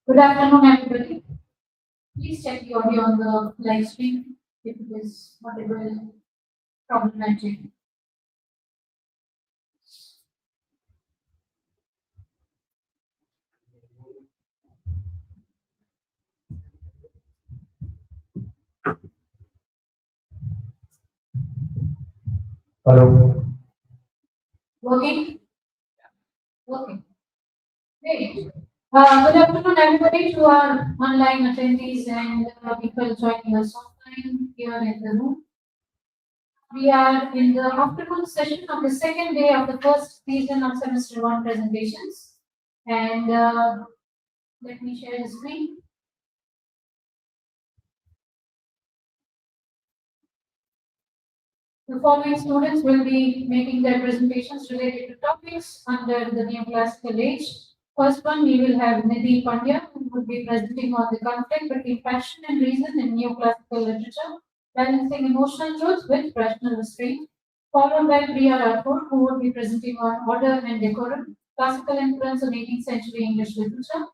Good afternoon, everybody. Please check the audio on the live stream if it is whatever problematic. Hello. Working? Okay. Great. Good afternoon, everybody, to our online attendees and people joining us online here in the room. We are in the afternoon session of the second day of the first season of semester 1 presentations. And let me share the screen. The following students will be making their presentations related to topics under the neoclassical age. First one, we will have NIDHIBEN Pandya, who will be presenting on the conflict between passion and reason in neoclassical literature, balancing emotional truth with rational restraint. Followed by PRIYA, who will be presenting on order and decorum, classical influence on 18th century English literature.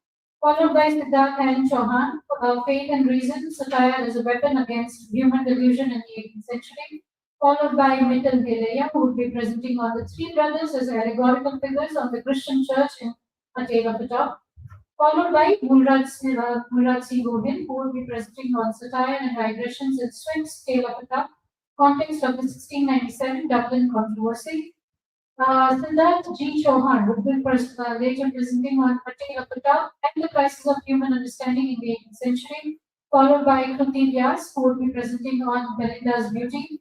Followed by SIDDHARTH and CHAUHAN, faith and reason, satire as a weapon against human delusion in the 18th century. Followed by HELAIYA, who will be presenting on the three brothers as allegorical figures on the Christian church in A Tale of the Top. Followed by MULRAJSINH, who will be presenting on satire and digressions in Swift's Tale of the Top, context of the 1697 Dublin controversy. SIDDHARTH G. CHAUHAN will be later presenting on A Tale of the Top and the crisis of human understanding in the 18th century. Followed by VYAS, who will be presenting on Belinda's beauty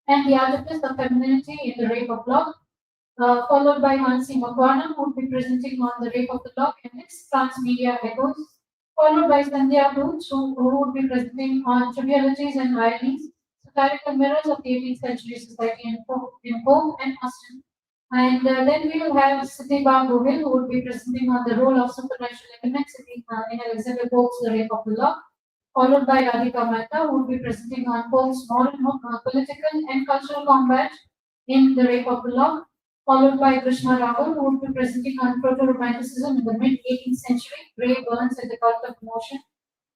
and the Artifice of Femininity in the Rape of Locke, followed by MAKWANA, who will be presenting on the Rape of the Locke and its transmedia echoes, followed by SANDHYA, who will be presenting on Trivialities and Ironies, Satirical mirrors of the 18th century society in Pope and Austin. And then we will have GOHIL, who will be presenting on the role of supernatural elements in Alexander Pope's The Rape of the Locke, followed by RADHIKA H MEHTA, who will be presenting on Pope's moral, political and cultural combat in The Rape of the Locke, followed by Krishna Rahul, who will be presenting on Proto-Romanticism in the mid-18th century, Grey Burns and the Cult of Emotion.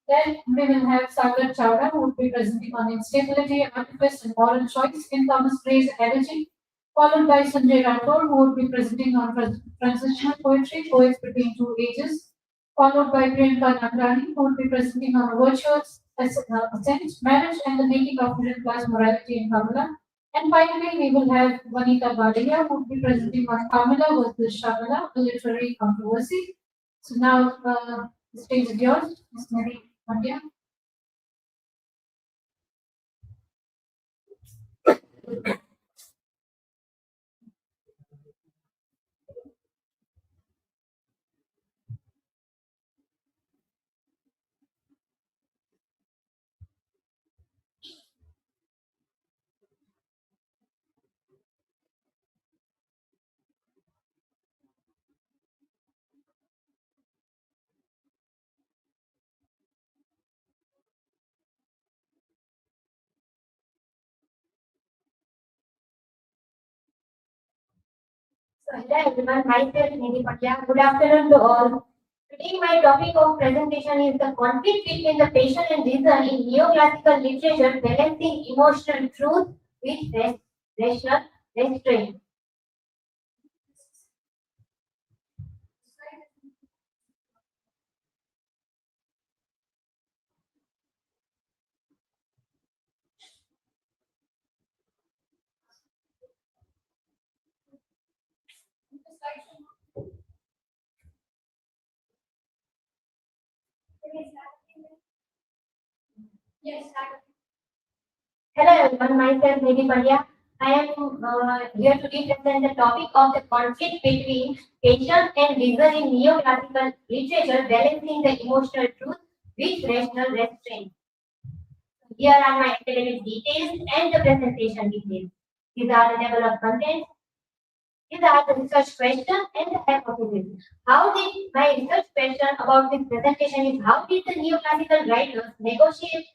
Then we will have Sagar Chawda, who will be presenting on instability, artifice and moral choice in Thomas Gray's Elegy, followed by Sanjay Rathod, who will be presenting on transitional poetry, poets between two ages, followed by Priyanka Nagrani, who will be presenting on virtuous ascent, marriage, and the making of middle-class morality in Kamala. And finally, we will have Vanita Badia, who will be presenting on Kamala versus Shamala, a literary controversy. So now, the stage is yours, Ms. NIDHIBEN Pandya. So, hello everyone, myself NIDHIBEN Pandya. Good afternoon to all. Today my topic of presentation is the conflict between the passion and reason in neoclassical literature, balancing emotional truth with rational restraint. Yes, Hello everyone, myself NIDHIBEN Pandya. I am here to represent the topic of the conflict between passion and reason in neoclassical literature, balancing the emotional truth with rational restraint. Here are my academic details and the presentation details. These are the level of content. These are the research question and the hypothesis. How did my research question about this presentation is how did the neoclassical writers negotiate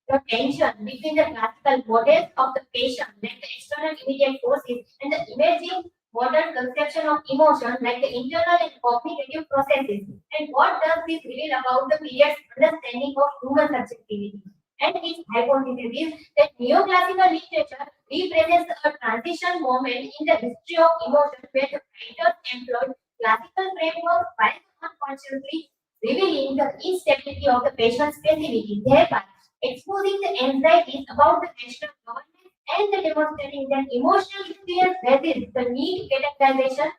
the tension between the classical models of the patient, like the external immediate forces, and the emerging modern conception of emotion like the internal and cognitive processes. And what does this reveal about the period's understanding of human subjectivity? And its hypothesis is that neoclassical literature represents a transition moment in the history of emotion where the writers employed classical frameworks while unconsciously revealing the instability of the patient's passivity, thereby exposing the anxieties about the national government and the demonstrating that emotional experience resists the need categorization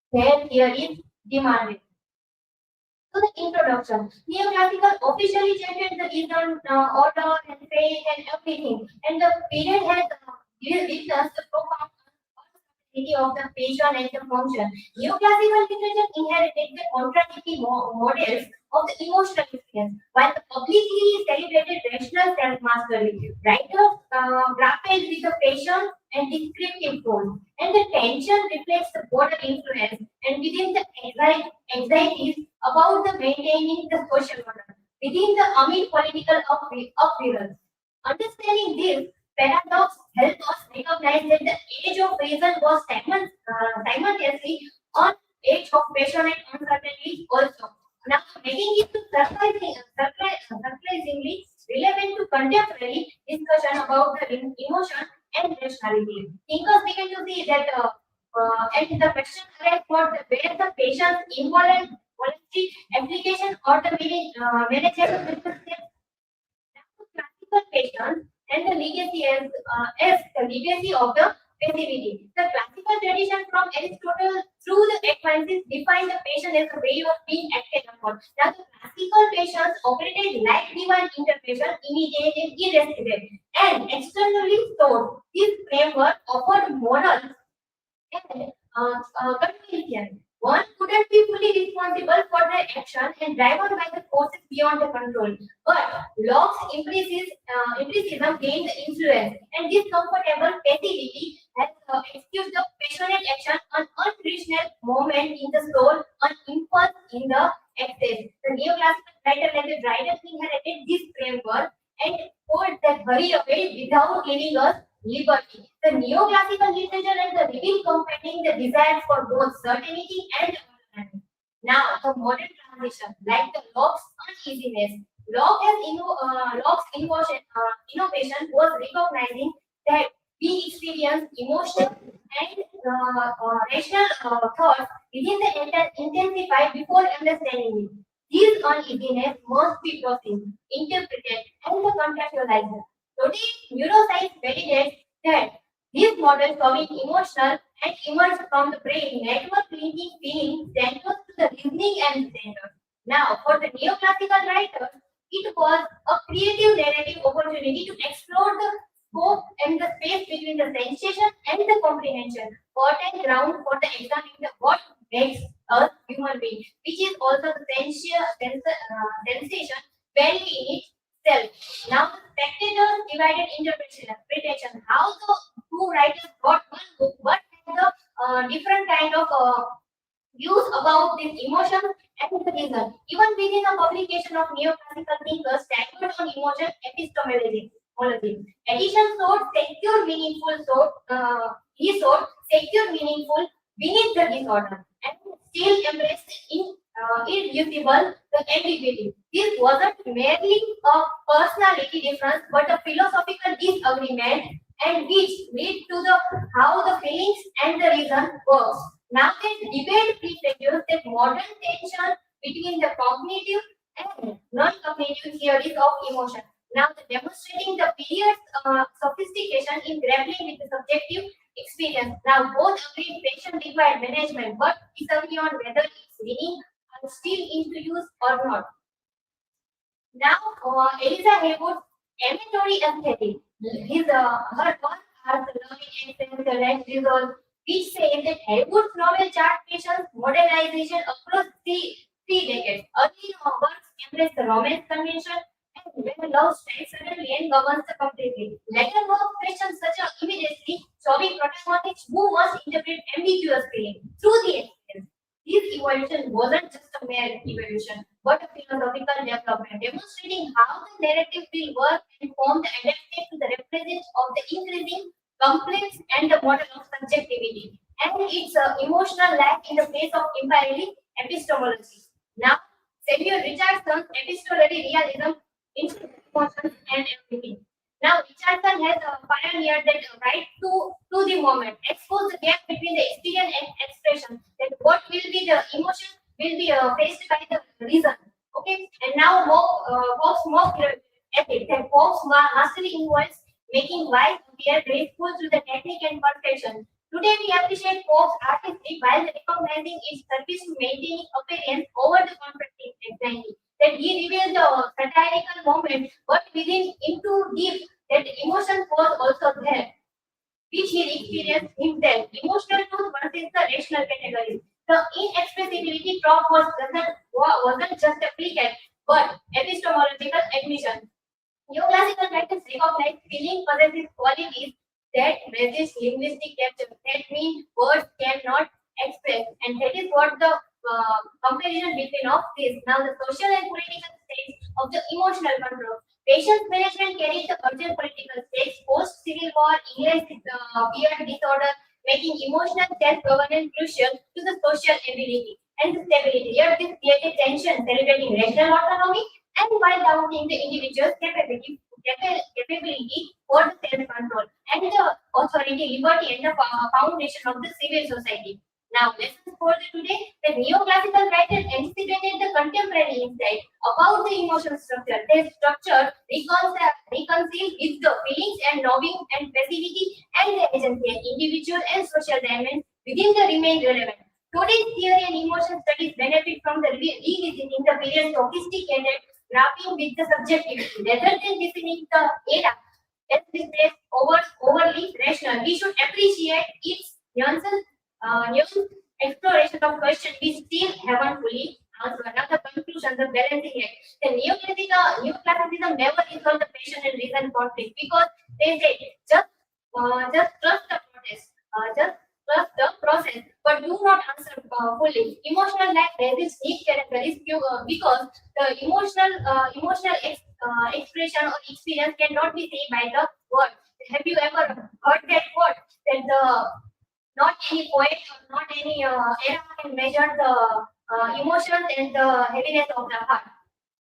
where theory is demanded. So the introduction. Neoclassical officially championed the reason, order and faith and everything. And the period has witnessed the profound uncertainty of the patient and the function. Neoclassical literature inherited the contradictory models of the emotional experience, while the publicly celebrated rational self-mastery. Writers grappled with the patient and descriptive tone, and the tension reflects the border influence and within the anxieties about the maintaining the social order within the amid political upheavals. Understanding this paradox helps us recognize that the age of reason was simultaneously an age of passion and uncertainty also. Now, making it surprisingly relevant to contemporary discussion about the emotion and rationality. Thinkers began to see that, and the question arises for where the patient's voluntary application or the managerial relationships. Classical patients and the legacy as the legacy of the passivity. The classical tradition from Aristotle through the Aquinas defined the patient as a way of being acted upon. Now the classical patients operated like divine intervention, immediate and irresistible, and externally thought. This framework offered moral and conviction. One couldn't be fully responsible for their action and driven by the forces beyond the control. But Locke's empiricism gained influence, and this comfortable passivity has excused the passionate action, an unreasonable moment in the soul, an impulse in the excess. The neoclassical writer and the writers inherited this framework and told that hurry away without giving us liberty. The neoclassical literature and the reveal combining the desires for both certainty and uncertainty. Now, the modern transition, like the Locke's uneasiness, Locke's innovation was recognizing that we experience emotional and rational thoughts within the intensified before understanding it. These uneasiness must be processed, interpreted, and contextualized. Today, neuroscience validates that these models solving emotional and emerge from the brain network linking feelings centers to the reasoning and center. Now, for the neoclassical writers, it was a creative narrative opportunity to explore the scope and the space between the sensation and the comprehension, fertile ground for the examining the what makes us human being, which is also the sensation value in itself. Now, the spectators divided interpretation. How the two writers wrote one book, but had the different kind of views about this emotion and the reason. Even within a publication of neoclassical thinkers staggered on emotion epistemology. Addition sought secure meaningful he sought secure meaningful beneath the disorder and still embraced irreducible the ambiguity. This wasn't merely a personality difference but a philosophical disagreement and which lead to the how the feelings and the reason works. Now this debate prefigures that modern tension between the cognitive and non-cognitive theories of emotion. Now demonstrating the period's sophistication in grappling with the subjective experience. Now both agree patient required management but disagree on whether its meaning are still into use or not. Now Eliza Haywood's amatory aesthetic. Her work are the learning and sensual resolve, which says that Haywood's novel chart patients modernization across three decades. Early works embrace the Romance convention and when love strikes suddenly and governs the completely. Later works question such as immediately showing protagonists who must interpret ambiguous feeling through the experience. This evolution wasn't just a mere evolution, but a philosophical development, demonstrating how the narrative will work and form the adaptation to the represent of the increasing complex and the model of subjectivity. and its emotional lack in the face of empirical epistemology. Now, Samuel Richardson's epistolary realism into emotions and everything. Now, Richardson has pioneered that right to the moment, expose the gap between the experience and expression, that what will be the emotion will be faced by the reason. Okay, and now Pope's more ethic, that Pope's mastery involves making wise appear graceful through the technique and perfection. Today we appreciate Pope's artistry while recognizing its service to maintaining appearance over the conflicting anxiety. That he revealed the satirical moment, but within into deep that emotion was also there, which he experienced himself. Emotional truth versus the rational category. The inexpressibility drop wasn't just a pre but epistemological admission. Neoclassical writers recognize feeling possesses qualities that resist linguistic capture. That means words cannot express, and that is what the comparison between of this. Now, the social and political stakes of the emotional control. Patience management carries the urgent political stakes. Post Civil War, England's weird disorder, making emotional self-governance crucial to the social ability and the stability. Here, this created tension, celebrating rational autonomy and while doubting the individual's capability for the self-control and the authority, liberty, and the foundation of the civil society. Now, lessons for the today: the neoclassical writers anticipated the contemporary insight about the emotional structure. Their structure reconciled with the feelings and knowing and passivity and the agency and individual and social dimensions within the remain relevant. Today's theory and emotion studies benefit from the revisiting the period sophisticated grappling with the subjectivity rather than defining the era as displaced overly rational. We should appreciate its nuances, nuanced exploration of questions we still haven't fully answered. Now, the conclusion, the balancing act. The neoclassicism never resolved the passion and reason conflict because they say just trust the protest, just trust the process, but do not answer fully. Emotional lack resists each characteristic because the emotional expression or experience cannot be said by the word. Have you ever heard that word? That the not any poet or not any era can measure the emotions and the heaviness of the heart.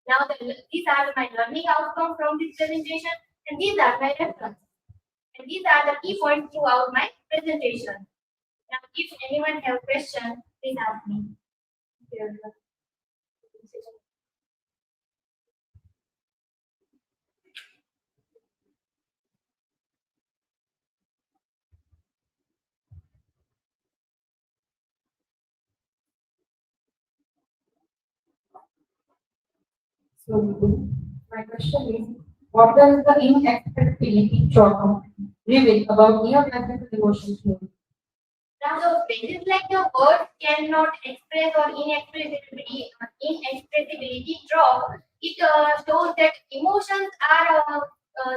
Now, these are my learning outcomes from this presentation, and these are my reference. And these are the key points throughout my presentation. Now, if anyone have question, please ask me. So, my question is, what does the inexplicability trauma reveal about neoclassical emotion theory? Now, the phrases like the words cannot express or inexpressibility drop, it shows that emotions are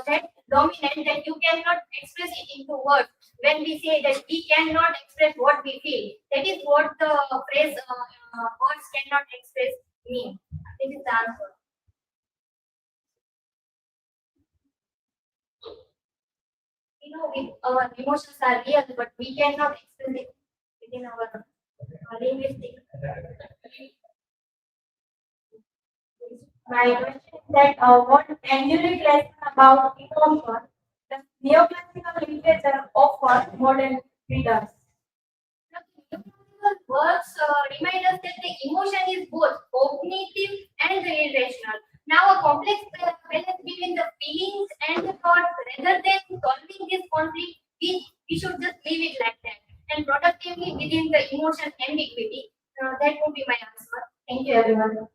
that dominant that you cannot express it into words. When we say that we cannot express what we feel, that is what the phrase words cannot express mean. This is the answer. You know, our emotions are real, but we cannot express it within our linguistic. My question is that what enduring lesson about emotion does neoclassical literature offer modern readers? Neoclassical works remind us that the emotion is both cognitive and irrational. Now, a complex balance between the feelings and the thoughts, rather than solving this conflict, we should just leave it like that and productively within the emotion ambiguity. That would be my answer. Thank you, everyone.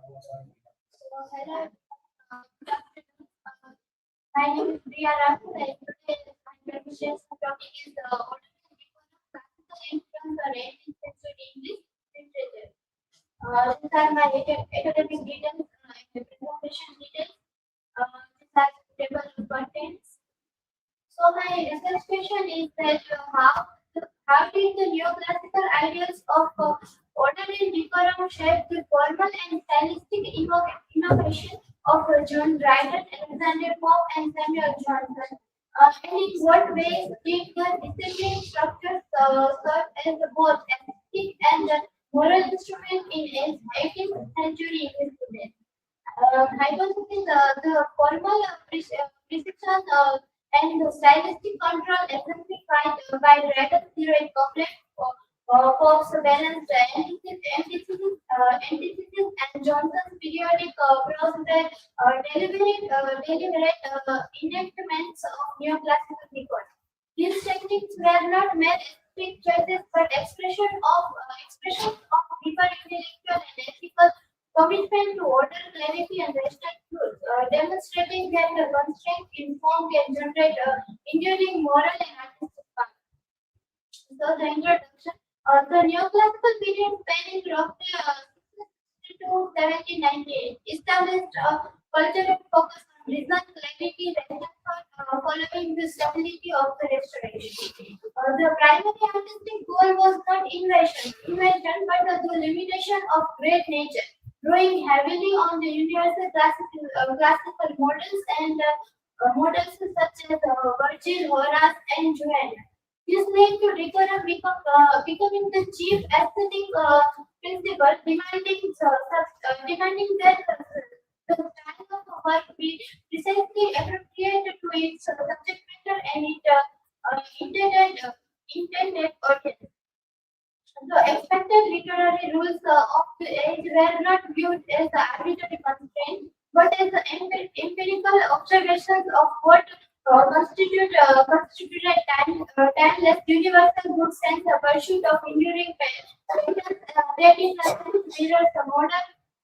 Hello, good afternoon. My name is Priya Rathod, and today my presentation topic is the order and classical influence on 18th century English literature. These are my academic details and presentation details. These are table of contents. So my research question is that how did the neoclassical ideals of order and decorum shape the formal and stylistic innovation of John Dryden, Alexander Pope, and Samuel Johnson? And in what ways did the discipline structures serve as both aesthetic and moral instrument in 18th century English students? Hypothesis, the formal precision and the stylistic control exemplified by Dryden's heroic couplet, Pope's balanced antithesis, and Johnson's periodic prose were deliberate enactments of neoclassical decor. These techniques were not mere aesthetic choices but expressions of deeper intellectual and ethical commitment to order, clarity, and restraint rules, demonstrating that the constraint in form can generate enduring moral and artistic power. So the introduction, the neoclassical period spanning roughly 1660 to 1798 established a cultural focus on reason, clarity, rational thought, following the stability of the restoration. The primary artistic goal was not invention, but the limitation of great nature, drawing heavily on the universal classical models and models such as Virgil, Horace, and Joanna. This led to Decorum becoming the chief aesthetic principle, demanding that the style of a work be precisely appropriate to its subject matter and its intended audience. The expected literary rules of the age were not viewed as arbitrary constraints, but as empirical observations of what constituted timeless universal goods and the pursuit of enduring patterns that in a sense mirrors the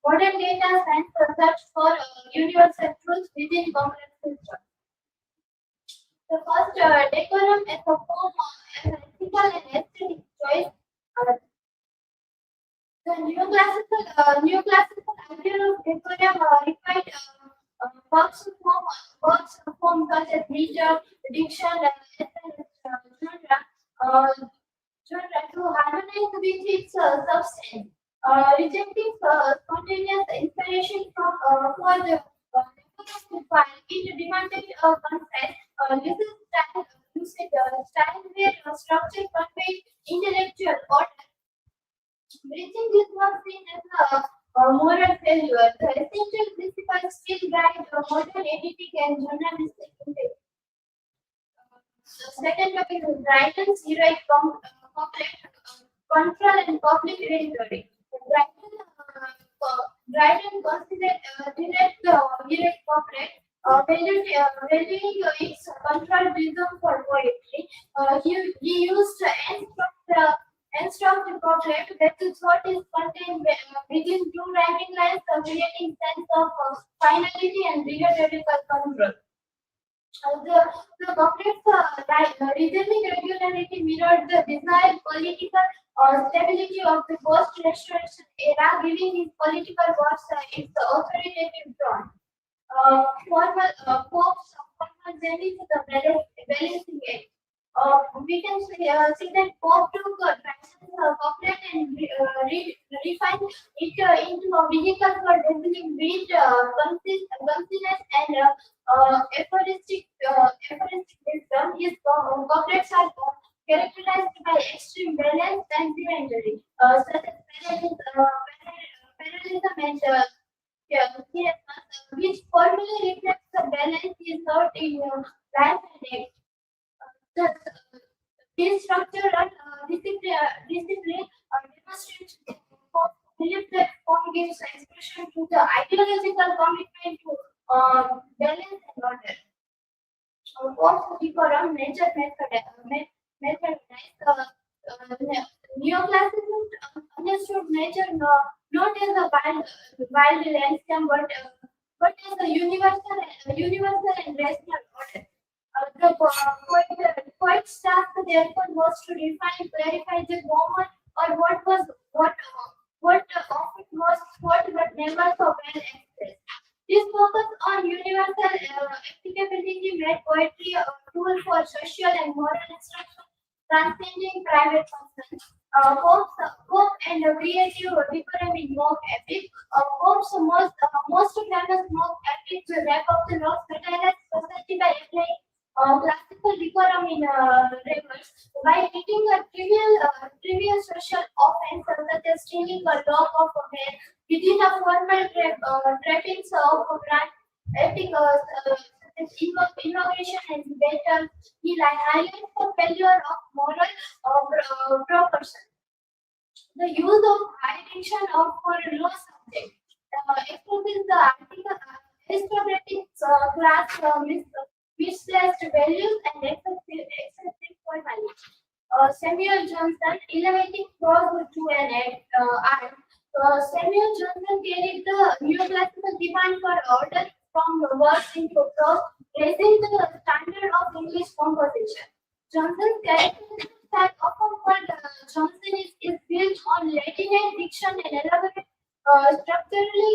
modern data science search for universal truths within complex systems. The first decorum as a form of ethical and aesthetic choice. The neoclassical idea of decorum required works of form such as meter, diction, genre to harmonize with its substance, rejecting spontaneous inspiration for the decorum. It demanded a concise, lucid style where structure conveyed intellectual order. Breaching this was seen as a moral failure. The essential principles still guide modern editing and journalistic intent. The second topic is Dryden's heroic control and public rhetoric. Dryden considered direct heroic couplet, valuing its controlled rhythm for poetry. He used instruct the couplet that the thought is contained within two rhyming lines, creating sense of finality and rhetorical control. The couplets' rhythmic regularity mirrored the desired political stability of the post-restoration era, giving his political works its authoritative tone. Pope's formal zenith is the balancing act. We can see that Pope took Dryden's couplet and refined it into a vehicle for dazzling beat, conciseness, and aphoristic wisdom. His couplets are characterized by extreme balance and symmetry, such as parallelism and which formally reflects the balance he sought in life and act. This structural discipline demonstrates belief that form gives expression to the ideological commitment to balance and order. Pope's Decorum nature method Neoclassicism understood nature not as a wild landscape, but as a universal and rational order. The poet's task therefore was to define, clarify the moment, or what of it was thought but never so well expressed. This focus on universal applicability made poetry a tool for social and moral instruction, transcending private concerns. Pope and creative Decorum in mock epic. Pope's most famous mock epic, The Rap of the Lost, satirized society by applying classical decorum in reverse by treating a trivial social offense such as stealing a lock of a hair within a formal trappings of a grand epic innovation and better. He highlights the failure of moral proportion. The use of high diction of for low subject exposes the aristocratic class misplaced values and excessive formality. Samuel Johnson elevating prose to an art. Samuel Johnson carried the neoclassical demand for order from verse into prose, raising the standard of English composition. Johnson's characteristic style, often called Johnson, is built on Latinate diction and elaborate, structurally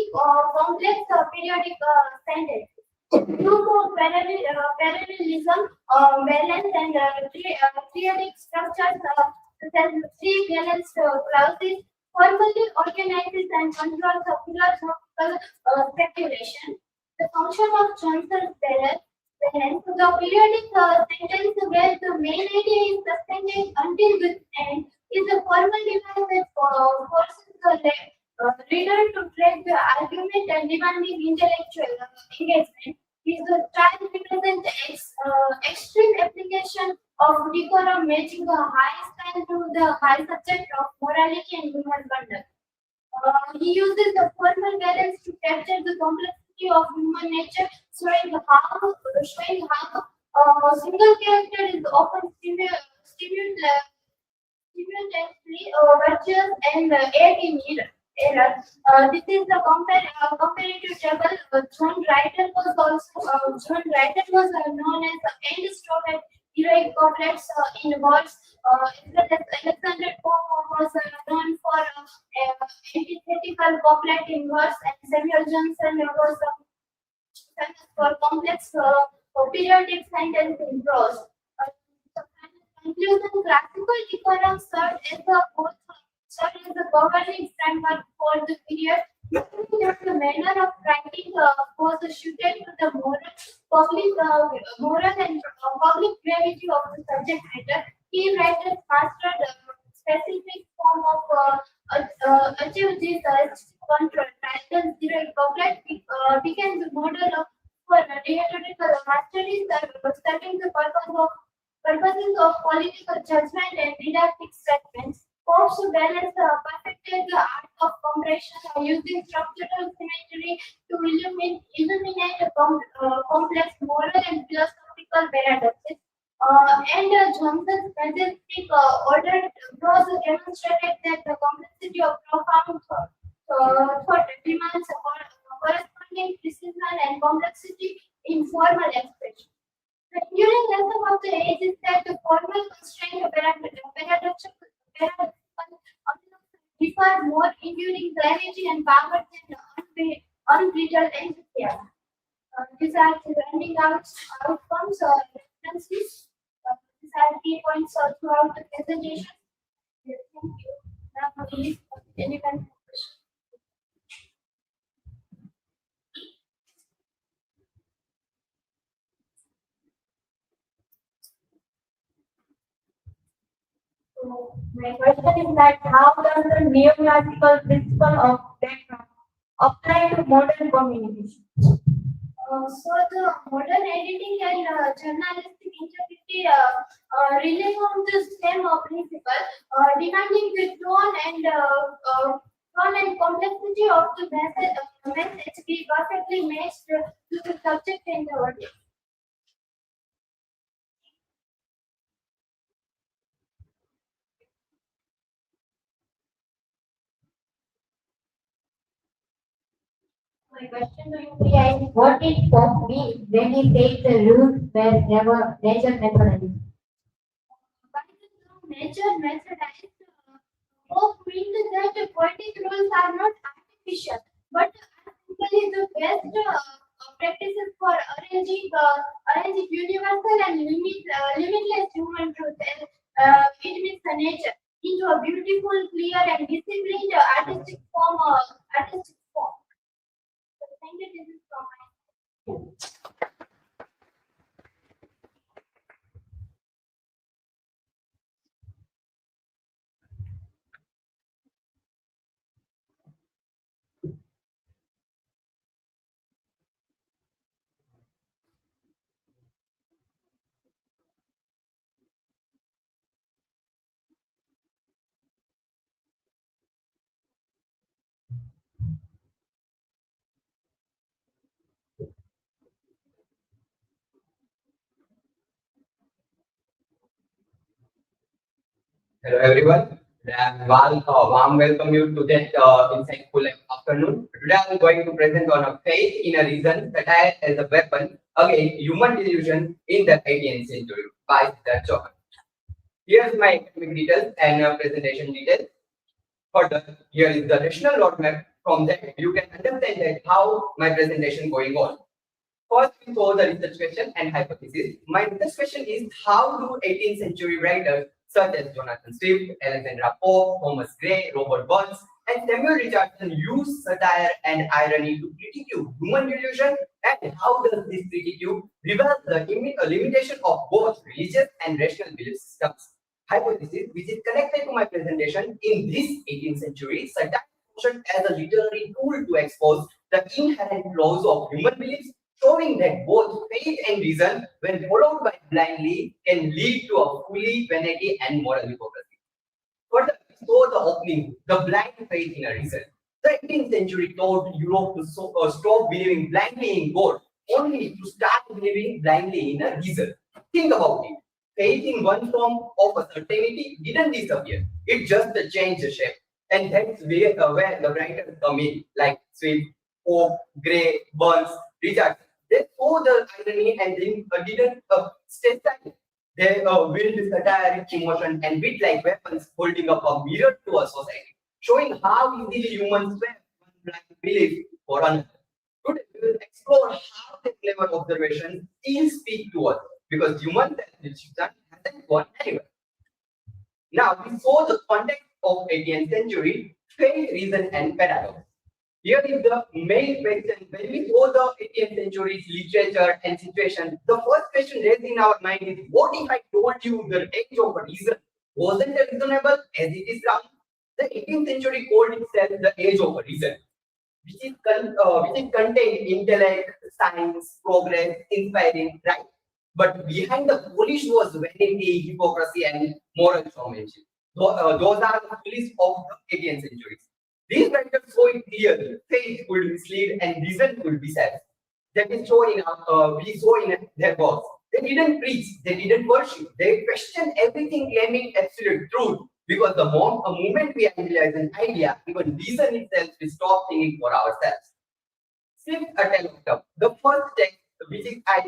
complex periodic sentences. Due to parallelism, balance, and triadic structures, such as three balanced clauses, formally organizes and controls the philosophical speculation. The function of Johnson's balance, the periodic sentence where the main idea is sustained until the end, is a formal device that forces the reader to track the argument and demanding intellectual engagement. His style represents extreme application of decorum, matching a high style to the high subject of morality and human conduct. He uses the formal balance to capture the complexity of human nature, showing how a single character is often simultaneously virtuous and aid in error. This is the comparative table. John Ryder was known as the end stop at heroic couplets in verse. As well as Alexander Pope was known for antithetical couplet in verse, and Samuel Johnson was famous for complex periodic sentence in prose. The conclusion, classical decorum served as the governing framework for the period, looking at the manner of writing was suited to the moral and public gravity of the subject matter. Key writers mastered a specific form of achieve this control. Title Zero Couplet became the model for rhetorical mastery, serving the purposes of political judgment and didactic statements. Pope's balance perfected the art of compression using structural symmetry to illuminate a complex moral and philosophical paradoxes. Johnson's majestic ordered prose demonstrated that the complexity of profound thought demands corresponding precision and complexity in formal expression. The enduring lesson of the age is that the formal constraint paradoxical differ more enduring clarity and power than unbridled enthusiasm. These are the learning outcomes or references. These are key points throughout the presentation. Yes, thank you. Now, please, anyone? So, my question is that how does the neoclassical principle of background apply to modern communication? So the modern editing and journalistic integrity rely on the same principle, demanding the tone and complexity of the message be perfectly matched to the subject and the audience. My question to you, Priya, is what did Pope mean when he said the rules were never nature methodology? By the term nature methodized, Pope means that poetic rules are not artificial, but are simply the best practices for arranging universal and limitless human truth. And it means the nature into a beautiful, clear, and disciplined artistic form. So thank you. This is from my. Hello everyone. Warm welcome you to that insightful afternoon. Today I am going to present on a faith in a reason, satire as a weapon against human delusion in the 18th century by CHAUHAN. Here's my academic details and presentation details. Further, here is the rational roadmap. From that you can understand that how my presentation going on. First, we saw the research question and hypothesis. My research question is, how do 18th century writers such as Jonathan Swift, Alexandra Pope, Thomas Gray, Robert Burns, and Samuel Richardson use satire and irony to critique human delusion, and how does this critique reveal the limitation of both religious and rational belief systems? Hypothesis, which is connected to my presentation, in this 18th century, satire functioned as a literary tool to expose the inherent flaws of human beliefs, showing that both faith and reason, when followed by blindly, can lead to a fully vanity and moral hypocrisy. Further, we saw the opening, the blind faith in a reason. The 18th century taught Europe to stop believing blindly in God, only to start believing blindly in a reason. Think about it. Faith in one form of a certainty didn't disappear. It just changed the shape. And that's where the writers come in, like Swift, Pope, Gray, Burns, Richardson. They saw the irony and didn't stay silent. They wield satire, emotion, and wit like weapons, holding up a mirror to a society, showing how easily humans swap one blind belief for another. Today, we will explore how the clever observations still speak to us, because human self-deception hasn't gone anywhere. Now, we saw the context of 18th century, faith, reason, and paradox. Here is the main question. When we saw the 18th century's literature and situation, the first question raised in our mind is, what if I told you the age of reason wasn't reasonable as it is now? The 18th century called itself the age of reason, which is contained intellect, science, progress, inspiring, right? But behind the polish was vanity, hypocrisy, and moral showmanship. Those are the police of the 18th century. These writers show it clearly. Faith could mislead and reason could be sad. That is shown in we saw in their works. They didn't preach, they didn't worship, they questioned everything, claiming absolute truth. Because the moment we idealize an idea, even reason itself, we stop thinking for ourselves. Swift Atelloctum, the first text which is I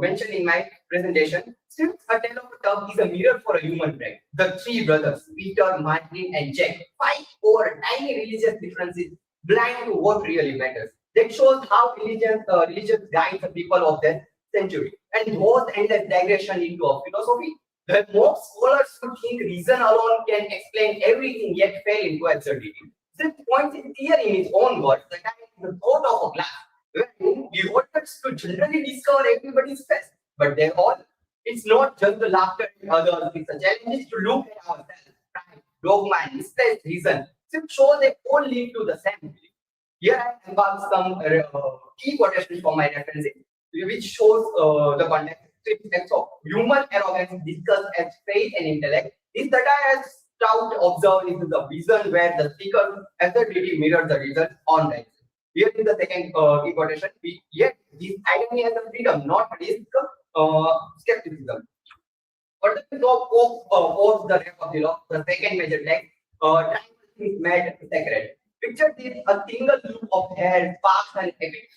mentioned in my presentation, Swift's Atelloctum is a mirror for a human brain. The three brothers, Peter, Martin, and Jack, fight over tiny religious differences, blind to what really matters. That shows how religion guides the people of that century, and those endless digression into a philosophy. The most scholars would think reason alone can explain everything, yet fail into absurdity. Swift points it clear in his own words that I am the thought of a glass, where beholders could generally discover everybody's face, but they all, it's not just the laughter at others, it's a challenge to look at ourselves, pride, dogma, and misplaced reason. Swift shows they all lead to the same belief. Here I have got some key quotations from my references, which shows the context. So, human arrogance discussed as faith and intellect. This satire Stout observed into the vision where the speaker assertively mirrored the result on the exit. Here is the second key quotation. Yet this irony has a freedom, not risk skepticism. Further, of the rest of the law, the second major text, time is made sacred. Picture this: a single loop of hair, sparks and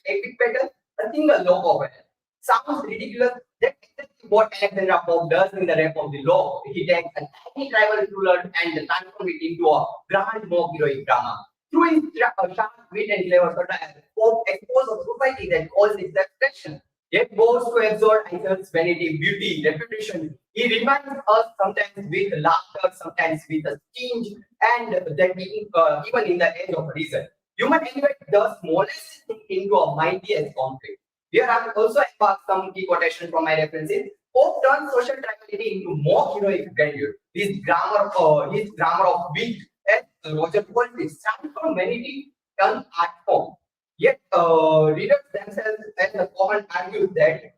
epic petals, a single lock of hair. Sounds ridiculous. That's exactly what Alexandra Pope does in the Rap of the Law. He takes a tiny tribal ruler and transforms it into a grand mock heroic drama. Through his sharp wit and clever satire, Pope exposes a society that calls its expression. Yet goes to exalt idols, vanity, beauty, reputation. He reminds us sometimes with laughter, sometimes with a stinge, and that even in the age of reason. Human elevate the smallest thing into a mightiest conflict. Here I have also embarked some key quotations from my references. Pope turns social tribality into more heroic grandeur. His grammar of wit, as Roger calls it, stands for vanity and art form. Yet readers themselves, as the common argues, that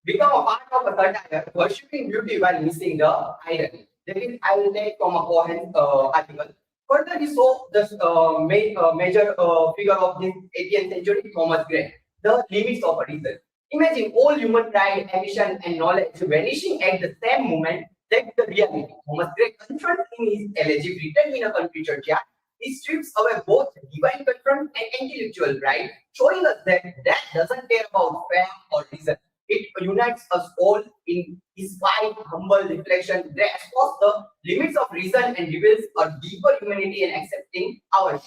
become a part of a satire, worshipping beauty while missing the irony. That is, I will take from a CHAUHAN article. Further, we saw the major figure of this 18th century, Thomas Gray, the limits of a reason. Imagine all human pride, ambition, and knowledge vanishing at the same moment. That's the reality. Thomas Gray confronts in his elegy written in a country churchyard. He strips away both divine confront and intellectual pride, showing us that death doesn't care about fame or reason. It unites us all in his quiet, humble reflection. They expose the limits of reason and reveals a deeper humanity and accepting our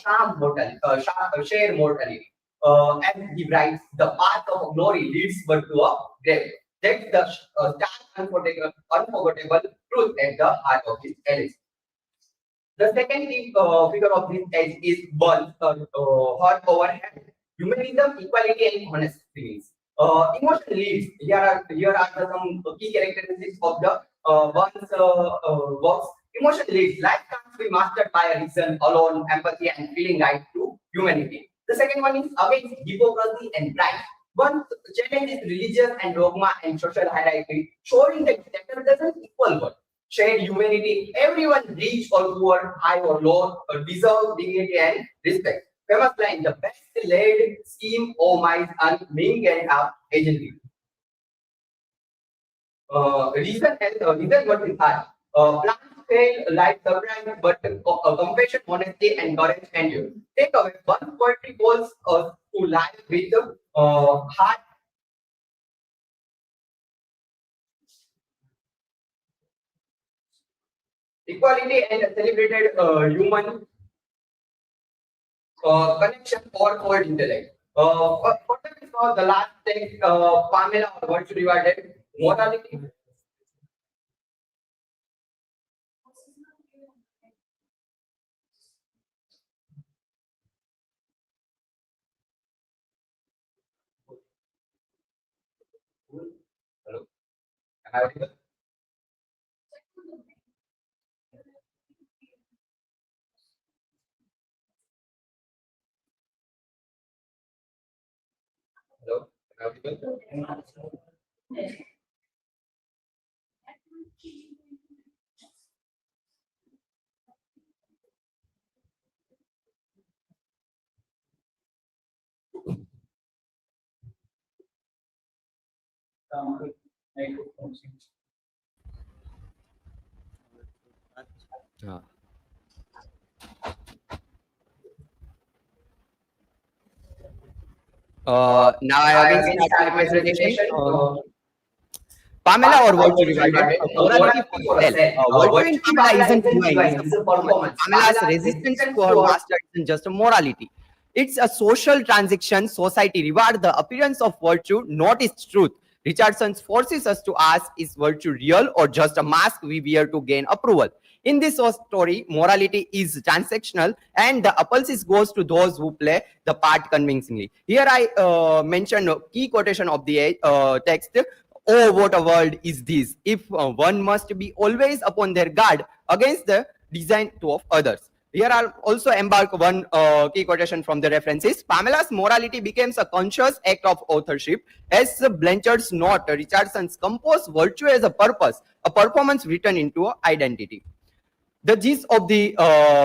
shared mortality. As he writes, the path of glory leads but to a grave. That's the stark, unforgettable truth at the heart of his elegy. The second figure of this age is Burns, heart over head. Humanism, equality, and honest feelings. Emotion leads. Here are some key characteristics of the Burns works. Emotion leads. Life can't be mastered by a reason alone, empathy, and feeling right to humanity. The second one is against hypocrisy and pride. Burns challenges religious and dogma and social hierarchy, showing that gender doesn't equal worth. Shared humanity, everyone, rich or poor, high or low, deserve dignity and respect. Famous line: the best laid scheme of minds and men can have agency. Reason what is hard. Plants fail, life surprise, but compassion, honesty, and courage endure. Take away one poetry calls us to life with heart. Equality and celebrated human connection or core intellect. For the last text, Pamela, what should you add? Morality. Hello. Am I audible? Hello. Am I audible? Now I again start my presentation. Pamela, or what you regarded? Morality for self. Virtue in Pamela isn't divine, it's a performance. Pamela's resistance to her master isn't just a morality. It's a social transaction. Society rewards the appearance of virtue, not its truth. Richardson forces us to ask, is virtue real or just a mask we wear to gain approval? In this story, morality is transactional and the applause goes to those who play the part convincingly. Here I mentioned a key quotation of the text. Oh, what a world is this, if one must be always upon their guard against the design of others. Here I'll also embark one key quotation from the references. Pamela's morality becomes a conscious act of authorship. As Blanchard's note, Richardson's composed virtue as a purpose, a performance written into an identity. The gist of the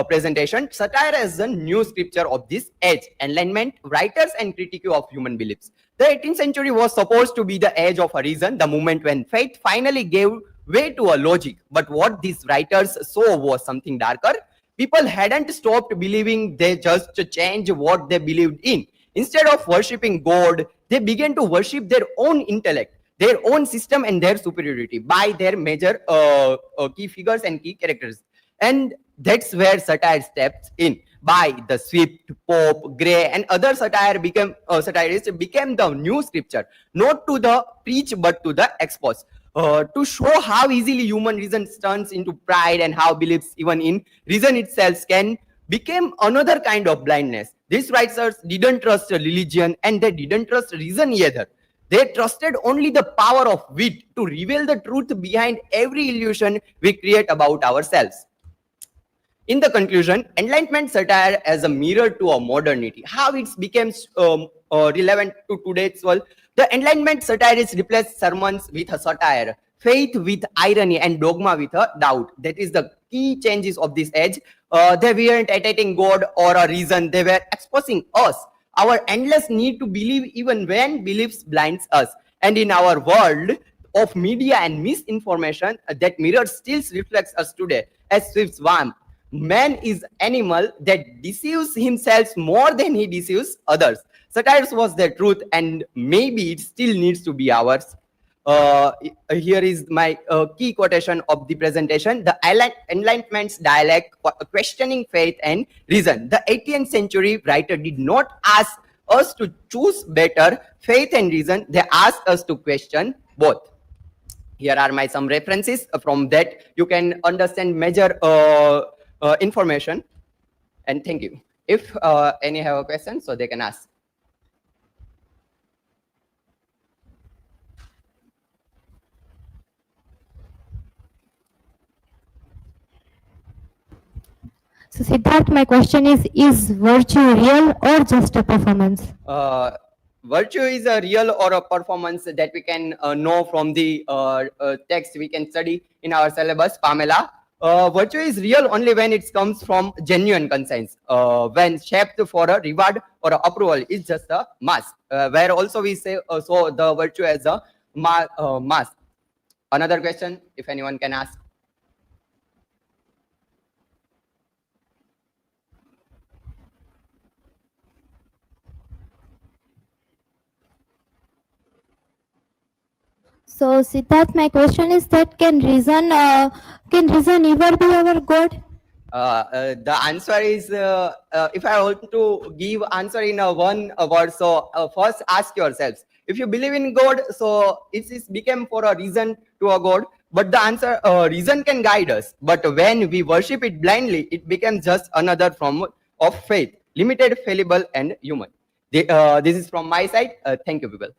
presentation: satire as a new scripture of this age, enlightenment, writers and critique of human beliefs. The 18th century was supposed to be the age of a reason, the moment when faith finally gave way to a logic. But what these writers saw was something darker. People hadn't stopped believing, they just changed what they believed in. Instead of worshipping God, they began to worship their own intellect, their own system, and their superiority by their major key figures and key characters. And that's where satire steps in. By the Swift, Pope, Gray, and other satirists became the new scripture, not to the preach but to the expose. To show how easily human reason turns into pride and how beliefs even in reason itself can become another kind of blindness. These writers didn't trust religion and they didn't trust reason either. They trusted only the power of wit to reveal the truth behind every illusion we create about ourselves. In the conclusion, Enlightenment satire as a mirror to our modernity, how it becomes relevant to today's world. The Enlightenment satirists replaced sermons with a satire, faith with irony, and dogma with a doubt. That is the key changes of this age. They weren't attacking God or a reason, they were exposing us, our endless need to believe even when beliefs blinds us. And in our world of media and misinformation, that mirror still reflects us today. As Swift's warm, man is animal that deceives himself more than he deceives others. Satire was the truth, and maybe it still needs to be ours. Here is my key quotation of the presentation. The Enlightenment's dialect questioning faith and reason. The 18th century writer did not ask us to choose better faith and reason. They asked us to question both. Here are my some references. From that you can understand major information. And thank you. If any have a question, so they can ask. So Siddharth, my question is virtue real or just a performance? Virtue is a real or a performance that we can know from the text we can study in our syllabus, Pamela. Virtue is real only when it comes from genuine conscience. When shaped for a reward or a approval, it's just a mask. Where also we say so the virtue as a mask. Another question, if anyone can ask. So Siddharth, my question is that can reason ever be our God? The answer is, if I want to give answer in a one word, so first ask yourselves, if you believe in God, so it is became for a reason to a God, but the answer, reason can guide us, but when we worship it blindly, it becomes just another form of faith, limited, fallible, and human. This is from my side. Thank you, people.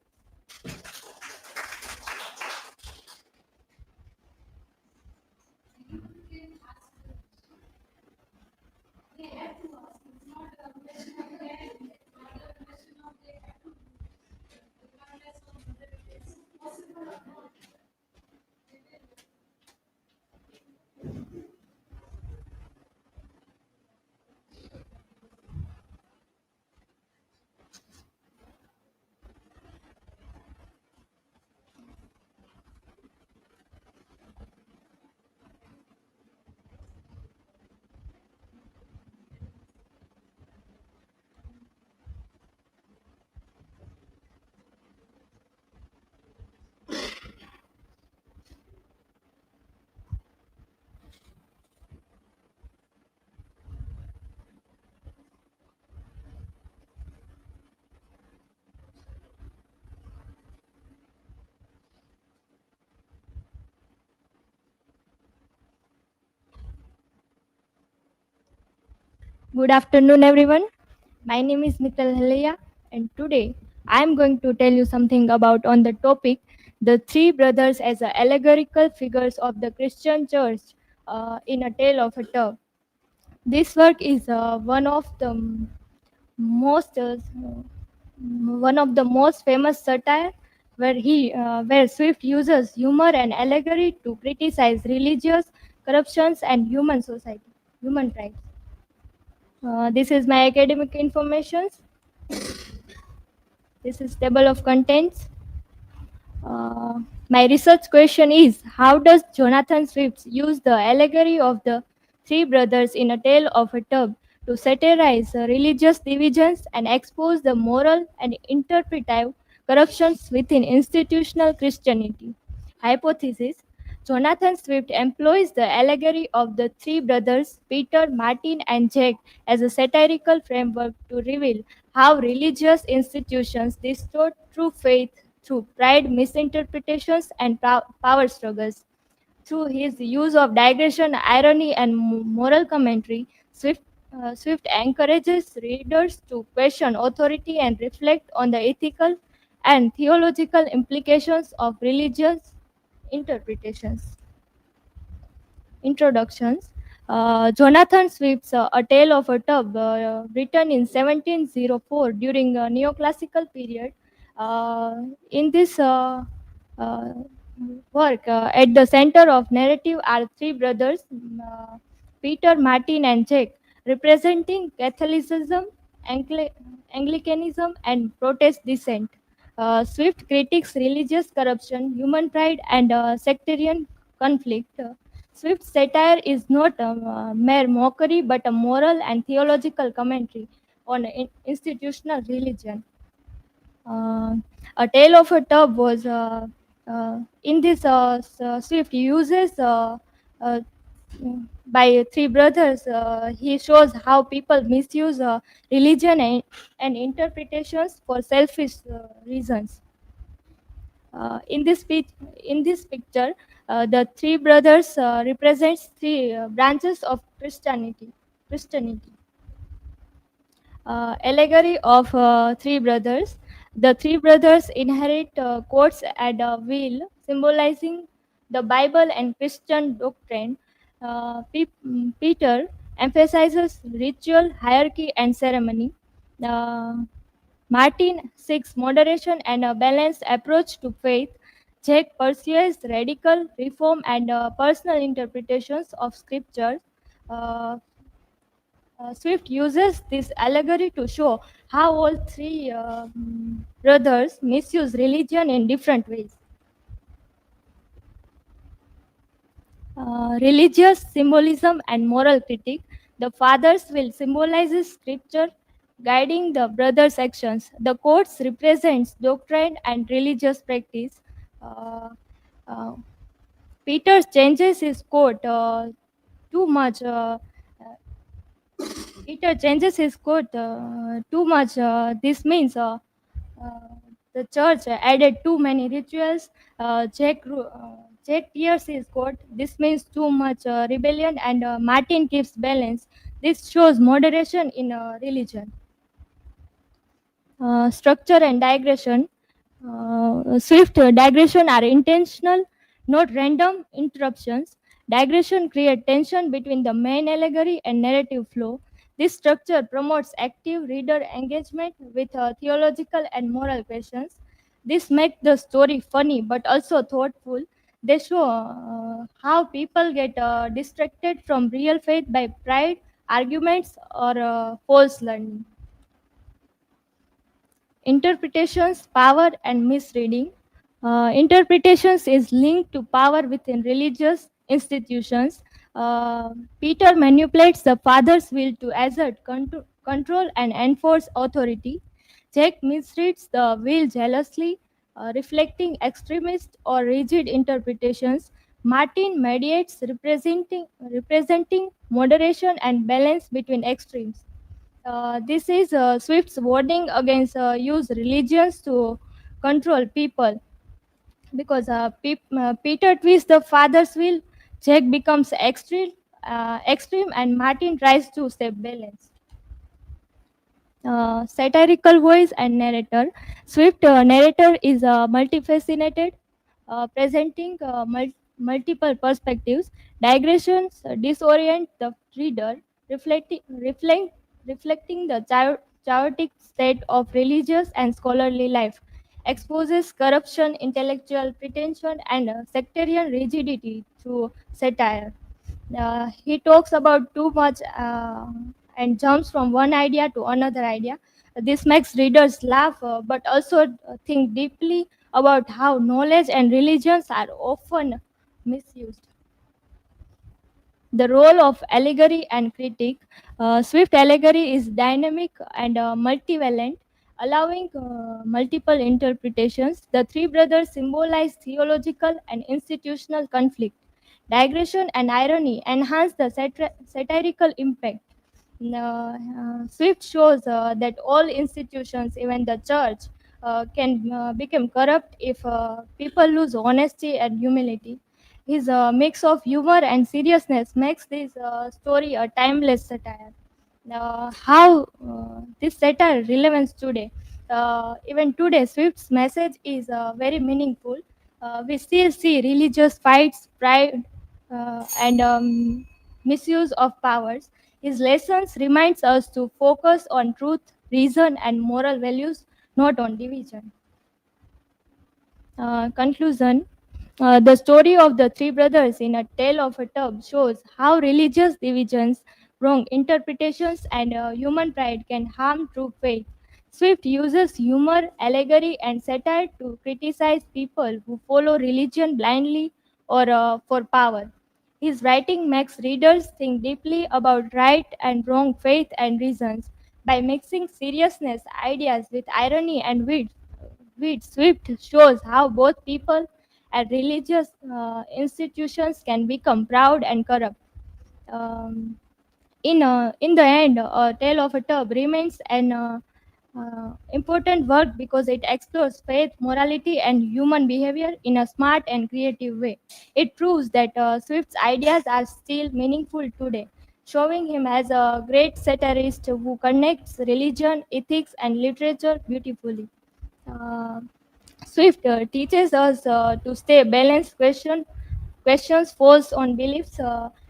Good afternoon, everyone. My name is HELAIYA, and today I am going to tell you something about on the topic the three brothers as a allegorical figures of the Christian Church in a tale of a tale. This work is one of the most famous satire, where Swift uses humor and allegory to criticize religious corruptions and human rights. This is my academic information. This is table of contents. My research question is, how does Jonathan Swift use the allegory of the three brothers in a tale of a tub to satirize religious divisions and expose the moral and interpretive corruptions within institutional Christianity. Hypothesis: Jonathan Swift employs the allegory of the three brothers, Peter, Martin, and Jack, as a satirical framework to reveal how religious institutions distort true faith through pride, misinterpretations, and power struggles. Through his use of digression, irony, and moral commentary, Swift encourages readers to question authority and reflect on the ethical and theological implications of religious interpretations. Introductions. Jonathan Swift's A Tale of a Tub, written in 1704 during a neoclassical period. In this work, at the center of narrative are three brothers, Peter, Martin, and Jack, representing Catholicism, Anglicanism, and Protestant dissent. Swift critiques religious corruption, human pride, and sectarian conflict. Swift's satire is not a mere mockery but a moral and theological commentary on institutional religion. A Tale of a Tub was in this Swift uses by three brothers. He shows how people misuse religion and interpretations for selfish reasons. In this picture, the three brothers represents three branches of Christianity. Allegory of three brothers. The three brothers inherit coats and a wheel, symbolizing the Bible and Christian doctrine. Peter emphasizes ritual, hierarchy, and ceremony. Uh, Martin seeks moderation and a balanced approach to faith. Jack pursues radical reform and personal interpretations of scriptures. Uh, Swift uses this allegory to show how all three brothers misuse religion in different ways. Religious symbolism and moral critique. The fathers will symbolize scripture, guiding the brothers' actions. The quotes represents doctrine and religious practice. Uh, uh, Peter changes his quote too much. Peter changes his quote too much. This means the church added too many rituals. Jack tears his quote. This means too much rebellion, and Martin keeps balance. This shows moderation in religion. Structure and digression. Swift digression are intentional, not random interruptions. Digression create tension between the main allegory and narrative flow. This structure promotes active reader engagement with theological and moral questions. This makes the story funny but also thoughtful. They show how people get distracted from real faith by pride, arguments, or false learning. Interpretations, power, and misreading. Interpretations is linked to power within religious institutions. Peter manipulates the father's will to assert control and enforce authority. Jack misreads the will jealously, reflecting extremist or rigid interpretations. Martin mediates, representing moderation and balance between extremes. This is Swift's warning against use religions to control people, because Peter twists the father's will, Jack becomes extreme, and Martin tries to stay balanced. Satirical voice and narrator. Swift narrator is multifaceted, presenting multiple perspectives. Digressions disorient the reader, reflecting the chaotic state of religious and scholarly life. Exposes corruption, intellectual pretension, and sectarian rigidity through satire. He talks about too much and jumps from one idea to another idea. This makes readers laugh, but also think deeply about how knowledge and religions are often misused. The role of allegory and critique. Swift allegory is dynamic and multivalent, allowing multiple interpretations. The three brothers symbolize theological and institutional conflict. Digression and irony enhance the satirical impact. Swift shows that all institutions, even the church, can become corrupt if people lose honesty and humility. His mix of humor and seriousness makes this story a timeless satire. How this satire relevance today? Even today, Swift's message is very meaningful. We still see religious fights, pride, and misuse of powers. His lessons reminds us to focus on truth, reason, and moral values, not on division. Conclusion. The story of the three brothers in A Tale of a Tub shows how religious divisions, wrong interpretations, and human pride can harm true faith. Swift uses humor, allegory, and satire to criticize people who follow religion blindly or for power. His writing makes readers think deeply about right and wrong, faith and reasons. By mixing seriousness, ideas with irony and wit, Swift shows how both people and religious institutions can become proud and corrupt. Um, in the end, A Tale of a Tub remains an important work because it explores faith, morality, and human behavior in a smart and creative way. It proves that Swift's ideas are still meaningful today, showing him as a great satirist who connects religion, ethics, and literature beautifully. Uh, Swift teaches us to stay balanced, questions false on beliefs,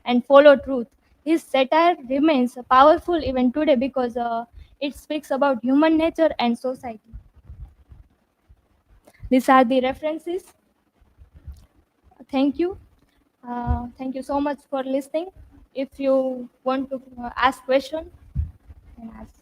and follow truth. His satire remains powerful even today because it speaks about human nature and society. These are the references. Thank you. Thank you so much for listening. If you want to ask question, you can ask.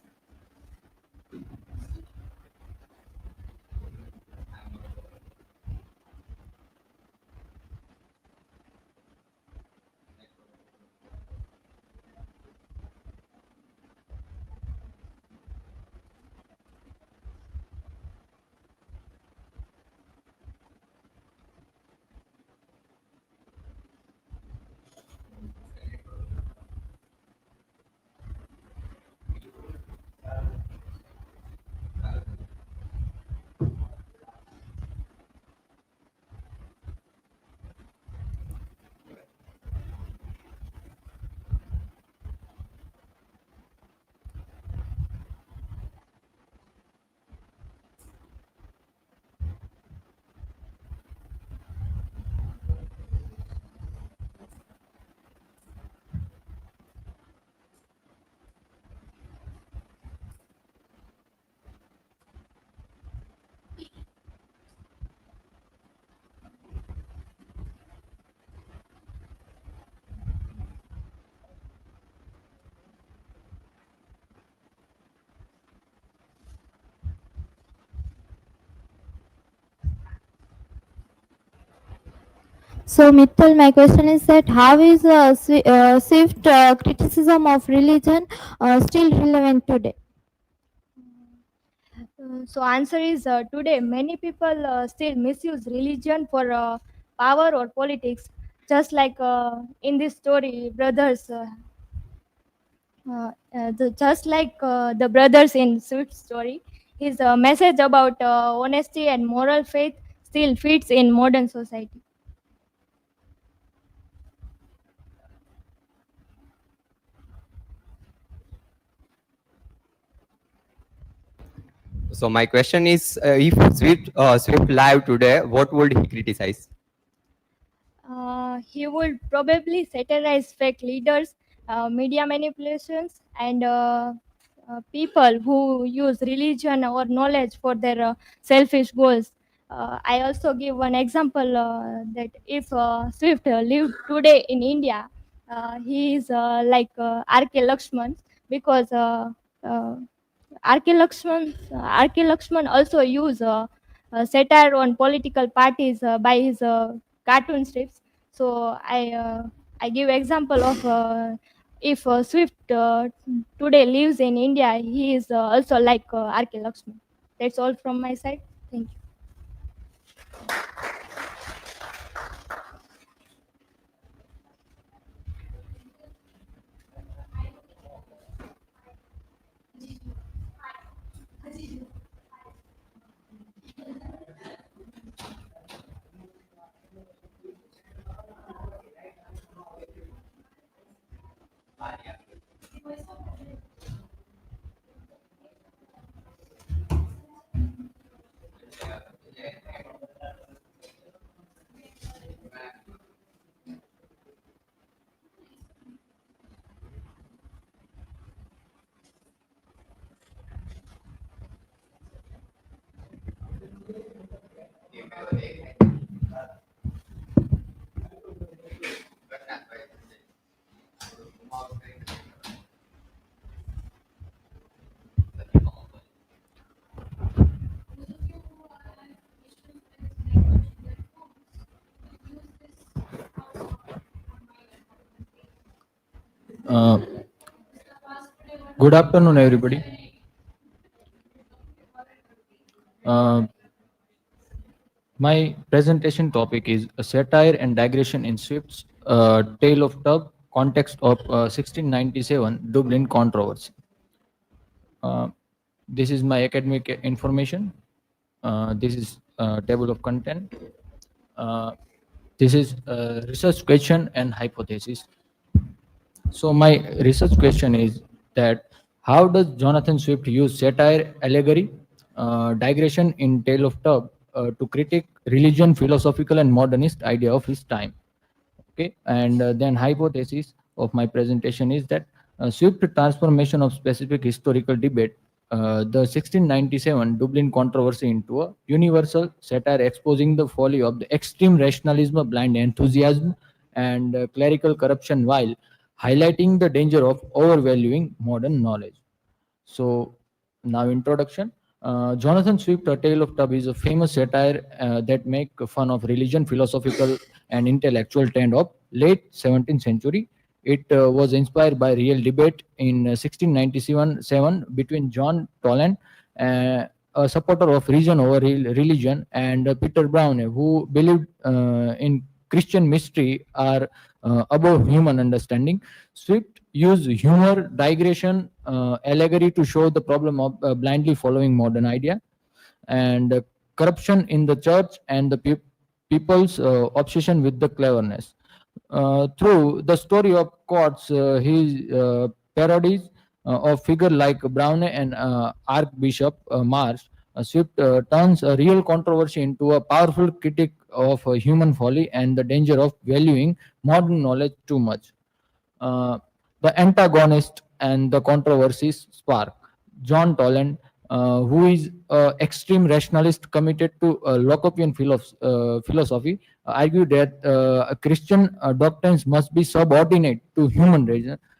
So, Mittal, my question is that how is Swift criticism of religion still relevant today? So answer is today many people still misuse religion for power or politics, just like in this story, brothers. Just like the brothers in Swift's story, his message about honesty and moral faith still fits in modern society. So my question is, if Swift live today, what would he criticize? He would probably satirize fake leaders, media manipulations, and people who use religion or knowledge for their selfish goals. I also give one example that if Swift lived today in India, he is like R.K. Lakshman because R.K. Lakshman also use satire on political parties by his cartoon strips. So I I give example of if Swift today lives in India, he is also like R.K. Lakshmi. That's all from my side. Thank you. Uh, Good afternoon, everybody. My presentation topic is a satire and digression in Swift's Tale of Tub, context of 1697 Dublin controversy. This is my academic information. This is table of content. This is research question and hypothesis. So my research question is that how does Jonathan Swift use satire, allegory, digression in Tale of Tub to critique religion, philosophical and modernist idea of his time? Okay, and then hypothesis of my presentation is that Swift transformation of specific historical debate, the 1697 Dublin controversy into a universal satire exposing the folly of the extreme rationalism, blind enthusiasm, and clerical corruption while highlighting the danger of overvaluing modern knowledge. So now introduction. Jonathan Swift, A Tale of Tub is a famous satire that make fun of religion, philosophical and intellectual trend of late 17th century. It was inspired by real debate in 1697 between John Toland, a supporter of reason over religion, and Peter Brown, who believed in Christian mystery are above human understanding. Swift used humor, digression, allegory to show the problem of blindly following modern idea and corruption in the church and the people's obsession with the cleverness. Through the story of courts, he parodies of figure like Brown and Archbishop Marsh. Swift turns a real controversy into a powerful critique of human folly and the danger of valuing modern knowledge too much. The antagonist and the controversies spark. John Toland, who is extreme rationalist committed to Lockean philosophy, argued that Christian doctrines must be subordinate to human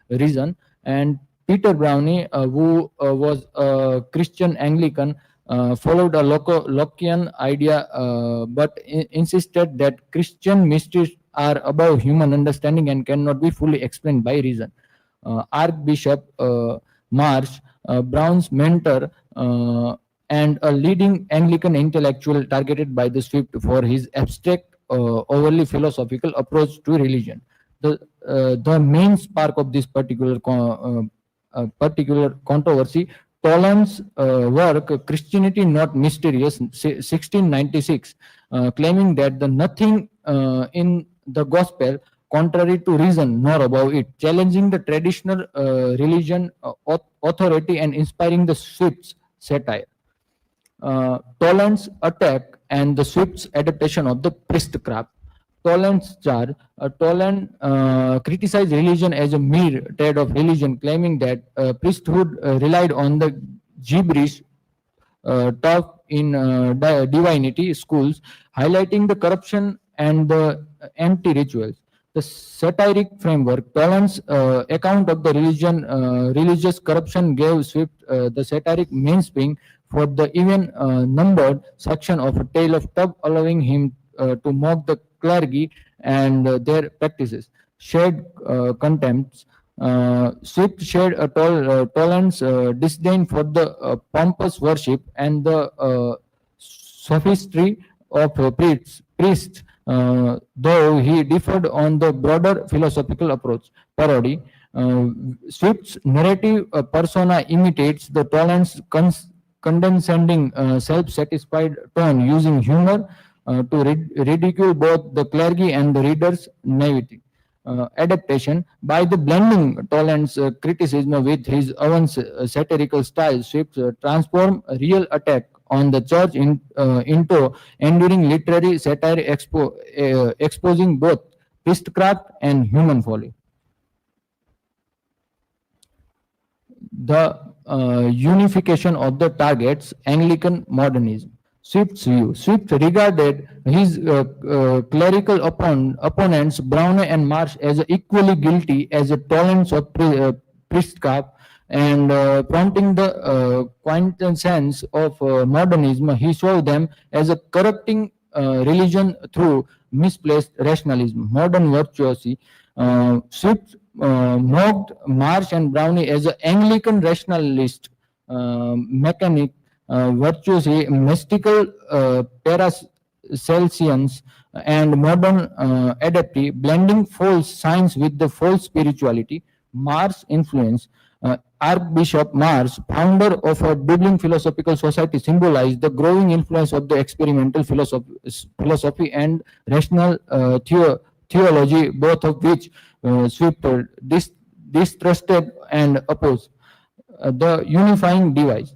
reason. And Peter Brownie, who was a Christian Anglican, followed a Lockean idea, but insisted that Christian mysteries are above human understanding and cannot be fully explained by reason. Archbishop Marsh, Brown's mentor, and a leading Anglican intellectual targeted by the Swift for his abstract, overly philosophical approach to religion. The main spark of this particular controversy, Toland's work, Christianity Not Mysterious, 1696, claiming that the nothing in the gospel contrary to reason nor above it, challenging the traditional religion authority and inspiring the Swift's satire. Toland's attack and the Swift's adaptation of the priestcraft. Toland's charge. Toland criticized religion as a mere trade of religion, claiming that priesthood relied on the gibberish taught in divinity schools, highlighting the corruption and the empty rituals. The satiric framework, Toland's account of the religious corruption gave Swift the satiric mainspring for the even numbered section of A Tale of Tub, allowing him to mock the clergy and their practices. shared contempts. Swift shared a tolerance, disdain for the pompous worship and the sophistry of priests, though he differed on the broader philosophical approach. Parody. Swift's narrative persona imitates the tolerance condescending, self-satisfied tone, using humor to ridicule both the clergy and the reader's naivety. Adaptation. By the blending Toland's criticism with his own satirical style, Swift transformed a real attack on the church into enduring literary satire exposing both priestcraft and human folly. The unification of the targets, Anglican modernism. Swift's view. Swift regarded his clerical opponents, Browne and Marsh, as equally guilty as a tolerance of priestcraft, and prompting the quintessence of modernism, he saw them as a corrupting religion through misplaced rationalism, modern virtuosity. Swift mocked Marsh and Browne as an Anglican rationalist, mechanic, virtuously mystical Paracelsians, and modern adepti, blending false science with the false spirituality. Marsh influence. Archbishop Marsh, founder of a Dublin Philosophical Society, symbolized the growing influence of the experimental philosophy and rational theology, both of which Swift distrusted and opposed. The unifying device.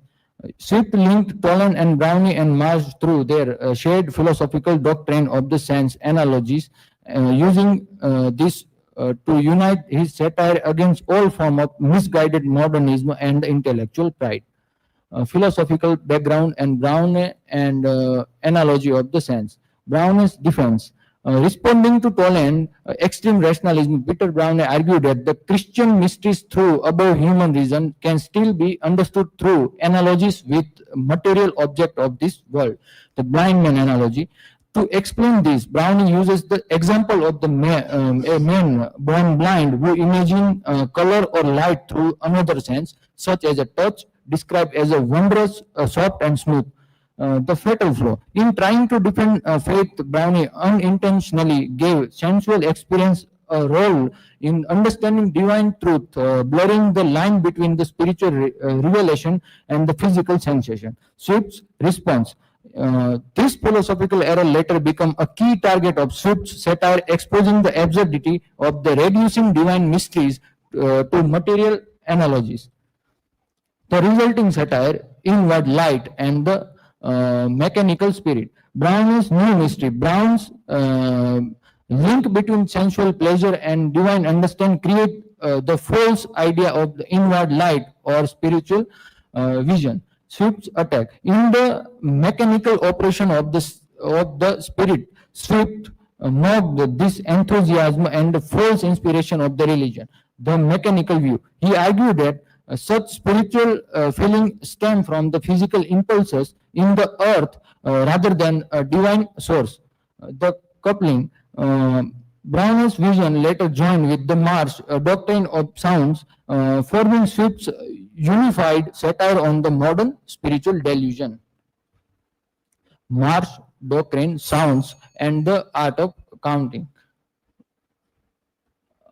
Swift linked Toland and Browne and Marsh through their shared philosophical doctrine of the sense analogies, using this to unite his satire against all form of misguided modernism and intellectual pride. Philosophical background and Browne and analogy of the sense. Browne's defense. Responding to Toland extreme rationalism, Peter Browne argued that the Christian mysteries through above human reason can still be understood through analogies with material object of this world, the blind man analogy. To explain this, Browne uses the example of a man born blind who imagine color or light through another sense, such as a touch, described as a wondrous, soft and smooth. The fatal flaw. In trying to defend faith, Browne unintentionally gave sensual experience a role in understanding divine truth, blurring the line between the spiritual revelation and the physical sensation. Swift's response. This philosophical error later became a key target of Swift's satire, exposing the absurdity of the reducing divine mysteries to material analogies. The resulting satire, inward light and the mechanical spirit. Browne's new mystery. Brown's link between sensual pleasure and divine understanding create the false idea of the inward light or spiritual vision. Swift's attack. In the mechanical operation of the spirit, Swift mocked this enthusiasm and the false inspiration of the religion. The mechanical view. He argued that such spiritual feeling stem from the physical impulses in the earth rather than a divine source. The coupling. Browne's vision later joined with the Marsh doctrine of sounds, forming Swift's unified satire on the modern spiritual delusion. Marsh doctrine, sounds, and the art of counting.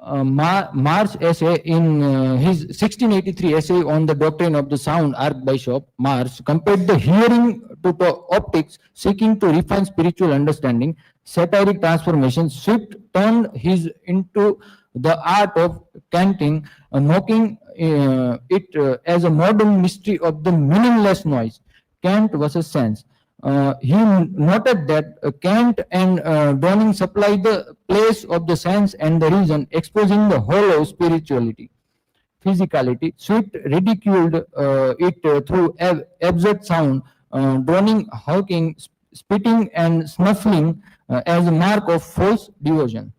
Marsh essay in his 1683 essay on the doctrine of the sound, Archbishop Marsh compared the hearing to the optics, seeking to refine spiritual understanding. Satiric transformation. Swift turned his into the art of canting, mocking it as a modern mystery of the meaningless noise, Kant versus sense. He noted that Kant and DoEng supply the place of the sense and the reason, exposing the hollow spirituality. Physicality. Swift ridiculed it through absurd sound, DoEng hawking, spitting and snuffling as a mark of false devotion.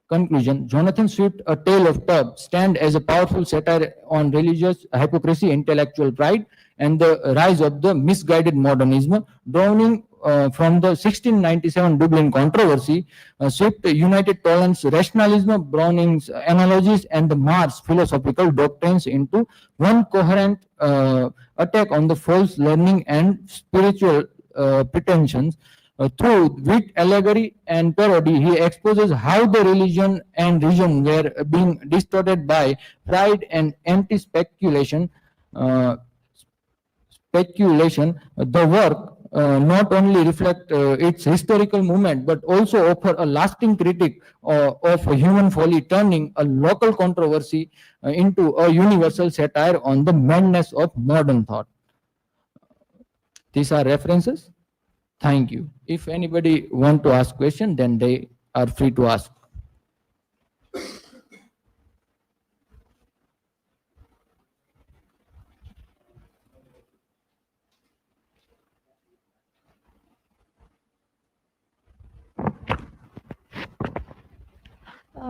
Conclusion. Jonathan Swift, A Tale of Tub, stand as a powerful satire on religious hypocrisy, intellectual pride, and the rise of the misguided modernism. DoEng from the 1697 Dublin controversy, Swift united Toland's rationalism, Browning's analogies, and the Marx philosophical doctrines into one coherent attack on the false learning and spiritual pretensions. Through wit, allegory, and parody, he exposes how the religion and reason were being distorted by pride and empty speculation. The work not only reflect its historical movement, but also offer a lasting critique of human folly, turning a local controversy into a universal satire on the madness of modern thought. These are references. Thank you. If anybody want to ask question, then they are free to ask.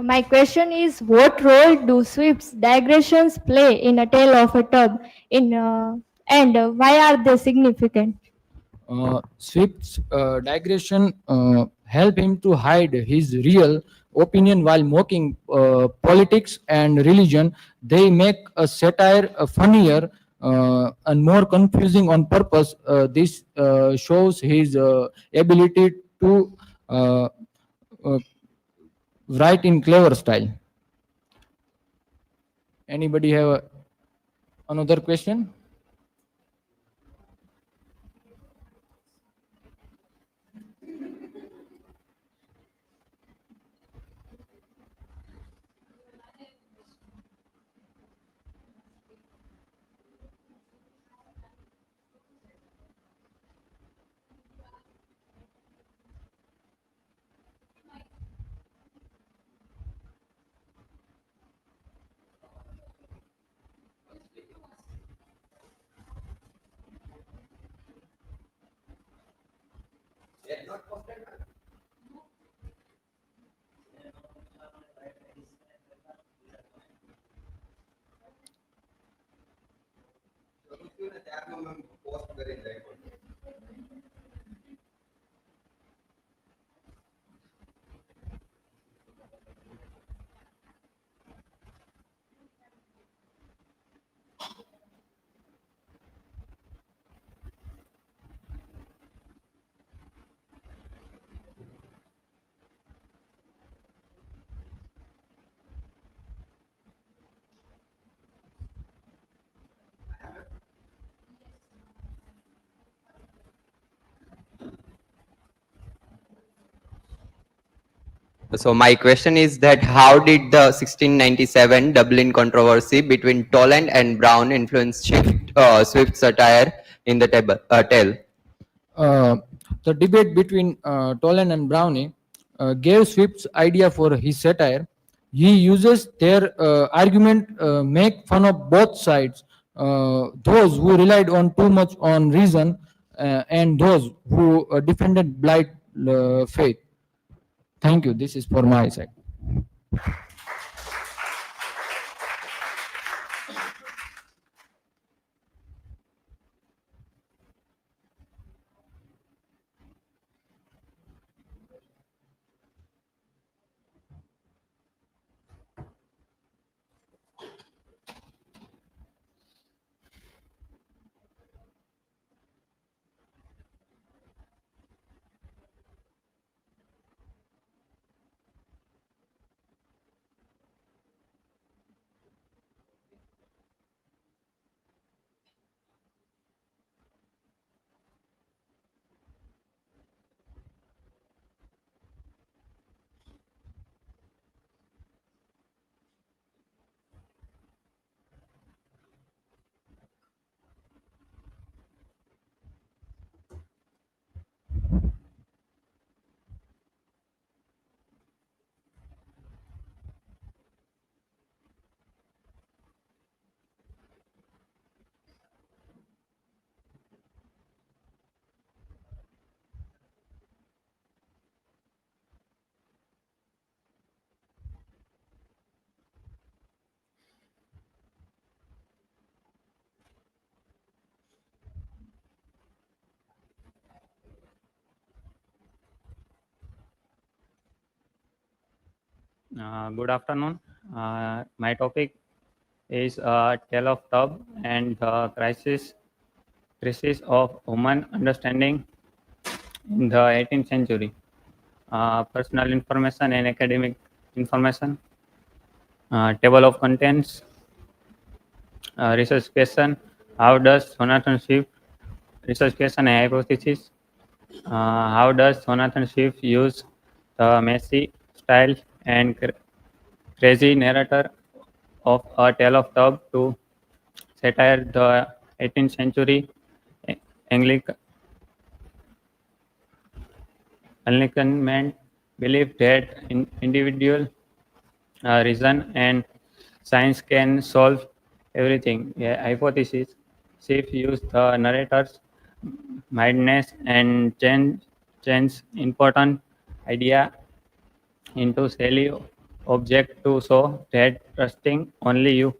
My question is, what role do Swift's digressions play in A Tale of a Tub, and why are they significant? Swift's digression help him to hide his real opinion while mocking politics and religion. They make a satire funnier and more confusing on purpose. This shows his ability to write in clever style. Anybody have another question? So my question is that how did the 1697 Dublin controversy between Toland and Brown influence Swift's satire in the tale? The debate between Toland and Browning gave Swift's idea for his satire. He uses their argument make fun of both sides, those who relied on too much on reason and those who defended blind faith. Thank you. This is for my side. Good afternoon. My topic is Tale of Tub and the crisis of human understanding in the 18th century. Personal information and academic information. Table of contents. Research question. How does Jonathan Swift research question and hypothesis? How does Jonathan Swift use the messy style and crazy narrator of A Tale of Tub to satire the 18th century Enlightenment belief that individual reason and science can solve everything. A hypothesis. Swift used the narrator's madness and change important idea into silly object to show that trusting only you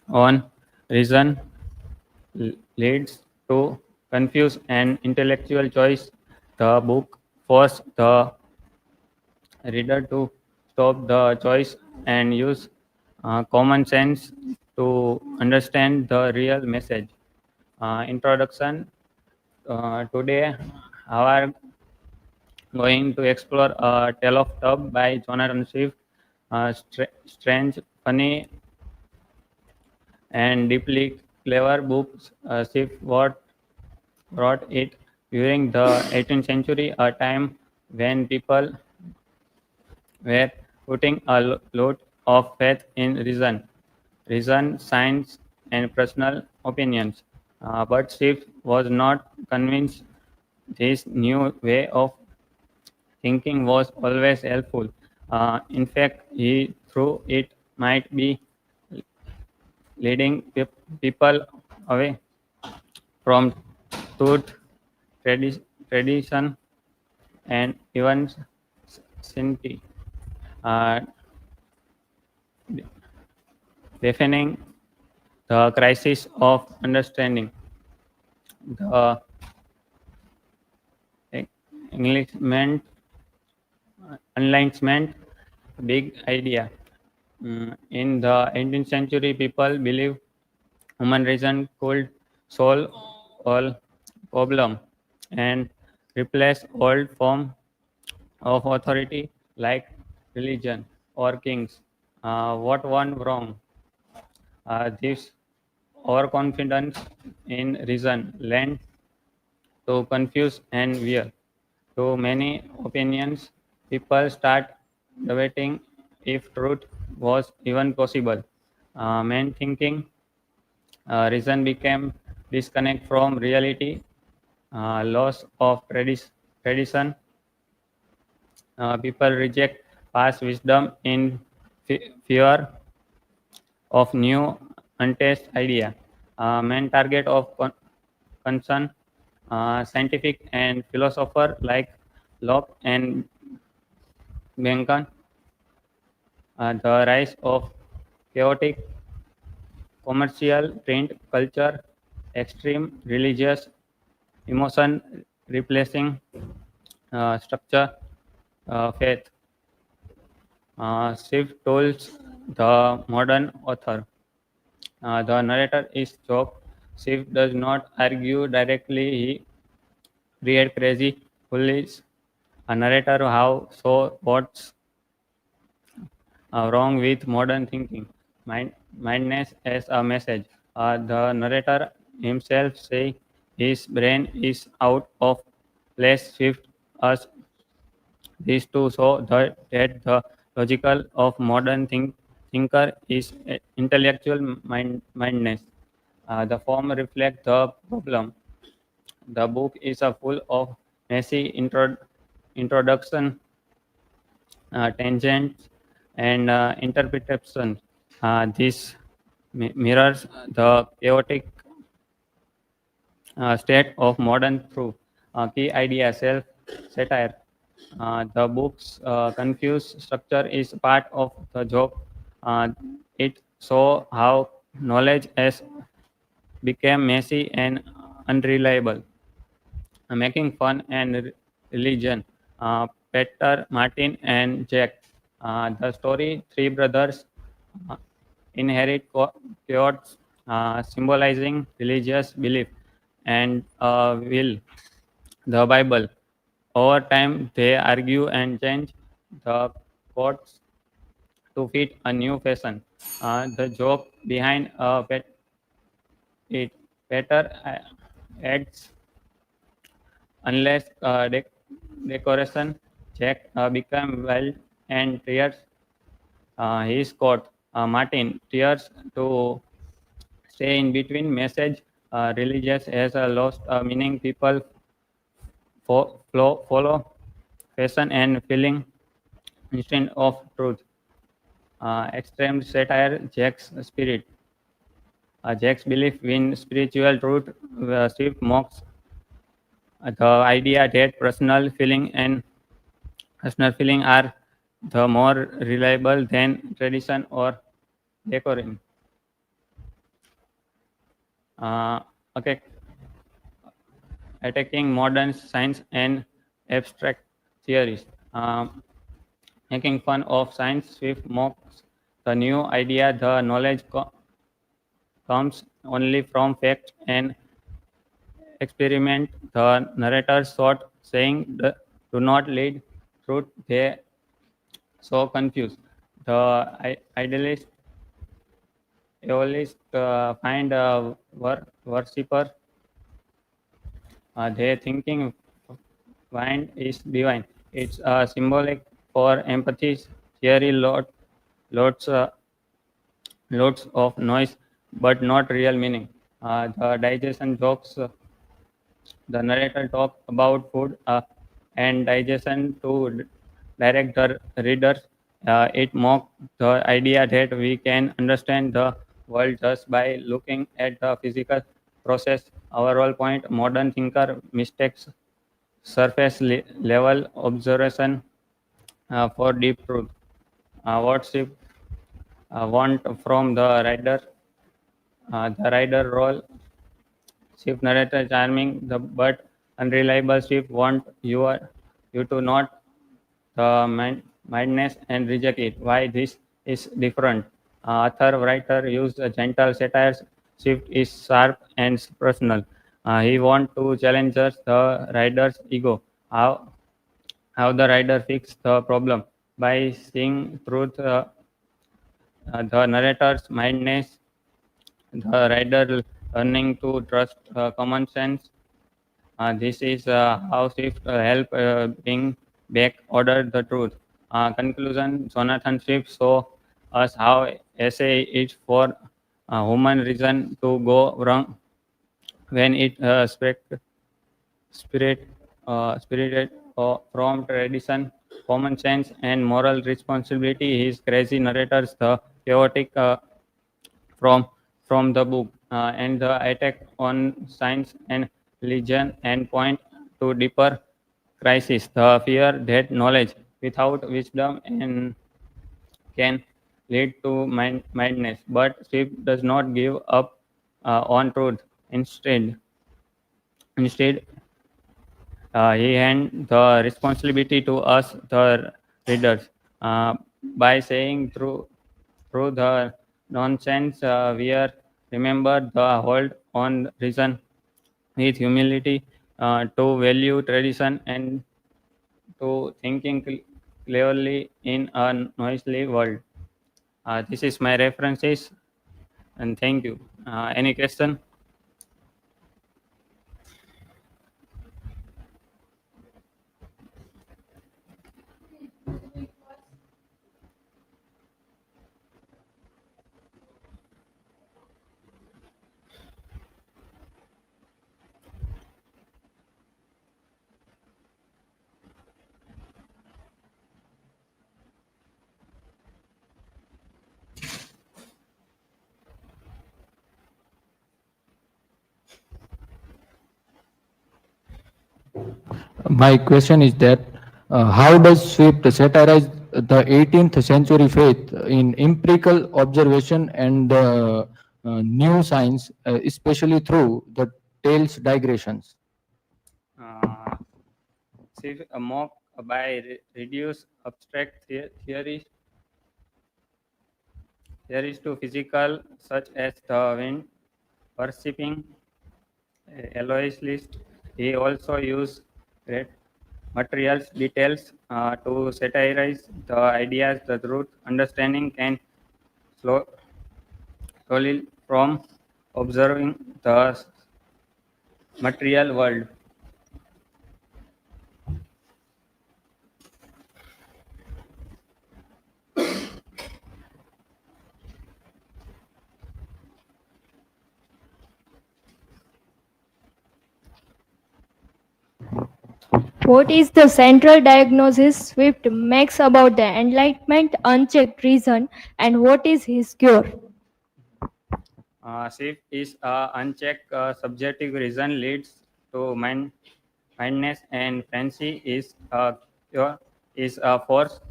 on reason leads to confuse and intellectual choice. The book forces the reader to stop the choice and use common sense to understand the real message. Introduction. Today, our going to explore A Tale of Tub by Jonathan Swift. Strange, funny, and deeply clever books. Swift wrote it during the 18th century, a time when people were putting a lot of faith in reason, science, and personal opinions. But Swift was not convinced this new way of thinking was always helpful. In fact, he thought it might be leading people away from truth, tradition, and even sanity. Uh, Defining the crisis of understanding. The enlightenment big idea. In the 18th century, people believe human reason could solve all problem and replace old form of authority like religion or kings. What went wrong? This overconfidence in reason led to confuse and fear. To many opinions, people start debating if truth was even possible. Men thinking reason became disconnect from reality, loss of tradition. People reject past wisdom in fear of new untested idea. Main target of concern, scientific and philosopher like Locke and Bacon. The rise of chaotic commercial print culture, extreme religious emotion replacing structure, faith. Swift told the modern author. The narrator is Job. Swift does not argue directly. He creates crazy, foolish. A narrator how so what's wrong with modern thinking. Mindness as a message. The narrator himself say his brain is out of place. Swift us these two show that the logical of modern thinker is intellectual mindness. The form reflects the problem. The book is full of messy introduction, tangents, and interpretation. This mirrors the chaotic state of modern truth. Key idea self satire. The book's confused structure is part of the job. It shows how knowledge has became messy and unreliable, making fun and religion. Peter, Martin, and Jack. The story Three Brothers inherit quotes symbolizing religious belief and will, the Bible. Over time, they argue and change the quotes to fit a new fashion. The joke behind it better adds unless decoration Jack become wild and tears his coat. Martin tears to stay in between message. Religious has lost meaning. People follow fashion and feeling instead of truth. Extreme satire, Jack's spirit. Jack's belief in spiritual truth. Steve mocks the idea that personal feeling are the more reliable than tradition or decorum. Okay, attacking modern science and abstract theories. Making fun of science, Swift mocks the new idea the knowledge comes only from fact and experiment. The narrator sought saying do not lead truth. They so confused. The idealist find a worshipper. Their thinking mind is divine. It's symbolic for empathy. Theory lots loads of noise, but not real meaning. The digestion jokes. The narrator talk about food and digestion to direct the readers. It mock the idea that we can understand the world just by looking at the physical process. Overall point, modern thinker mistakes surface level observation for deep truth. What she want from the writer? The writer role, ship narrator charming, but unreliable ship want you to not mindness and reject it. Why this is different? Author writer use a gentle satire. Shift is sharp and personal. He want to challenge the rider's ego. How the rider fix the problem by seeing truth. The narrator's mindness. The rider learning to trust common sense. This is how Swift help bring back order the truth. Conclusion, Jonathan Swift show us how essay is for human reason to go wrong when it spirited from tradition, common sense, and moral responsibility. His crazy narrators, the chaotic from the book, and the attack on science and religion, and point to deeper crisis, the fear that knowledge without wisdom and can lead to madness. But Swift does not give up on truth. Instead, he hands the responsibility to us, the readers, by saying through the nonsense, we are remember the hold on reason with humility, to value tradition and to thinking clearly in a noisy world. This is my references, and thank you. Any question? My question is that how does Swift satirize the 18th century faith in empirical observation and new science, especially through the tales digressions? Mock by reduce abstract theories There is to physical, such as the wind, worshipping Eloise list. He also used great materials details to satirize the ideas, the truth, understanding can slow, slowly from observing the material world. What is the central diagnosis Swift makes about the Enlightenment unchecked reason, and what is his cure? Shift is unchecked subjective reason leads to mindness, and fancy is a force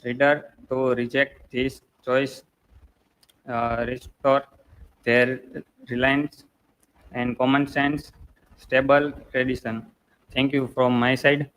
reader to reject this choice, restore their reliance and common sense, stable tradition. Thank you from my side.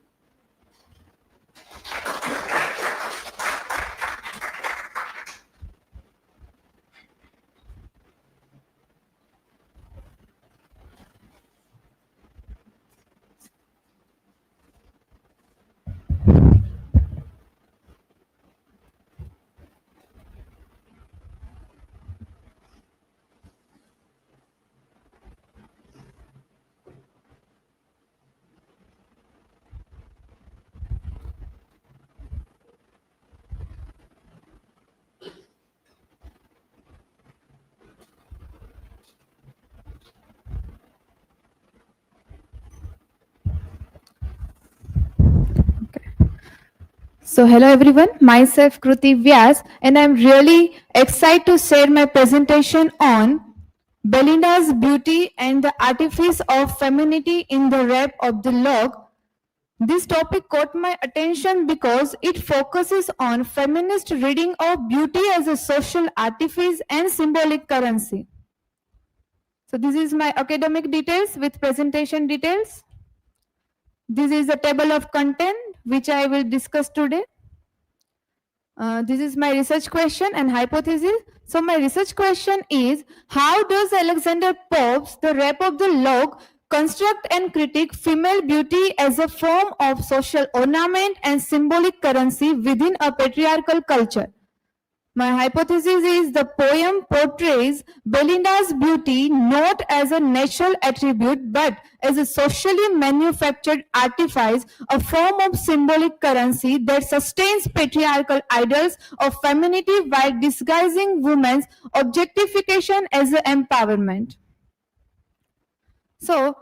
So hello everyone, myself Kruti Vyas, and I'm really excited to share my presentation on Belinda's beauty and the artifice of femininity in the rap of the log. This topic caught my attention because it focuses on feminist reading of beauty as a social artifice and symbolic currency. So this is my academic details with presentation details. This is the table of content which I will discuss today. This is my research question and hypothesis. So my research question is, how does Alexander Pope's The Rap of the Log construct and critique female beauty as a form of social ornament and symbolic currency within a patriarchal culture? My hypothesis is the poem portrays Belinda's beauty not as a natural attribute but as a socially manufactured artifice, a form of symbolic currency that sustains patriarchal ideals of femininity while disguising women's objectification as an empowerment. So,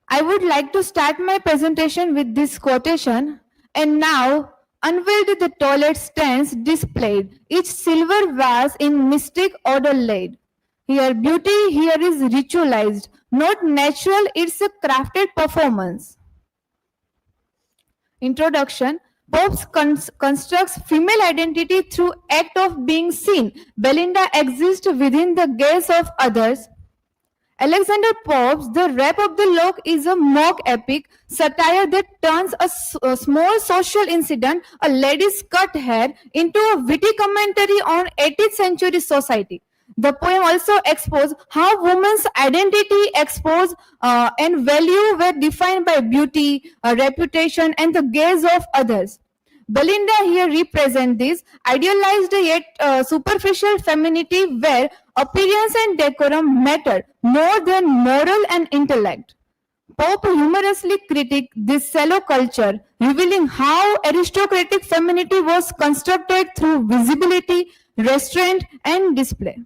I would like to start my presentation with this quotation, and now unveiled the toilet stands displayed, each silver vase in mystic order laid. Here beauty here is ritualized, not natural, it's a crafted performance. Introduction. Pope constructs female identity through act of being seen. Belinda exists within the gaze of others. Alexander Pope's The Rap of the Log is a mock epic satire that turns a small social incident, a lady's cut hair, into a witty commentary on 18th century society. The poem also exposed how women's identity, and value were defined by beauty, reputation, and the gaze of others. Belinda here represents this idealized yet superficial femininity where appearance and decorum matter more than moral and intellect. Pope humorously critiqued this shallow culture, revealing how aristocratic femininity was constructed through visibility, restraint, and display.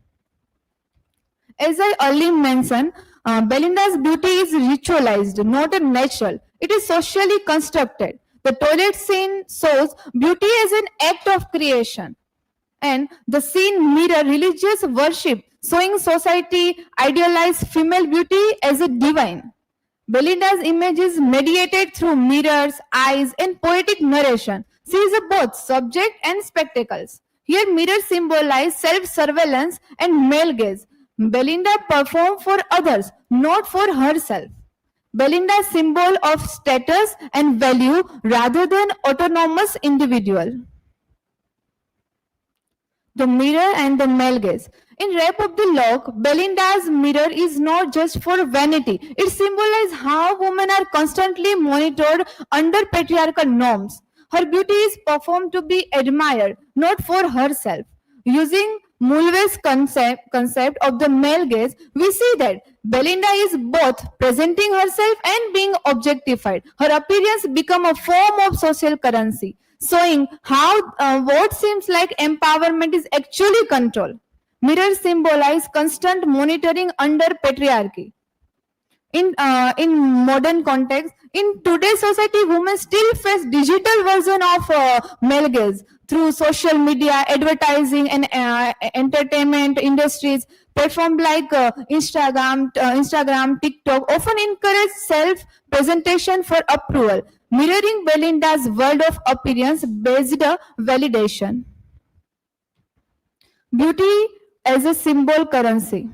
As I earlier mentioned, Belinda's beauty is ritualized, not a natural. It is socially constructed. The toilet scene shows beauty as an act of creation. And the scene mirror religious worship, showing society idealize female beauty as a divine. Belinda's image is mediated through mirrors, eyes, and poetic narration. She is both subject and spectacles. Here mirrors symbolize self-surveillance and male gaze. Belinda performed for others, not for herself. Belinda's symbol of status and value rather than autonomous individual. The mirror and the male gaze. In Rape of the Lock, Belinda's mirror is not just for vanity. It symbolizes how women are constantly monitored under patriarchal norms. Her beauty is performed to be admired, not for herself. Using Mulvey's concept of the male gaze, we see that Belinda is both presenting herself and being objectified. Her appearance becomes a form of social currency, showing how what seems like empowerment is actually control. Mirrors symbolize constant monitoring under patriarchy. In modern context, in today's society, women still face digital version of male gaze through social media, advertising, and entertainment industries. Platforms like Instagram, TikTok often encourage self-presentation for approval, mirroring Belinda's world of appearance-based validation. Beauty as a symbol currency.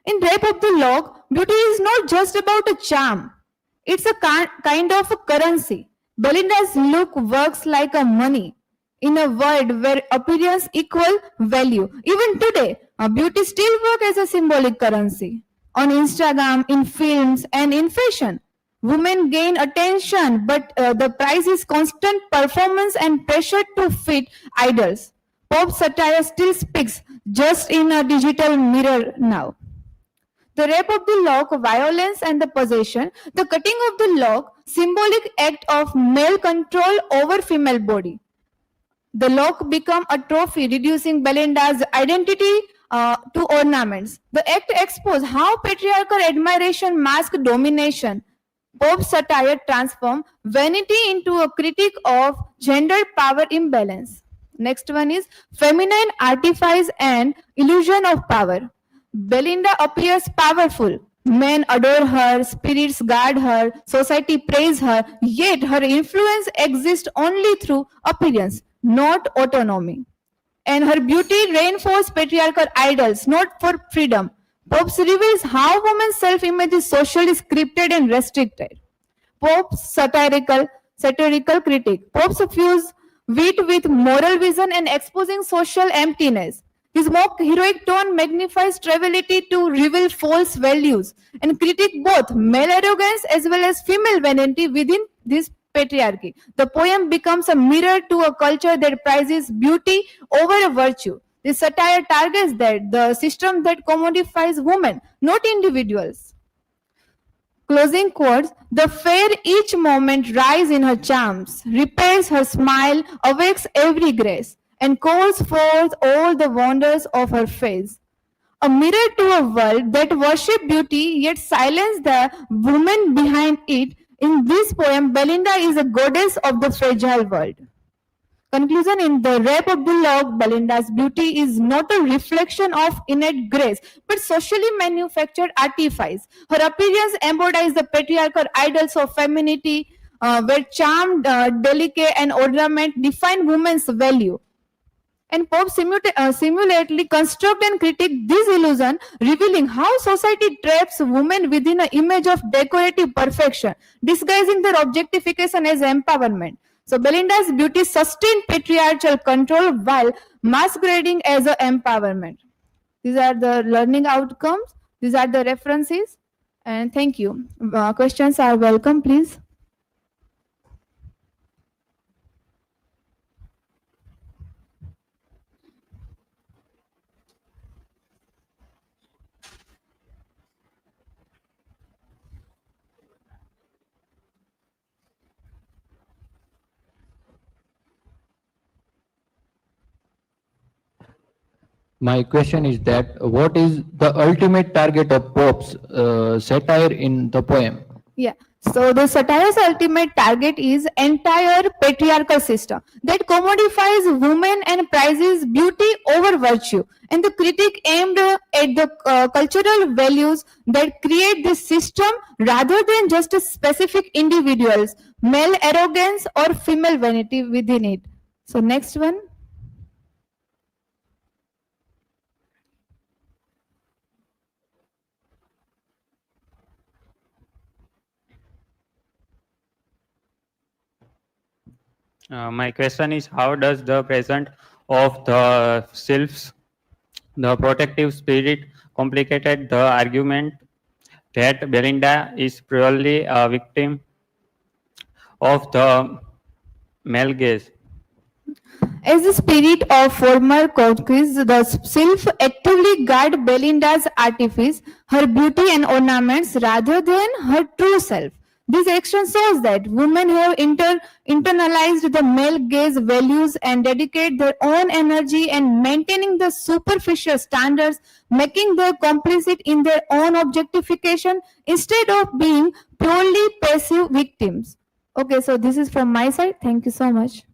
In Rape of the Lock, beauty is not just about a charm. It's a kind of a currency. Belinda's look works like a money in a world where appearance equal value. Even today, beauty still works as a symbolic currency. On Instagram, in films, and in fashion, women gain attention, but the price is constant performance and pressure to fit idols. Pop satire still speaks, just in a digital mirror now. The Rape of the Lock, violence and the possession. The cutting of the lock, symbolic act of male control over female body. The lock become a trophy, reducing Belinda's identity to ornaments. The act exposed how patriarchal admiration masks domination. Pop satire transform vanity into a critique of gender power imbalance. Next one is feminine artifice and illusion of power. Belinda appears powerful. Men adore her, spirits guard her, society praise her, yet her influence exists only through appearance, not autonomy. And her beauty reinforces patriarchal idols, not for freedom. Popes reveals how women's self-image is socially scripted and restricted. Pope's satirical critique. Popes fuse wit with moral vision and exposing social emptiness. His mock heroic tone magnifies triviality to reveal false values and critique both male arrogance as well as female vanity within this patriarchy. The poem becomes a mirror to a culture that prizes beauty over virtue. This satire targets the system that commodifies women, not individuals. Closing quotes, the fair each moment rise in her charms, repairs her smile, awakes every grace, and calls forth all the wonders of her face. A mirror to a world that worship beauty yet silence the woman behind it. In this poem, Belinda is a goddess of the fragile world. Conclusion, in the Rape of the Lock, Belinda's beauty is not a reflection of innate grace, but socially manufactured artifice. Her appearance embodies the patriarchal idols of femininity, where charm, delicate, and ornament define women's value. And Pope similarly construct and critique this illusion, revealing how society traps women within an image of decorative perfection, disguising their objectification as empowerment. So Belinda's beauty sustained patriarchal control while masquerading as an empowerment. These are the learning outcomes. These are the references. And thank you. Questions are welcome, please. My question is that what is the ultimate target of Pope's satire in the poem? Yeah. So the satire's ultimate target is entire patriarchal system that commodifies women and prizes beauty over virtue. And the critic aimed at the cultural values that create this system rather than just a specific individuals, male arrogance or female vanity within it. So next one. My question is, how does the present of the sylphs. The protective spirit complicated the argument that Belinda is purely a victim of the male gaze. As the spirit of former conquest, the sylph actively guard Belinda's artifice, her beauty and ornaments rather than her true self. This action shows that women have internalized the male gaze values and dedicate their own energy and maintaining the superficial standards, making them complicit in their own objectification instead of being purely passive victims. Okay, so this is from my side. Thank you so much.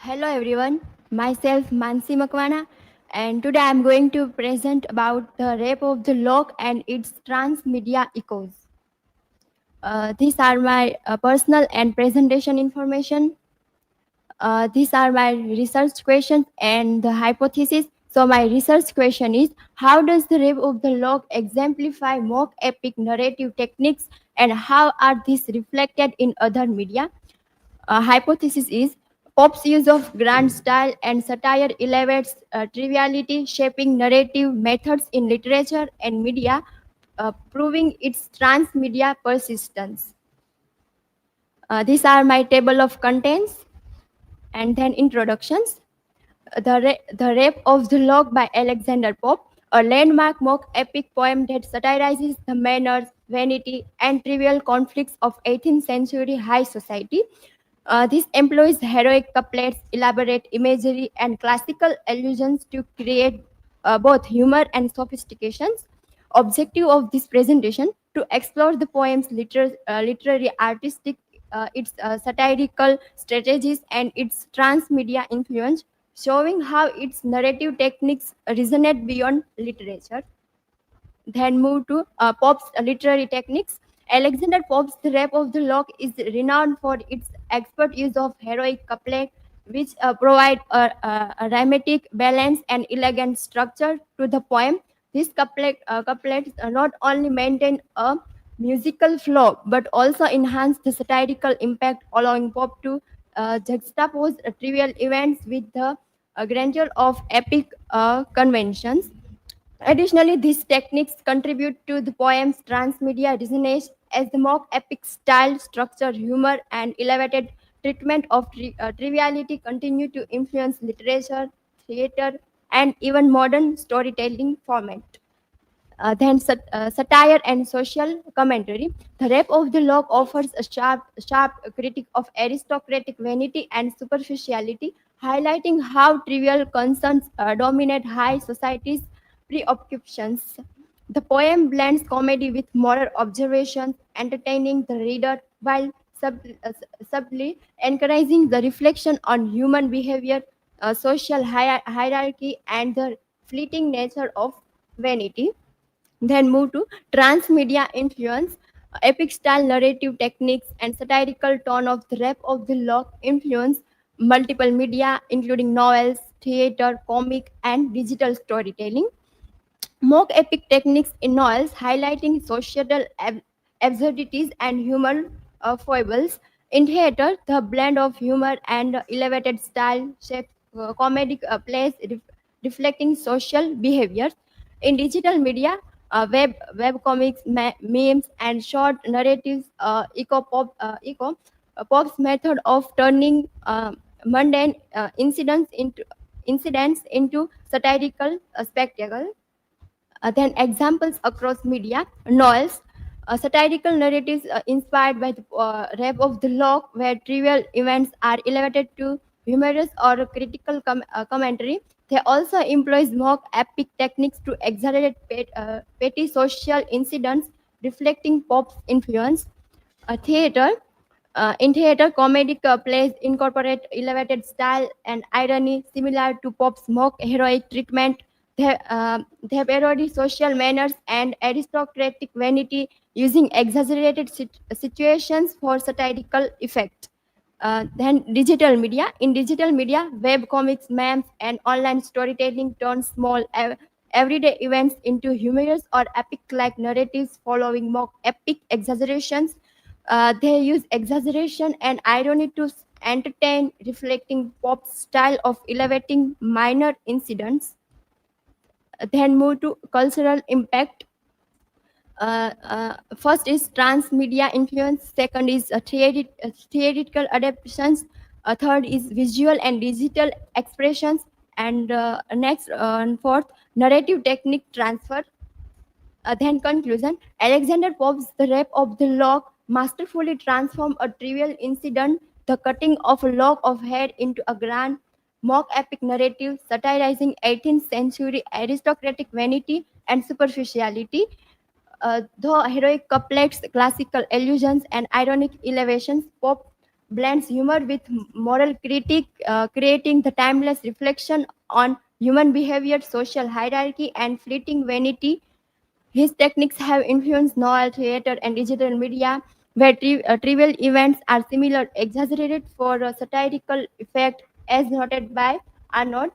Hello everyone, myself MAKWANA, and today I am going to present about the rape of the lock and its transmedia echoes. These are my personal and presentation information. These are my research questions and the hypothesis. So my research question is, how does the rape of the lock exemplify mock epic narrative techniques and how are these reflected in other media? Hypothesis is, pop's use of grand style and satire elevates triviality, shaping narrative methods in literature and media, proving its transmedia persistence. These are my table of contents and then introductions. The Rape of the Lock by Alexander Pope, a landmark mock epic poem that satirizes the manners, vanity, and trivial conflicts of 18th century high society. This employs heroic couplets, elaborate imagery, and classical allusions to create both humor and sophistications. Objective of this presentation to explore the poem's literary artistic, its satirical strategies, and its transmedia influence, showing how its narrative techniques resonate beyond literature. Then move to Pope's literary techniques. Alexander Pope's The Rape of the Lock is renowned for its expert use of heroic couplet, which provide a rhythmic balance and elegant structure to the poem. These couplets not only maintain a musical flow but also enhance the satirical impact, allowing Pope to juxtapose trivial events with the grandeur of epic conventions. Additionally, these techniques contribute to the poem's transmedia resonance as the mock epic style, structure, humor, and elevated treatment of triviality continue to influence literature, theater, and even modern storytelling format. Then satire and social commentary. The Rape of the Lock offers a sharp critique of aristocratic vanity and superficiality, highlighting how trivial concerns dominate high society's preoccupations. The poem blends comedy with moral observations, entertaining the reader while subtly encouraging the reflection on human behavior, social hierarchy, and the fleeting nature of vanity. Then move to transmedia influence. Epic style narrative techniques and satirical tone of the Rape of the Lock influence multiple media, including novels, theater, comic, and digital storytelling. Mock epic techniques in novels highlighting societal absurdities and human foibles. In theater, the blend of humor and elevated style shapes comedic plays reflecting social behaviors. In digital media, web comics, memes, and short narratives echo pop's method of turning mundane incidents into satirical spectacle. Then examples across media, novels, satirical narratives inspired by the Rape of the Lock, where trivial events are elevated to humorous or critical commentary. They also employs mock epic techniques to exaggerate petty social incidents, reflecting pop's influence. In theater, comedic plays incorporate elevated style and irony similar to pop's mock heroic treatment. They parody social manners and aristocratic vanity using exaggerated situations for satirical effect. Then digital media. In digital media, web comics, memes, and online storytelling turn small everyday events into humorous or epic-like narratives following mock epic exaggerations. They use exaggeration and irony to entertain, reflecting pop style of elevating minor incidents. Then move to cultural impact. First is transmedia influence. Second is theatrical adaptations. Third is visual and digital expressions. And next and fourth, narrative technique transfer. Then conclusion. Alexander Pope's The Rape of the Lock masterfully transformed a trivial incident, the cutting of a lock of hair, into a grand mock epic narrative satirizing 18th century aristocratic vanity and superficiality. Though heroic couplets, classical allusions, and ironic elevations, Pope blends humor with moral critique, creating the timeless reflection on human behavior, social hierarchy, and fleeting vanity. His techniques have influenced noir theater and digital media, where trivial events are similar, exaggerated for a satirical effect, as noted by Arnold.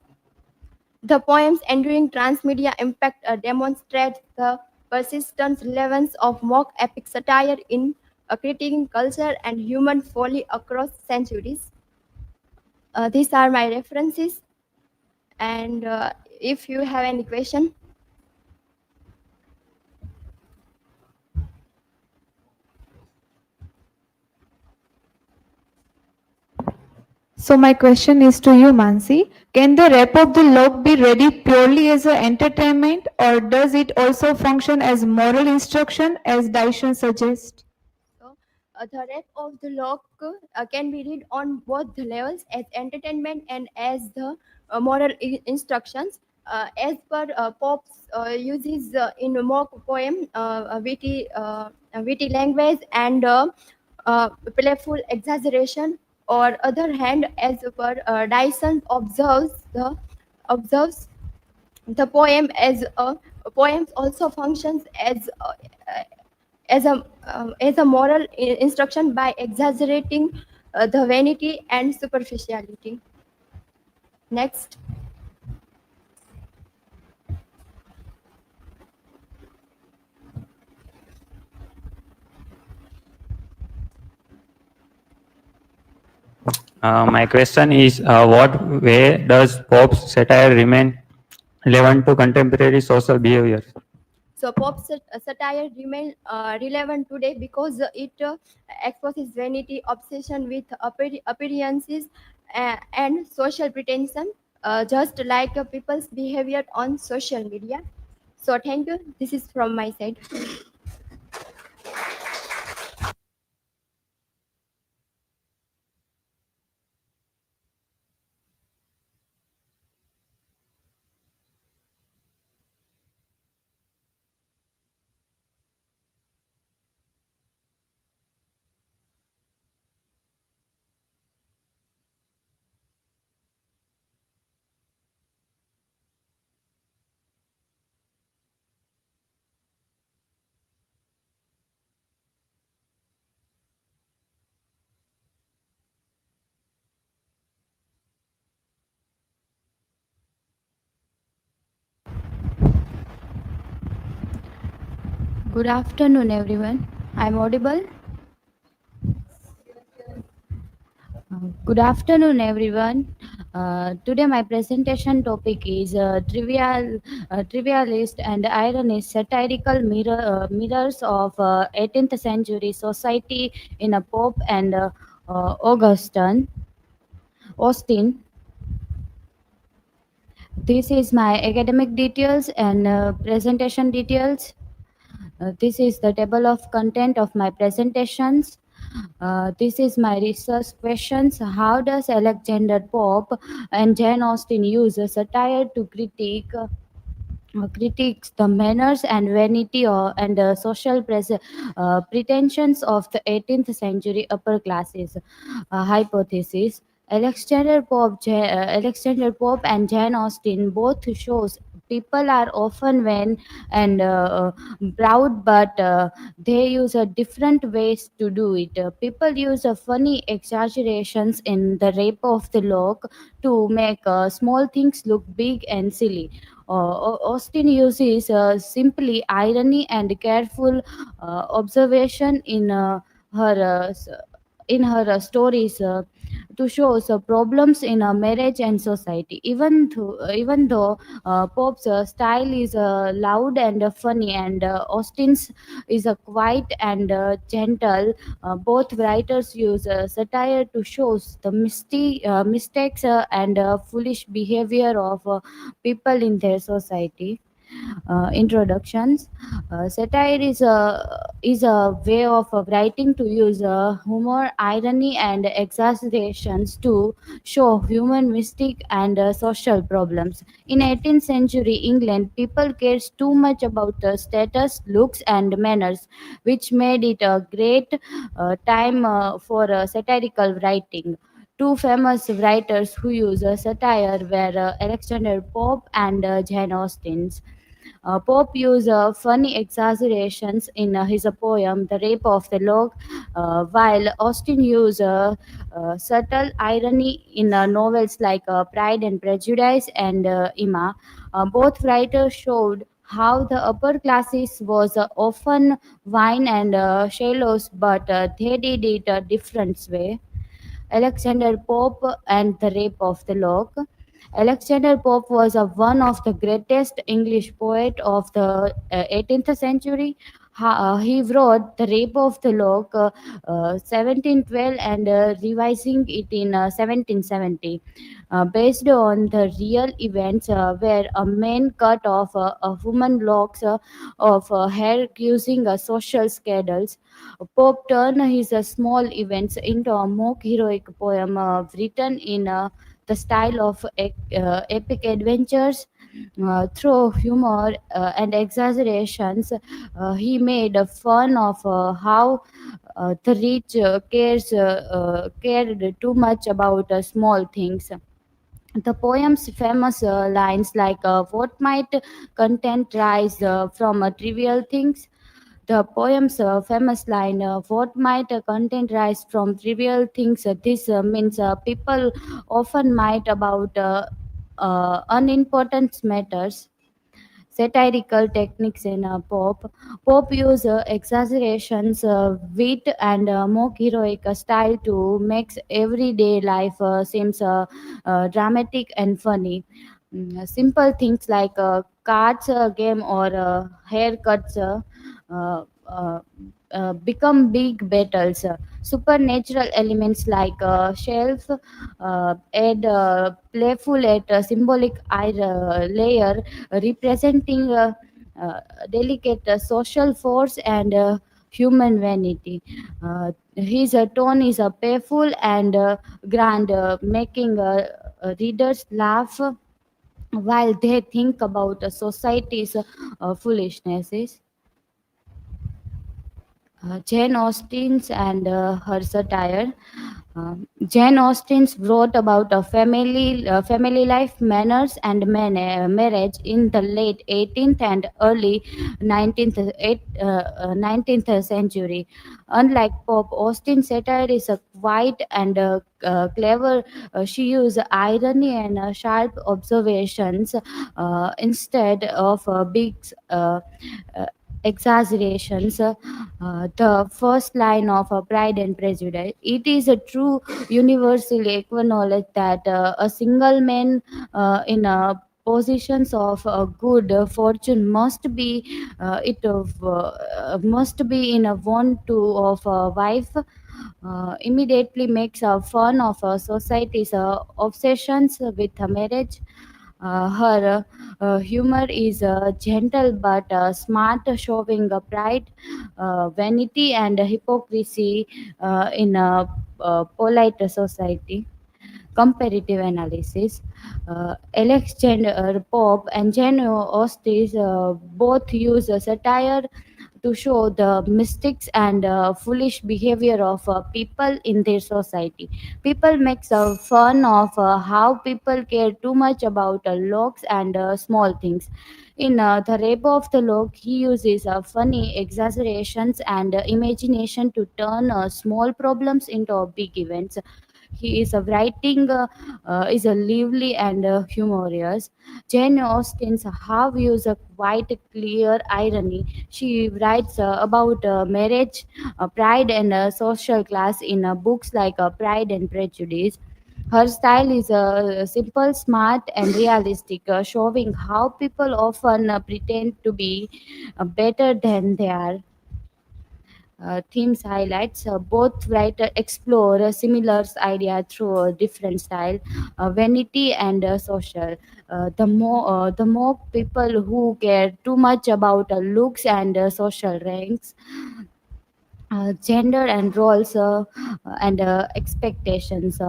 The poem's enduring transmedia impact demonstrates the persistent relevance of mock epic satire in critiquing culture and human folly across centuries. These are my references, and if you have any question. So my question is to you, Mansi. Can the Rape of the Lock be read purely as an entertainment, or does it also function as moral instruction, as Dyson suggests? So, the Rape of the Lock can be read on both the levels, as entertainment and as the moral instructions. As per Pope's uses in mock poem, witty language and playful exaggeration. Or other hand, as per Dyson observes the poem as poems also functions as a moral instruction by exaggerating the vanity and superficiality. Next. My question is, what way does Pope's satire remain relevant to contemporary social behavior? So pop satire remains relevant today because it exposes vanity, obsession with appearances, and social pretension, just like people's behavior on social media. So thank you. This is from my side. Good afternoon, everyone. I'm audible. Good afternoon, everyone. Today, my presentation topic is trivialist and ironies, satirical mirrors of 18th century society in a Pope and Austin. This is my academic details and presentation details. This is the table of content of my presentations. This is my research questions. How does Alexander Pope and Jane Austen use satire to critiques the manners and vanity and social pretensions of the 18th century upper classes? Hypothesis. Alexander Pope and Jane Austen both shows people are often vain and proud, but they use different ways to do it. People use funny exaggerations in the rape of the lock to make small things look big and silly. Austen uses simply irony and careful observation in her stories to show problems in marriage and society. Even though Pope's style is loud and funny, and Austen's is quiet and gentle, both writers use satire to show the mistakes and foolish behavior of people in their society. Introductions. Satire is a way of writing to use humor, irony, and exaggerations to show human mistake and social problems. In 18th century England, people cared too much about status, looks, and manners, which made it a great time for satirical writing. Two famous writers who use satire were Alexander Pope and Jane Austen. Pope used funny exaggerations in his poem The Rape of the Lock, while Austen used subtle irony in novels like Pride and Prejudice and Emma. Both writers showed how the upper classes was often vain and shallow, but they did it a different way. Alexander Pope and the Rape of the Lock. Alexander Pope was one of the greatest English poet of the 18th century. He wrote The Rape of the Lock 1712 and revising it in 1770. Based on the real events where a man cut off a woman's locks of hair using social scandals. Pope turned his small events into a mock heroic poem written in the style of epic adventures. Through humor and exaggerations, he made fun of how the rich cared too much about small things. The poem's famous lines like what might content rise from trivial things. The poem's famous line, what might content rise from trivial things? This means people often might about unimportant matters. Satirical techniques in pop. Pop use exaggerations, wit, and mock heroic style to make everyday life seems dramatic and funny. Simple things like cards game or haircuts uh, uh, become big battles. Supernatural elements like shelf add playful at symbolic layer representing uh, delicate social force and human vanity. His tone is playful and grand, making readers laugh while they think about society's foolishnesses. Jane Austen's and her satire. Jane Austen wrote about a family life, manners, and marriage in the late 18th and early 19th century. Unlike Pope, Austen's satire is quiet and clever. She used irony and sharp observations instead of big uh, exaggerations. The first line of Pride and Prejudice. It is a true universally acknowledged that a single man in positions of good fortune must be in a want to of a wife. Immediately makes fun of society's obsessions with marriage. Her humor is gentle but smart, showing pride, vanity, and hypocrisy in a polite society. Comparative analysis. Alexander Pope and Jane Austen both use satire to show the mistakes and foolish behavior of people in their society. People make fun of how people care too much about looks and small things. In The Rape of the Lock, he uses funny exaggerations and imagination to turn small problems into big events. He is writing is a lively and humorous. Jane Austen's have used a quite clear irony. She writes about marriage, pride, and social class in books like Pride and Prejudice. Her style is simple, smart, and realistic, showing how people often pretend to be better than they are. Themes highlights both writers explore a similar idea through a different style, vanity and social. The more people who care too much about looks and social ranks, gender and roles and expectations.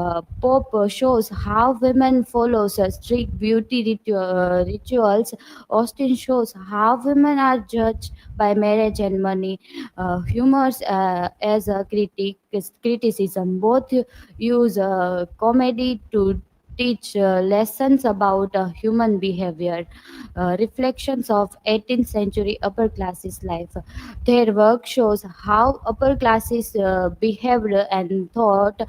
Pope shows how women follows strict beauty rituals. Austin shows how women are judged by marriage and money. Humors as a criticism. Both use comedy to teach lessons about human behavior. Reflections of 18th century upper classes life. Their work shows how upper classes behaved and thought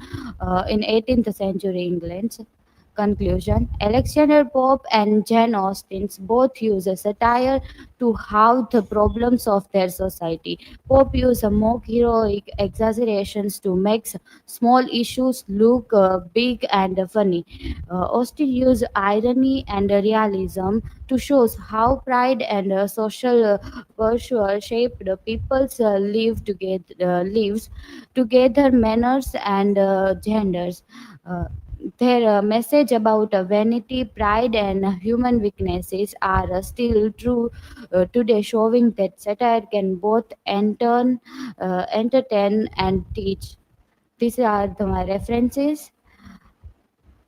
in 18th century England. Conclusion. Alexander Pope and Jane Austen both use a satire to how the problems of their society. Pope used mock heroic exaggerations to make small issues look big and funny. Austen used irony and realism to show how pride and social virtue shaped people's lives together, manners and genders. Their message about vanity, pride, and human weaknesses are still true today, showing that satire can both entertain and teach. These are my references.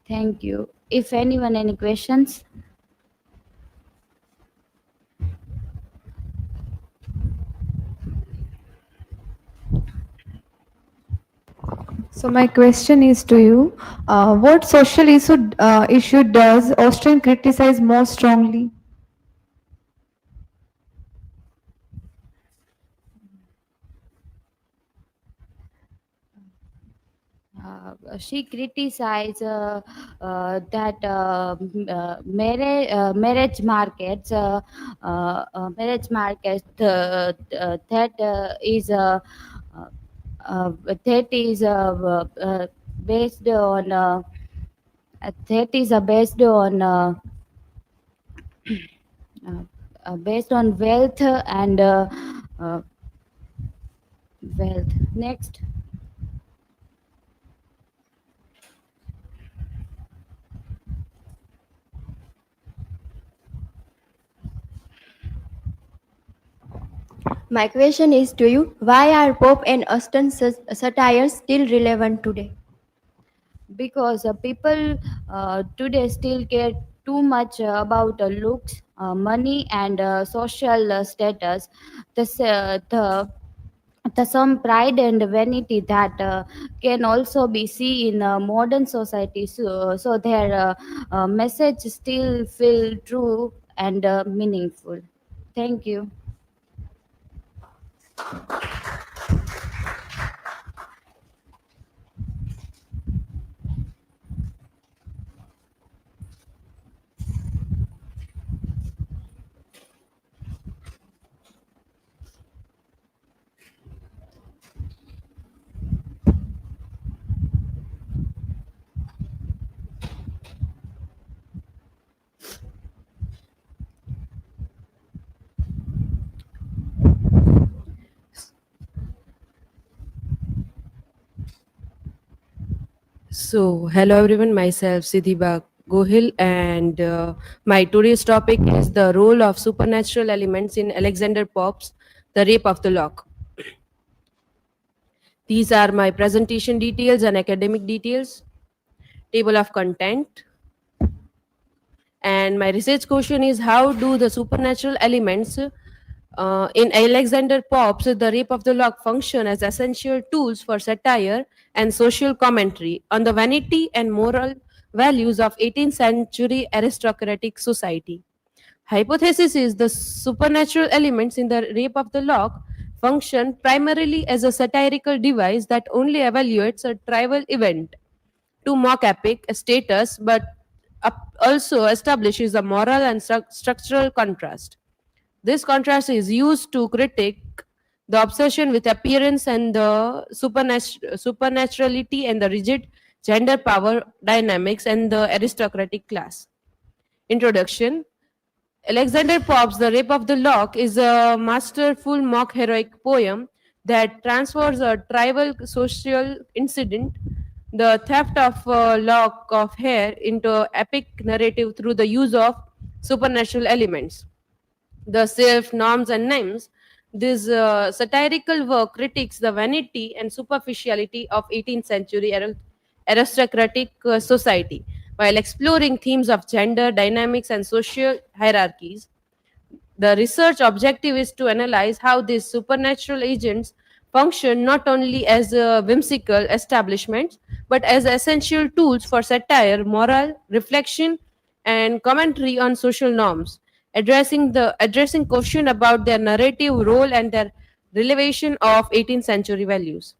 Thank you. If anyone any questions? So my question is to you: what social issue does Austen criticize more strongly? She criticized that marriage market that is based on based on wealth and wealth. Next. My question is to you: why are Pope and Austen satires still relevant today? Because people today still care too much about looks, money, and social status. The some pride and vanity that can also be seen in modern society. So their message still feel true and meaningful. Thank you. So, hello everyone, myself Siddhi GOHIL, and my today's topic is the role of supernatural elements in Alexander Pope's The Rape of the Lock. These are my presentation details and academic details, table of content. And my research question is, how do the supernatural elements in Alexander Pope's The Rape of the Lock function as essential tools for satire and social commentary on the vanity and moral values of 18th century aristocratic society? Hypothesis is the supernatural elements in The Rape of the Lock function primarily as a satirical device that only evaluates a trivial event to mock epic status, but also establishes a moral and structural contrast. This contrast is used to critique the obsession with appearance and the supernaturality and the rigid gender power dynamics and the aristocratic class. Introduction. Alexander Pope's The Rape of the Lock is a masterful mock heroic poem that transfers a trivial social incident, the theft of a lock of hair, into epic narrative through the use of supernatural elements. The self, norms, and names. This satirical work critiques the vanity and superficiality of 18th century aristocratic society while exploring themes of gender dynamics and social hierarchies. The research objective is to analyze how these supernatural agents function not only as whimsical establishments but as essential tools for satire, moral reflection, and commentary on social norms, addressing question about their narrative role and their relevation of 18th century values.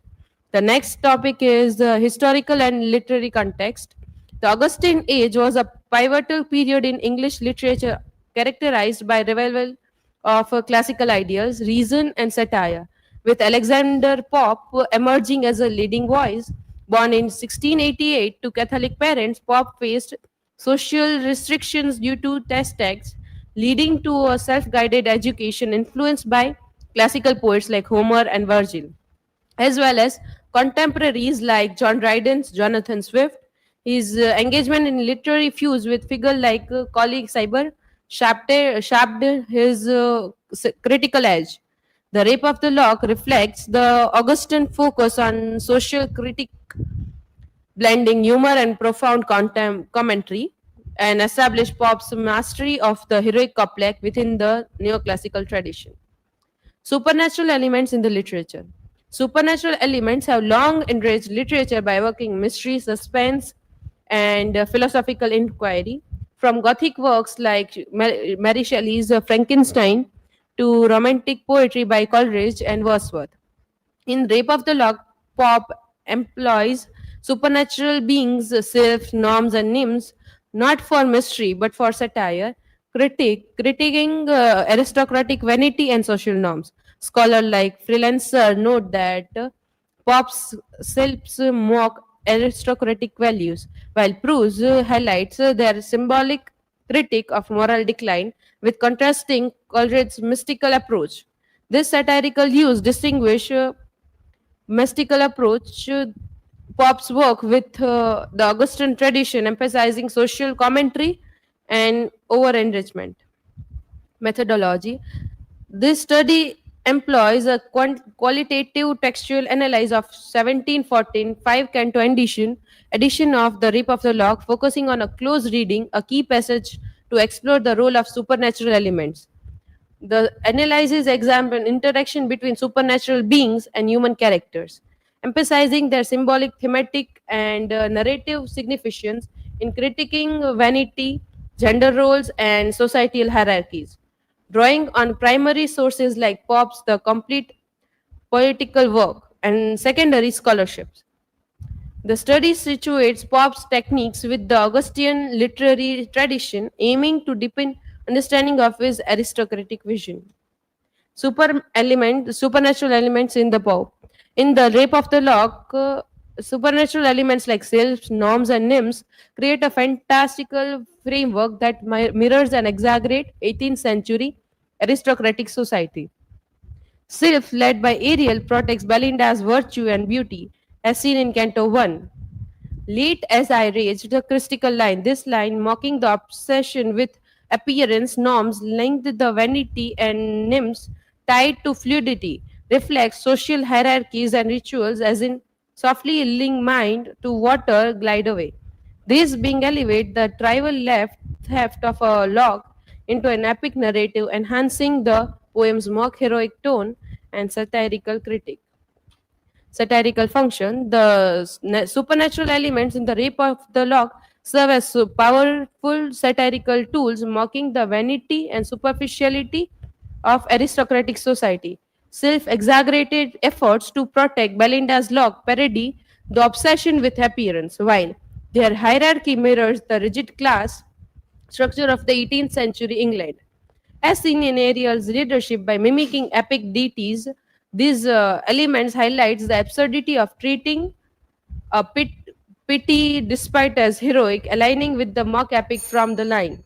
The next topic is the historical and literary context. The Augustan age was a pivotal period in English literature characterized by revival of classical ideals, reason, and satire, with Alexander Pope emerging as a leading voice. Born in 1688 to Catholic parents, Pope faced social restrictions due to test tax, leading to a self-guided education influenced by classical poets like Homer and Virgil, as well as contemporaries like John Dryden's Jonathan Swift. His engagement in literary fuse with figures like colleague Cyber shaped his critical edge. The Rape of the Lock reflects the Augustan focus on social critique, blending humor and profound commentary, and established Pope's mastery of the heroic couplet within the neoclassical tradition. Supernatural elements in the literature. Supernatural elements have long enriched literature by evoking mystery, suspense, and philosophical inquiry, from Gothic works like Mary Shelley's Frankenstein to romantic poetry by Coleridge and Wordsworth. In Rape of the Lock, Pope employs supernatural beings, self, norms, and names, not for mystery but for satire, critiquing aristocratic vanity and social norms. Scholars like Freelancer note that Pope's selves mock aristocratic values, while Proust highlights their symbolic critique of moral decline with contrasting Coleridge's mystical approach. This satirical use distinguishes mystical approach Pope's work with the Augustan tradition, emphasizing social commentary and over-enrichment. Methodology. This study employs a qualitative textual analysis of 1714 5 canto edition of The Rape of the Lock, focusing on a close reading, a key passage to explore the role of supernatural elements. The analysis examines interaction between supernatural beings and human characters, emphasizing their symbolic, thematic, and narrative significance in critiquing vanity, gender roles, and societal hierarchies, drawing on primary sources like Pope's The Complete Political Work and secondary scholarships. The study situates Pope's techniques with the Augustan literary tradition, aiming to deepen understanding of his aristocratic vision. Supernatural elements in the Pope. In The Rape of the Lock, supernatural elements like selves, norms, and names create a fantastical framework that mirrors and exaggerates 18th century aristocratic society. Sylph, led by Ariel, protects Belinda's virtue and beauty, as seen in Canto 1. Late as I reached the critical line, this line, mocking the obsession with appearance norms linked the vanity and nymphs tied to fluidity, reflects social hierarchies and rituals as in softly link mind to water glide away. This being elevate the trivial left theft of a log into an epic narrative, enhancing the poem's mock heroic tone and satirical function. The supernatural elements in the rape of the lock serve as powerful satirical tools, mocking the vanity and superficiality of aristocratic society. Self-exaggerated efforts to protect Belinda's lock parody the obsession with appearance, while their hierarchy mirrors the rigid class structure of the 18th century England. As seen in Ariel's leadership by mimicking epic deities, these elements highlights the absurdity of treating a pity despite as heroic, aligning with the mock epic from the line.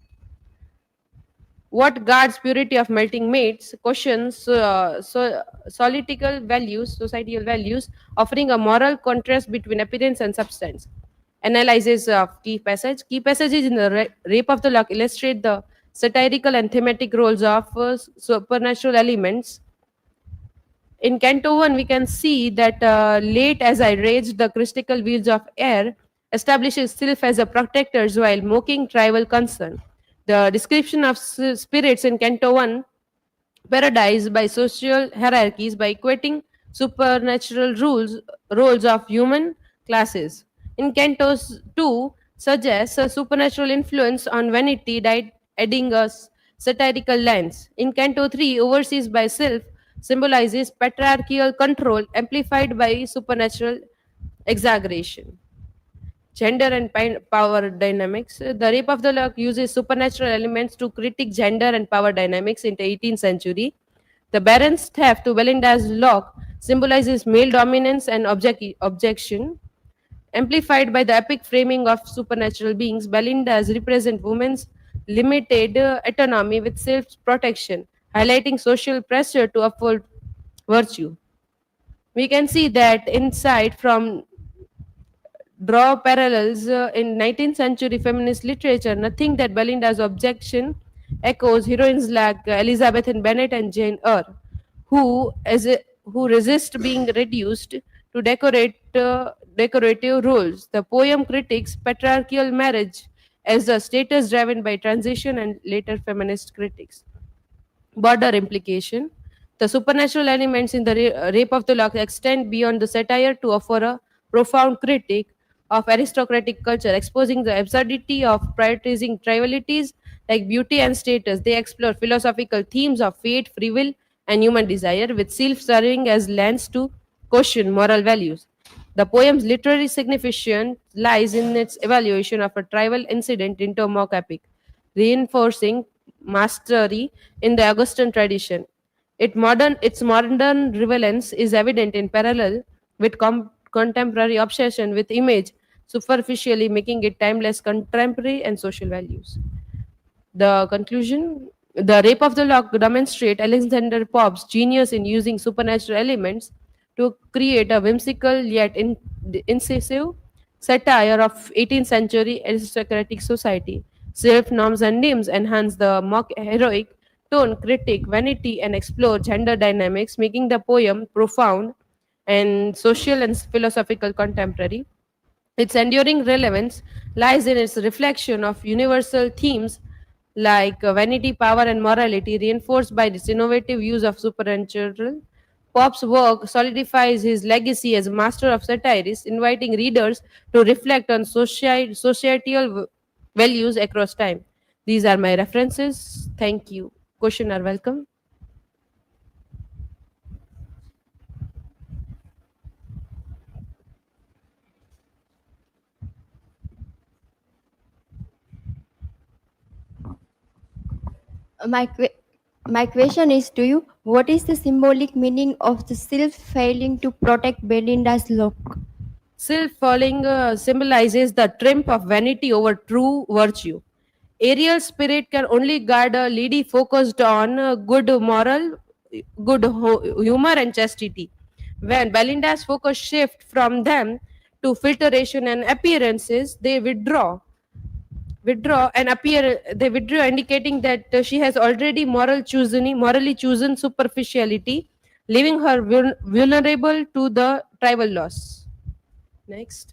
What guards purity of melting mates questions societal values, offering a moral contrast between appearance and substance. Analysis of key passage. Key passages in the Rape of the Lock illustrate the satirical and thematic roles of supernatural elements. In Canto 1, we can see that late as I raged, the crystal wheels of air establishes self as a protector while mocking tribal concern. The description of spirits in Canto 1 paradise by social hierarchies by equating supernatural roles of human classes. In Canto 2 suggests a supernatural influence on vanity, adding a satirical lens. In Canto 3, overseas by self symbolizes patriarchal control amplified by supernatural exaggeration. Gender and power dynamics. The Rape of the Lock uses supernatural elements to critique gender and power dynamics in the 18th century. The Baron's theft to Belinda's lock symbolizes male dominance and objection. Amplified by the epic framing of supernatural beings, Belinda's represent women's limited autonomy with self-protection, highlighting social pressure to uphold virtue. We can see that inside from draw parallels in 19th century feminist literature. Nothing that Belinda's objection echoes heroines like Elizabeth and Bennet and Jane Eyre, who resist being reduced to decorative roles. The poem critiques patriarchal marriage as a status driven by transition and later feminist critics. Border implication. The supernatural elements in the Rape of the Lock extend beyond the satire to offer a profound critique of aristocratic culture, exposing the absurdity of prioritizing trivialities like beauty and status. They explore philosophical themes of fate, free will, and human desire, with self serving as lens to question moral values. The poem's literary significance lies in its evaluation of a trivial incident into a mock epic, reinforcing mastery in the Augustan tradition. Its modern relevance is evident in parallel with contemporary obsession with image, superficially making it timeless, contemporary, and social values. The conclusion. The Rape of the Lock demonstrates Alexander Pope's genius in using supernatural elements to create a whimsical yet incisive satire of 18th century aristocratic society. Self norms and names enhance the mock heroic tone, critique vanity, and explore gender dynamics, making the poem profound and social and philosophical contemporary. Its enduring relevance lies in its reflection of universal themes like vanity, power, and morality, reinforced by its innovative use of supernatural. Pope's work solidifies his legacy as master of satire, inviting readers to reflect on societal values across time. These are my references. Thank you. Question are welcome. My question is to you, what is the symbolic meaning of the self failing to protect Belinda's lock? Self-falling symbolizes the triumph of vanity over true virtue. Ariel's spirit can only guard a lady focused on good humor and chastity. When Belinda's focus shifts from them to filtration and appearances, they withdraw and appear. They withdraw, indicating that she has already morally chosen superficiality, leaving her vulnerable to the tribal loss. Next.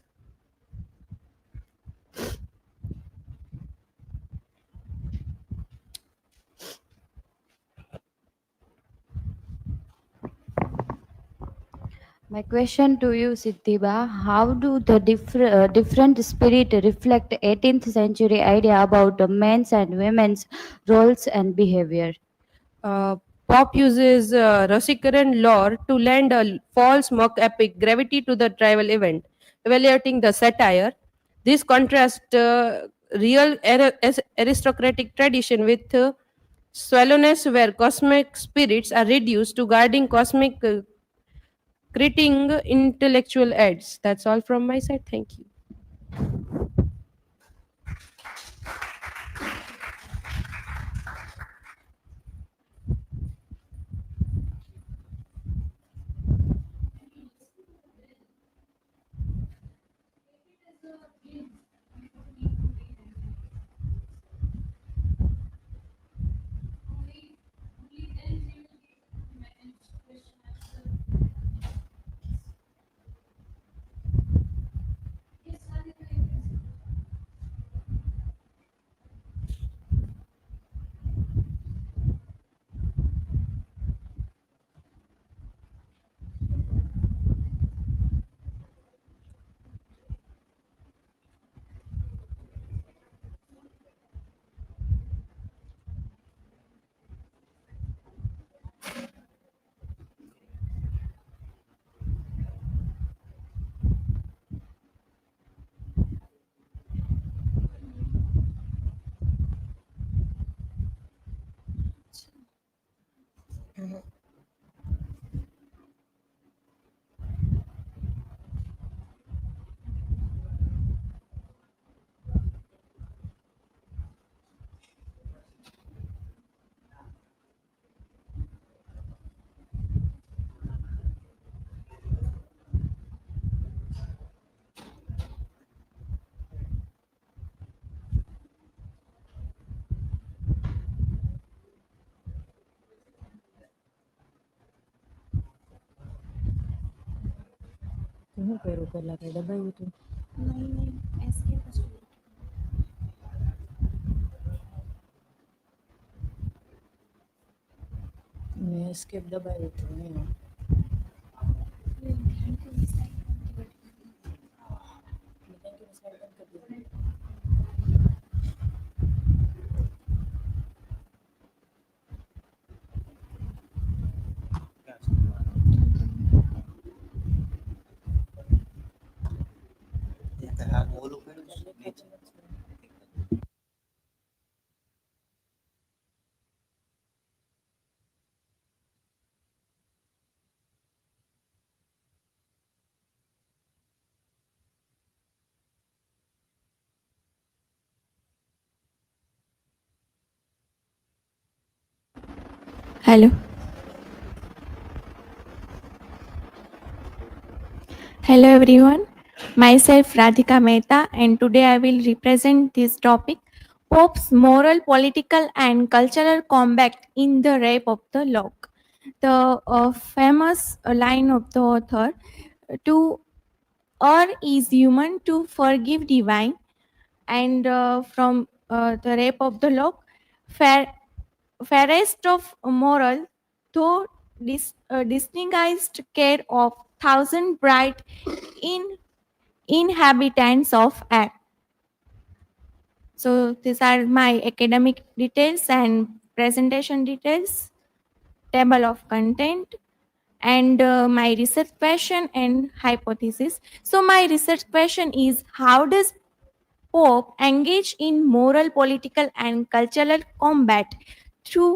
My question to you, Siddhiba, how do the different spirit reflect 18th century idea about men's and women's roles and behavior? Pop uses Rosicrucian lore to lend a false mock epic gravity to the tribal event, evaluating the satire. This contrasts real aristocratic tradition with swallowness, where cosmic spirits are reduced to guarding cosmic creating intellectual aids. That's all from my side. Thank you. હું કર્યું પહેલા કઈ દબાવ્યું હતું મેં escape દબાવ્યું હતું નહીં Hello. Hello everyone. Myself RADHIKA Mehta, and today I will represent this topic: Pope's moral, political and cultural combat in the rape of the lock. The famous line of the author, "To err is human, to forgive divine," and from the rape of the lock, fairest of moral, though distinguished care of thousand bright inhabitants of air. So these are my academic details and presentation details, table of content, and my research question and hypothesis. So my research question is, how does Pope engage in moral, political and cultural combat through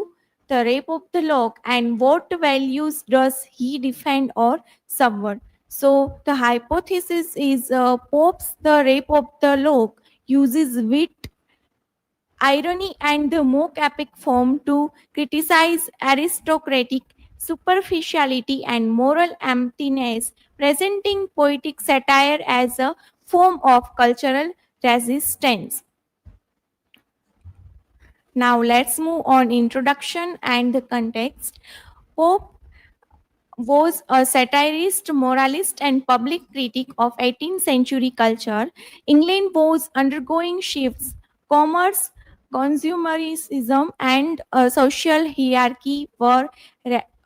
the rape of the lock, and what values does he defend or subvert? So the hypothesis is Pope's The Rape of the Lock uses wit, irony and the mock epic form to criticize aristocratic superficiality, and moral emptiness, presenting poetic satire as a form of cultural resistance. Now let's move on introduction and the context. Pope was a satirist, moralist, and public critic of 18th century culture. England was undergoing shifts. Commerce, consumerism, and social hierarchy were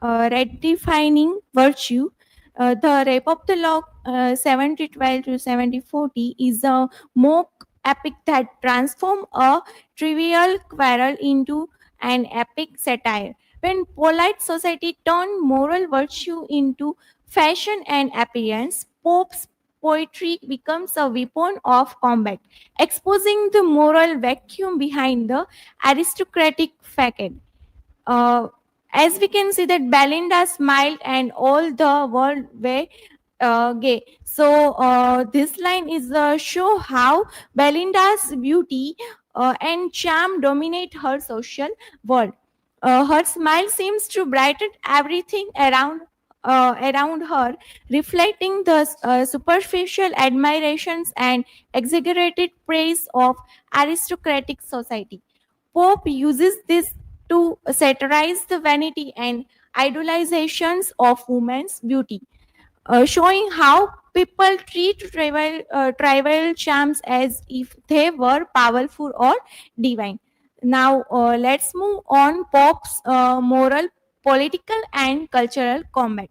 redefining virtue. The Rape of the Lock, 7012 to 7040, is a mock epic that transformed a trivial quarrel into an epic satire. When polite society turned moral virtue into fashion and appearance, Pope's poetry becomes a weapon of combat, exposing the moral vacuum behind the aristocratic facade. As we can see that Belinda smiled and all the world were gay. So this line is show how Belinda's beauty and charm dominate her social world. Her smile seems to brighten everything around her, reflecting the superficial admirations and exaggerated praise of aristocratic society. Pope uses this to satirize the vanity and idolizations of women's beauty, showing how people treat trivial charms as if they were powerful or divine. Now, let's move on Pope's moral, political, and cultural combat.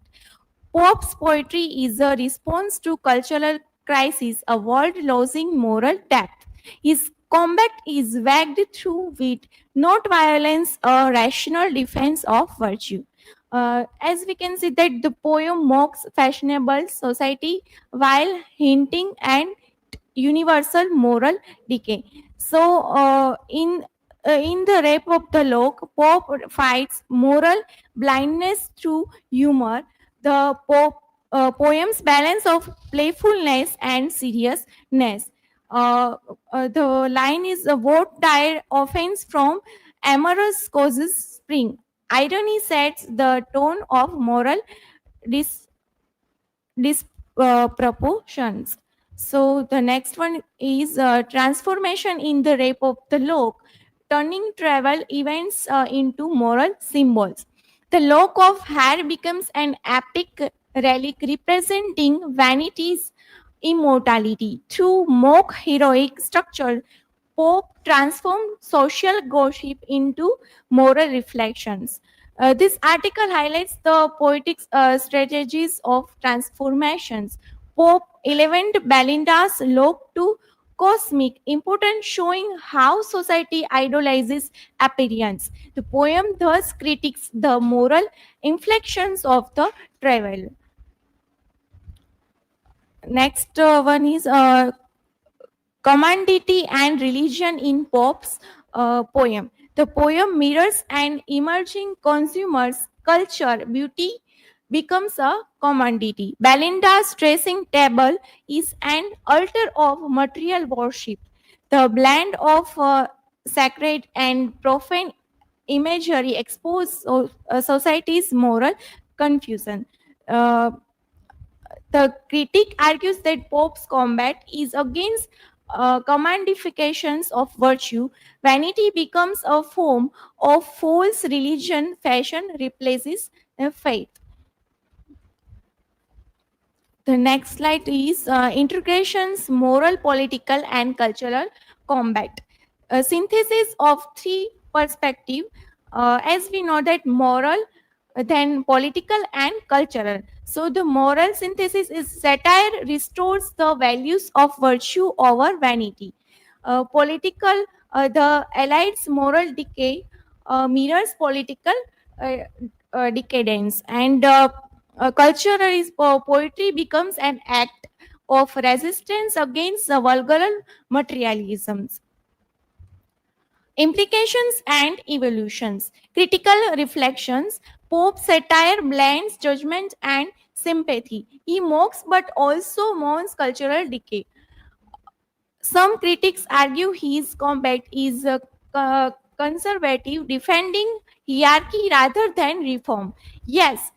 Pope's poetry is a response to cultural crisis, a world losing moral depth. His combat is waged through wit, not violence, a rational defense of virtue. As we can see that the poem mocks fashionable society while hinting at universal moral decay. So, in the Rape of the Lock, Pope fights moral blindness through humor. The poem's balance of playfulness and seriousness. The line is what tire offense from amorous causes spring. Irony sets the tone of moral disproportions. So the next one is transformation in the Rape of the Lock, turning travel events into moral symbols. The lock of hair becomes an epic relic representing vanity's immortality. Through mock heroic structure, Pope transformed social gossip into moral reflections. This article highlights the poetic strategies of transformations. Pope elevated Belinda's look to cosmic importance, showing how society idolizes appearance. The poem thus critiques the moral inflections of the traveler. Next one is commodity and religion in Pope's poem. The poem mirrors an emerging consumer's culture. Beauty becomes a commodity. Belinda's dressing table is an altar of material worship. The blend of sacred and profane imagery exposes society's moral confusion. The critic argues that Pope's combat is against commandifications of virtue. Vanity becomes a form of false religion. Fashion replaces faith. The next slide is integrations, moral, political, and cultural combat. A synthesis of three perspectives, as we know that moral, then political and cultural. So the moral synthesis is satire restores the values of virtue over vanity. Political, the Allied's moral decay mirrors political decadence, and cultural is poetry becomes an act of resistance against the vulgar materialisms. Implications and evolutions. Critical reflections. Pope's satire blends judgment and sympathy. He mocks but also mourns cultural decay. Some critics argue his combat is conservative, defending hierarchy rather than reform. Yes,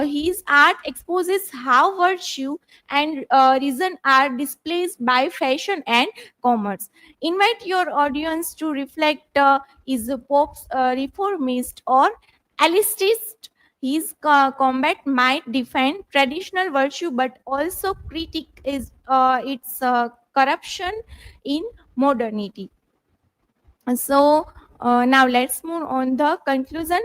his art exposes how virtue and reason are displaced by fashion and commerce. Invite your audience to reflect, is the Pope's reformist or elitist? His combat might defend traditional virtue but also critique is its corruption in modernity. So now let's move on the conclusion.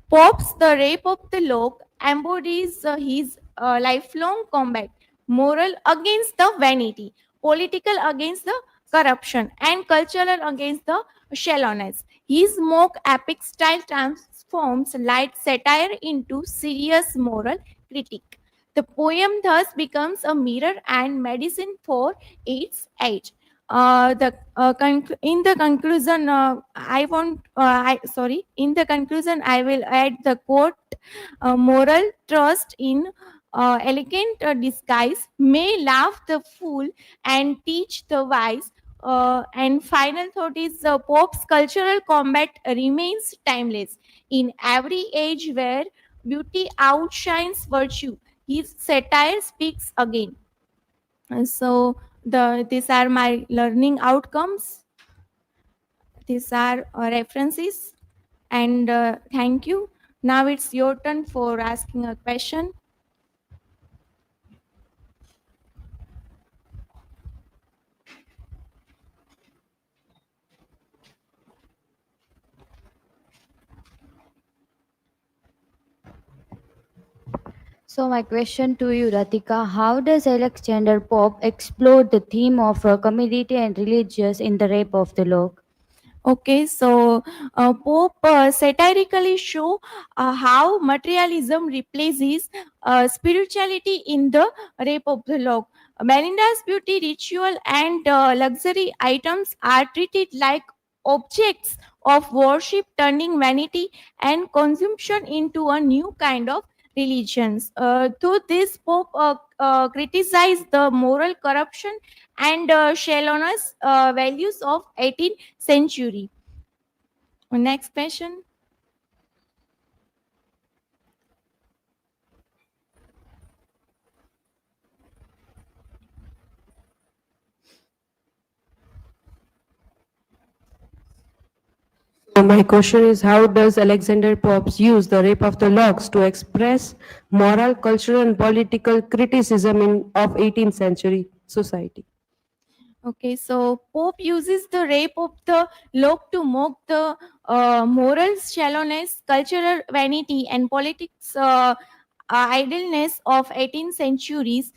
Pope's The Rape of the Lock embodies his lifelong combat, moral against the vanity, political against the corruption, and cultural against the shallowness. His mock epic style transforms light satire into serious moral critique. The poem thus becomes a mirror and medicine for its age. In the conclusion, in the conclusion, I will add the quote: "Moral trust in elegant disguise may laugh the fool and teach the wise." And final thought is Pope's cultural combat remains timeless in every age where beauty outshines virtue. His satire speaks again. So these are my learning outcomes. These are references, and thank you. Now it's your turn for asking a question. So my question to you, Radhika, how does Alexander Pope explore the theme of commodity and religious in The Rape of the Lock? Okay, so Pope satirically show how materialism replaces spirituality in The Rape of the Lock. Belinda's beauty, ritual, and luxury items are treated like objects of worship, turning vanity and consumption into a new kind of religions. Through this, Pope criticized the moral corruption and shallowness values of 18th century. Next question. So my question is, how does Alexander Pope use the rape of the locks to express moral, cultural, and political criticism of 18th century society? Okay, so Pope uses the rape of the lock to mock the moral shallowness, cultural vanity, and politics idleness of 18th centuries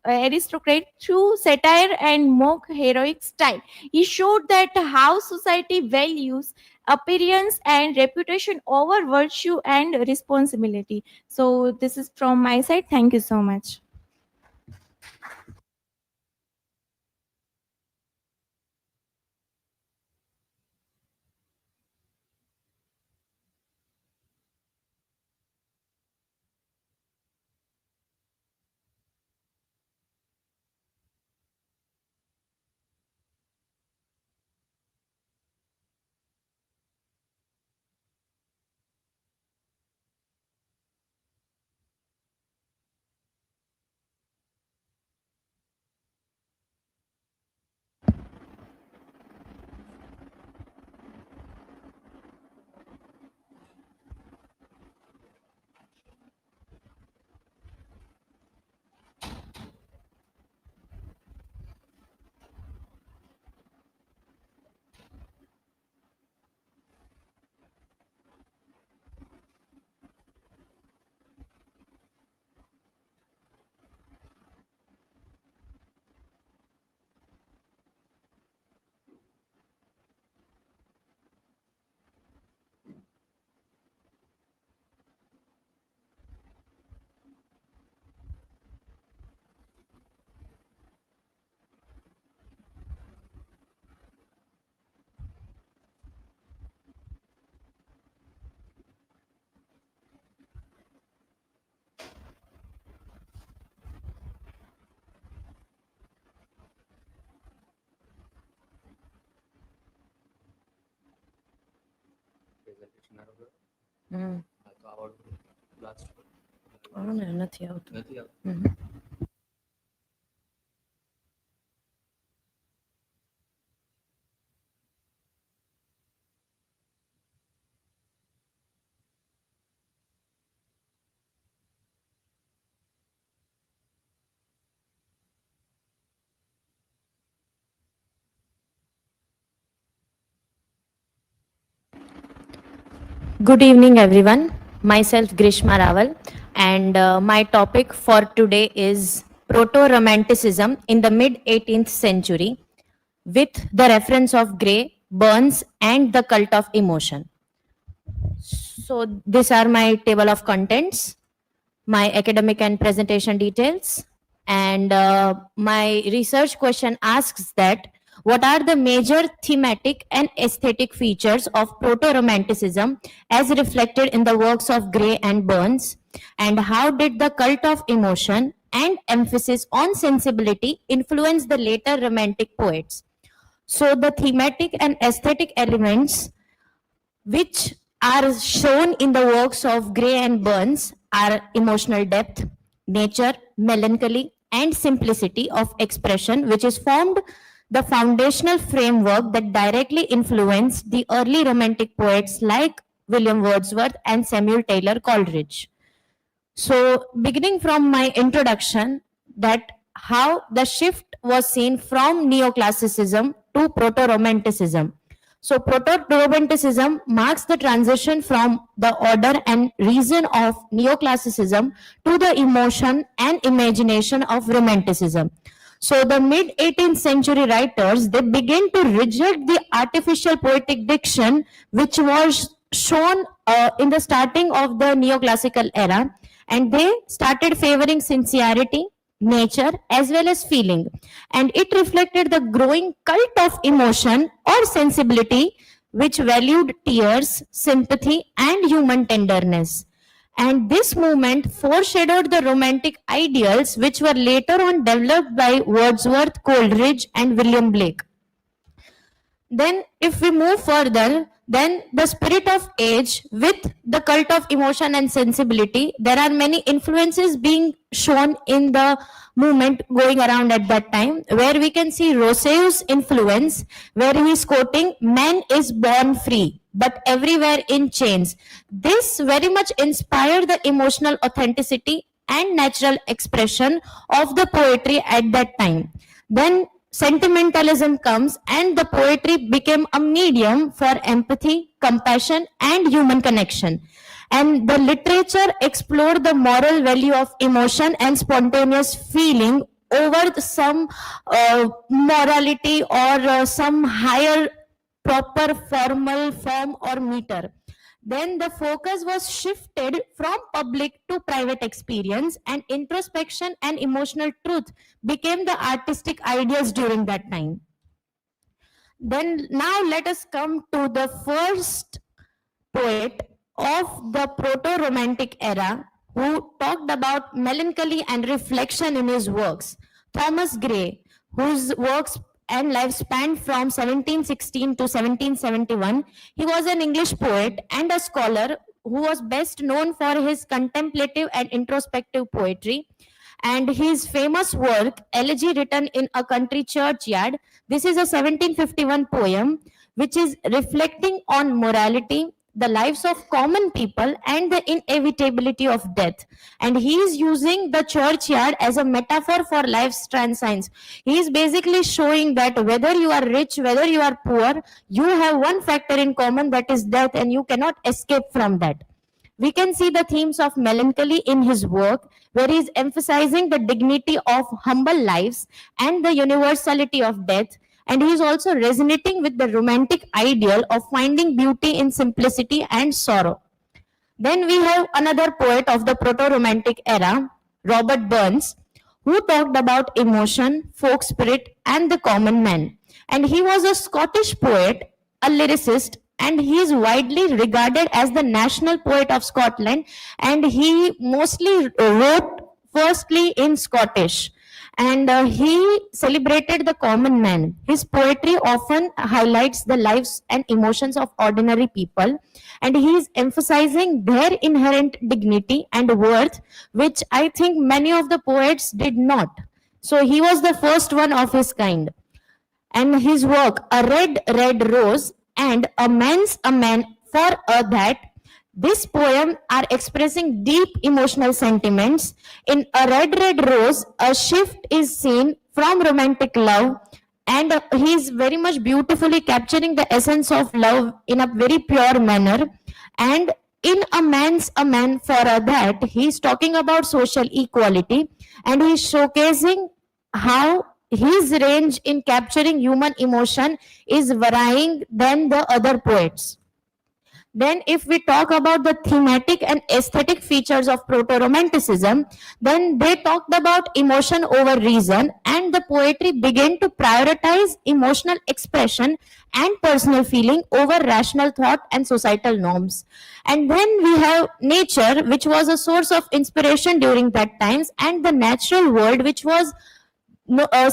aristocrat through satire and mock heroic style. He showed that how society values appearance and reputation over virtue and responsibility. So this is from my side. Thank you so much. નથી આવતું. Good evening, everyone. Myself, Grishma Raval, and my topic for today is Proto-Romanticism in the Mid-18th century with the reference of Gray, Burns, and the cult of emotion. So these are my table of contents, my academic and presentation details, and my research question asks that what are the major thematic and aesthetic features of proto-romanticism as reflected in the works of Gray and Burns, and how did the cult of emotion and emphasis on sensibility influence the later romantic poets? So the thematic and aesthetic elements which are shown in the works of Gray and Burns are emotional depth, nature, melancholy, and simplicity of expression, which is formed the foundational framework that directly influenced the early romantic poets like William Wordsworth and Samuel Taylor Coleridge. So beginning from my introduction, that how the shift was seen from neoclassicism to proto-romanticism. So proto-romanticism marks the transition from the order and reason of neoclassicism to the emotion and imagination of romanticism. So the mid-18th century writers, they began to reject the artificial poetic diction which was shown in the starting of the neoclassical era, and they started favoring sincerity, nature, as well as feeling. And it reflected the growing cult of emotion or sensibility which valued tears, sympathy, and human tenderness. And this movement foreshadowed the romantic ideals which were later on developed by Wordsworth, Coleridge, and William Blake. Then if we move further, then the spirit of age with the cult of emotion and sensibility, there are many influences being shown in the movement going around at that time, where we can see Rousseau's influence, where he is quoting, "Man is born free, but everywhere in chains." This very much inspired the emotional authenticity and natural expression of the poetry at that time. Then sentimentalism comes and the poetry became a medium for empathy, compassion, and human connection. And the literature explored the moral value of emotion and spontaneous feeling over some morality or some higher proper formal form or meter. Then the focus was shifted from public to private experience, and introspection and emotional truth became the artistic ideas during that time. Then now let us come to the first poet of the proto-romantic era who talked about melancholy and reflection in his works, Thomas Gray, whose works and life spanned from 1716 to 1771. He was an English poet and a scholar who was best known for his contemplative and introspective poetry. And his famous work, Elegy Written in a Country Churchyard, this is a 1751 poem which is reflecting on morality, the lives of common people, and the inevitability of death. And he is using the churchyard as a metaphor for life's transience. He is basically showing that whether you are rich, whether you are poor, you have one factor in common, that is death, and you cannot escape from that. We can see the themes of melancholy in his work, where he is emphasizing the dignity of humble lives and the universality of death. And he is also resonating with the romantic ideal of finding beauty in simplicity and sorrow. Then we have another poet of the proto-romantic era, Robert Burns, who talked about emotion, folk spirit, and the common man. And he was a Scottish poet, a lyricist, and he is widely regarded as the national poet of Scotland, and he mostly wrote firstly in Scottish. And he celebrated the common man. His poetry often highlights the lives and emotions of ordinary people, and he is emphasizing their inherent dignity and worth, which I think many of the poets did not. So he was the first one of his kind. And his work, A Red, Red Rose and A Man's a Man for a That, this poem are expressing deep emotional sentiments. In A Red, Red Rose, a shift is seen from romantic love, and he is very much beautifully capturing the essence of love in a very pure manner. And in A Man's a Man for a That, he is talking about social equality, and he is showcasing how his range in capturing human emotion is varying than the other poets. Then if we talk about the thematic and aesthetic features of Proto-Romanticism, then they talked about emotion over reason, and the poetry began to prioritize emotional expression and personal feeling over rational thought and societal norms. And then we have nature, which was a source of inspiration during that times, and the natural world, which was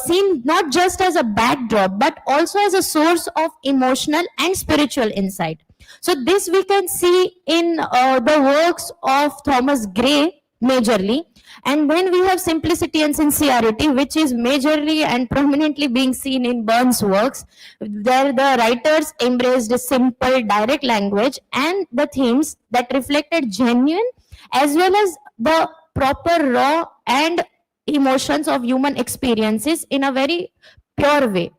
seen not just as a backdrop, but also as a source of emotional and spiritual insight. So this we can see in the works of Thomas Gray majorly. And then we have simplicity and sincerity, which is majorly and prominently being seen in Burns' works, where the writers embraced simple, direct language and the themes that reflected genuine as well as the proper raw and emotions of human experiences in a very pure way.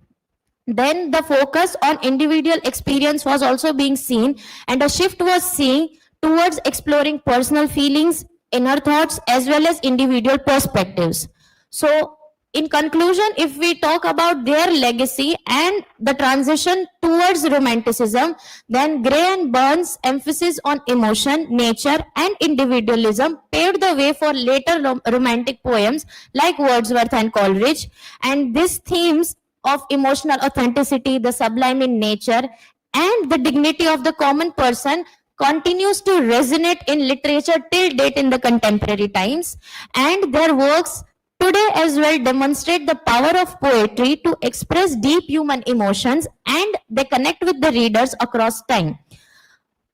Then the focus on individual experience was also being seen, and a shift was seen towards exploring personal feelings, inner thoughts, as well as individual perspectives. So in conclusion, if we talk about their legacy and the transition towards romanticism, then Gray and Burns' emphasis on emotion, nature, and individualism paved the way for later romantic poems like Wordsworth and Coleridge. And these themes of emotional authenticity, the sublime in nature, and the dignity of the common person continues to resonate in literature till date in the contemporary times. And their works today as well demonstrate the power of poetry to express deep human emotions, and they connect with the readers across time.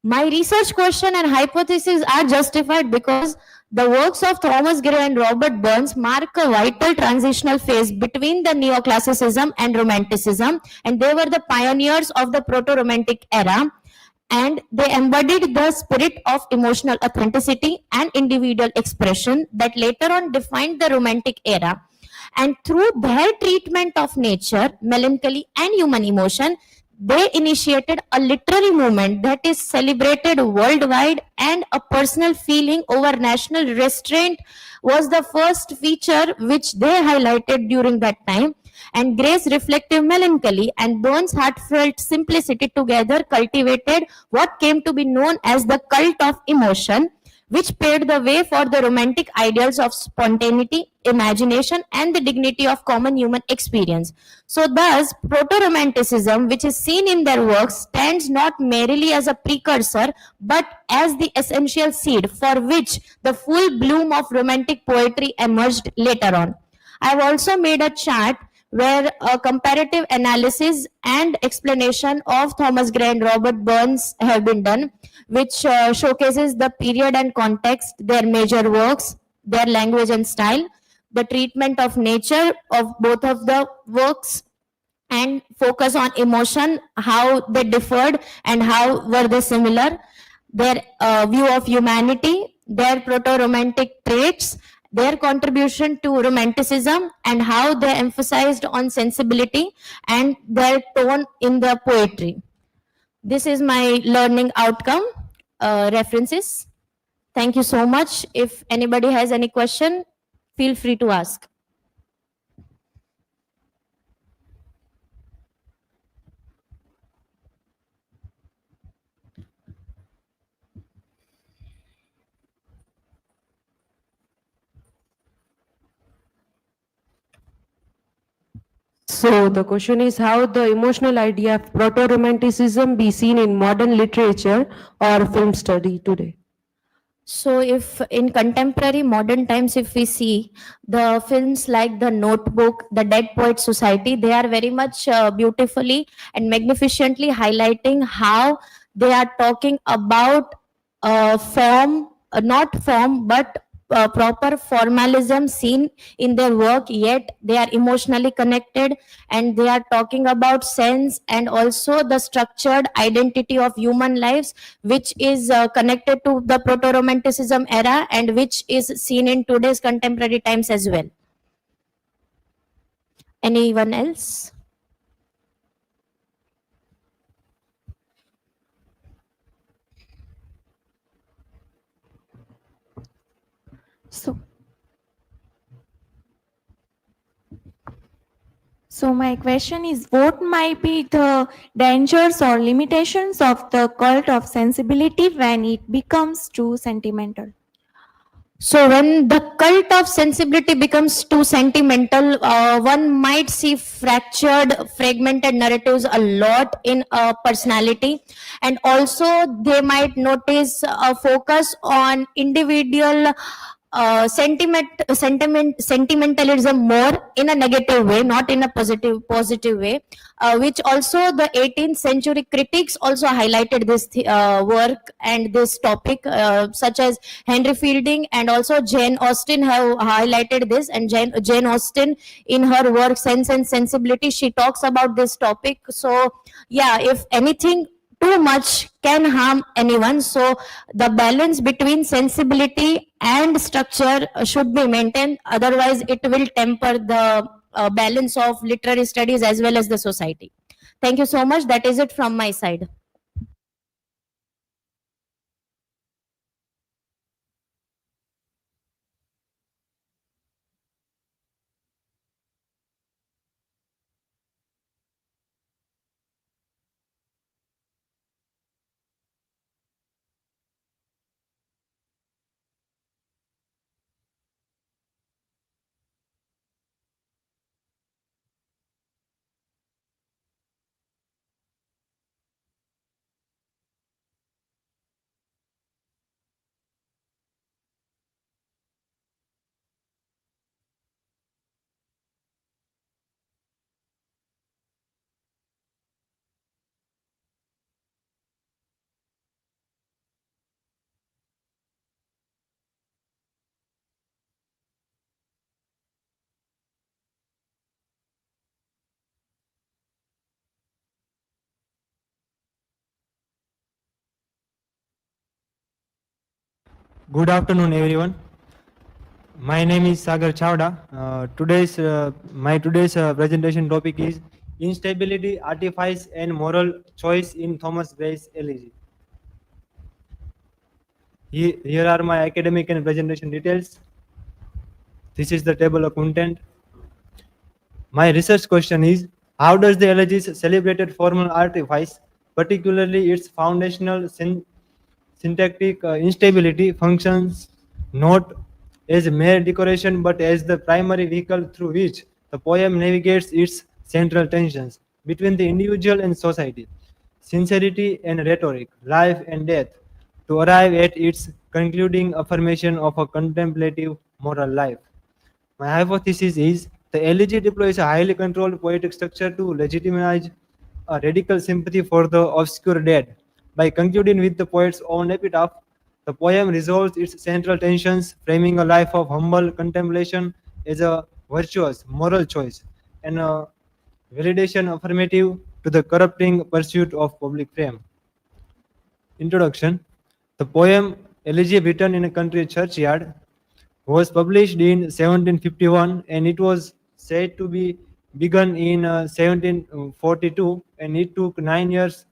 My research question and hypothesis are justified because the works of Thomas Gray and Robert Burns mark a vital transitional phase between the neoclassicism and romanticism, and they were the pioneers of the proto-romantic era, and they embodied the spirit of emotional authenticity and individual expression that later on defined the romantic era. And through their treatment of nature, melancholy, and human emotion, they initiated a literary movement that is celebrated worldwide, and a personal feeling over national restraint was the first feature which they highlighted during that time. And Gray's reflective melancholy and Burns' heartfelt simplicity together cultivated what came to be known as the cult of emotion, which paved the way for the romantic ideals of spontaneity, imagination, and the dignity of common human experience. So thus, proto-romanticism, which is seen in their works, stands not merely as a precursor, but as the essential seed for which the full bloom of romantic poetry emerged later on. I have also made a chart where a comparative analysis and explanation of Thomas Gray and Robert Burns have been done, which showcases the period and context, their major works, their language and style, the treatment of nature of both of the works, and focus on emotion, how they differed and how were they similar, their view of humanity, their proto-romantic traits, their contribution to romanticism, and how they emphasized on sensibility and their tone in the poetry. This is my learning outcome references. Thank you so much. If anybody has any question, feel free to ask. So the question is, how the emotional idea of proto-romanticism be seen in modern literature or film study today? So, if in contemporary modern times, if we see the films like The Notebook, The Dead Poet Society, they are very much beautifully and magnificently highlighting how they are talking about form, not form, but proper formalism seen in their work, yet they are emotionally connected, and they are talking about sense and also the structured identity of human lives, which is connected to the proto-romanticism era and which is seen in today's contemporary times as well. Anyone else? So my question is, what might be the dangers or limitations of the cult of sensibility when it becomes too sentimental? So when the cult of sensibility becomes too sentimental, one might see fractured, fragmented narratives a lot in a personality, and also they might notice a focus on individual sentimentalism more in a negative way, not in a positive way, which also the 18th century critics also highlighted this work and this topic, such as Henry Fielding and also Jane Austen have highlighted this. And Jane Austen, in her work Sense and Sensibility, she talks about this topic. So yeah, if anything too much can harm anyone, so the balance between sensibility and structure should be maintained, otherwise it will temper the balance of literary studies as well as the society. Thank you so much. That is it from my side. Good afternoon, everyone. My name is Sagar Chawda. My today's presentation topic is Instability, Artifice, and Moral Choice in Thomas Gray's Elegy. Here are my academic and presentation details. This is the table of content. My research question is, how does the elegy's celebrated formal artifice, particularly its foundational syntactic instability, functions not as mere decoration but as the primary vehicle through which the poem navigates its central tensions between the individual and society, sincerity and rhetoric, life and death, to arrive at its concluding affirmation of a contemplative moral life. My hypothesis is the elegy deploys a highly controlled poetic structure to legitimize a radical sympathy for the obscure dead. By concluding with the poet's own epitaph, the poem resolves its central tensions, framing a life of humble contemplation as a virtuous moral choice and a validation affirmative to the corrupting pursuit of public fame. Introduction. The poem Elegy Written in a Country Churchyard was published in 1751 and it was said to be begun in 1742, and it took 9 years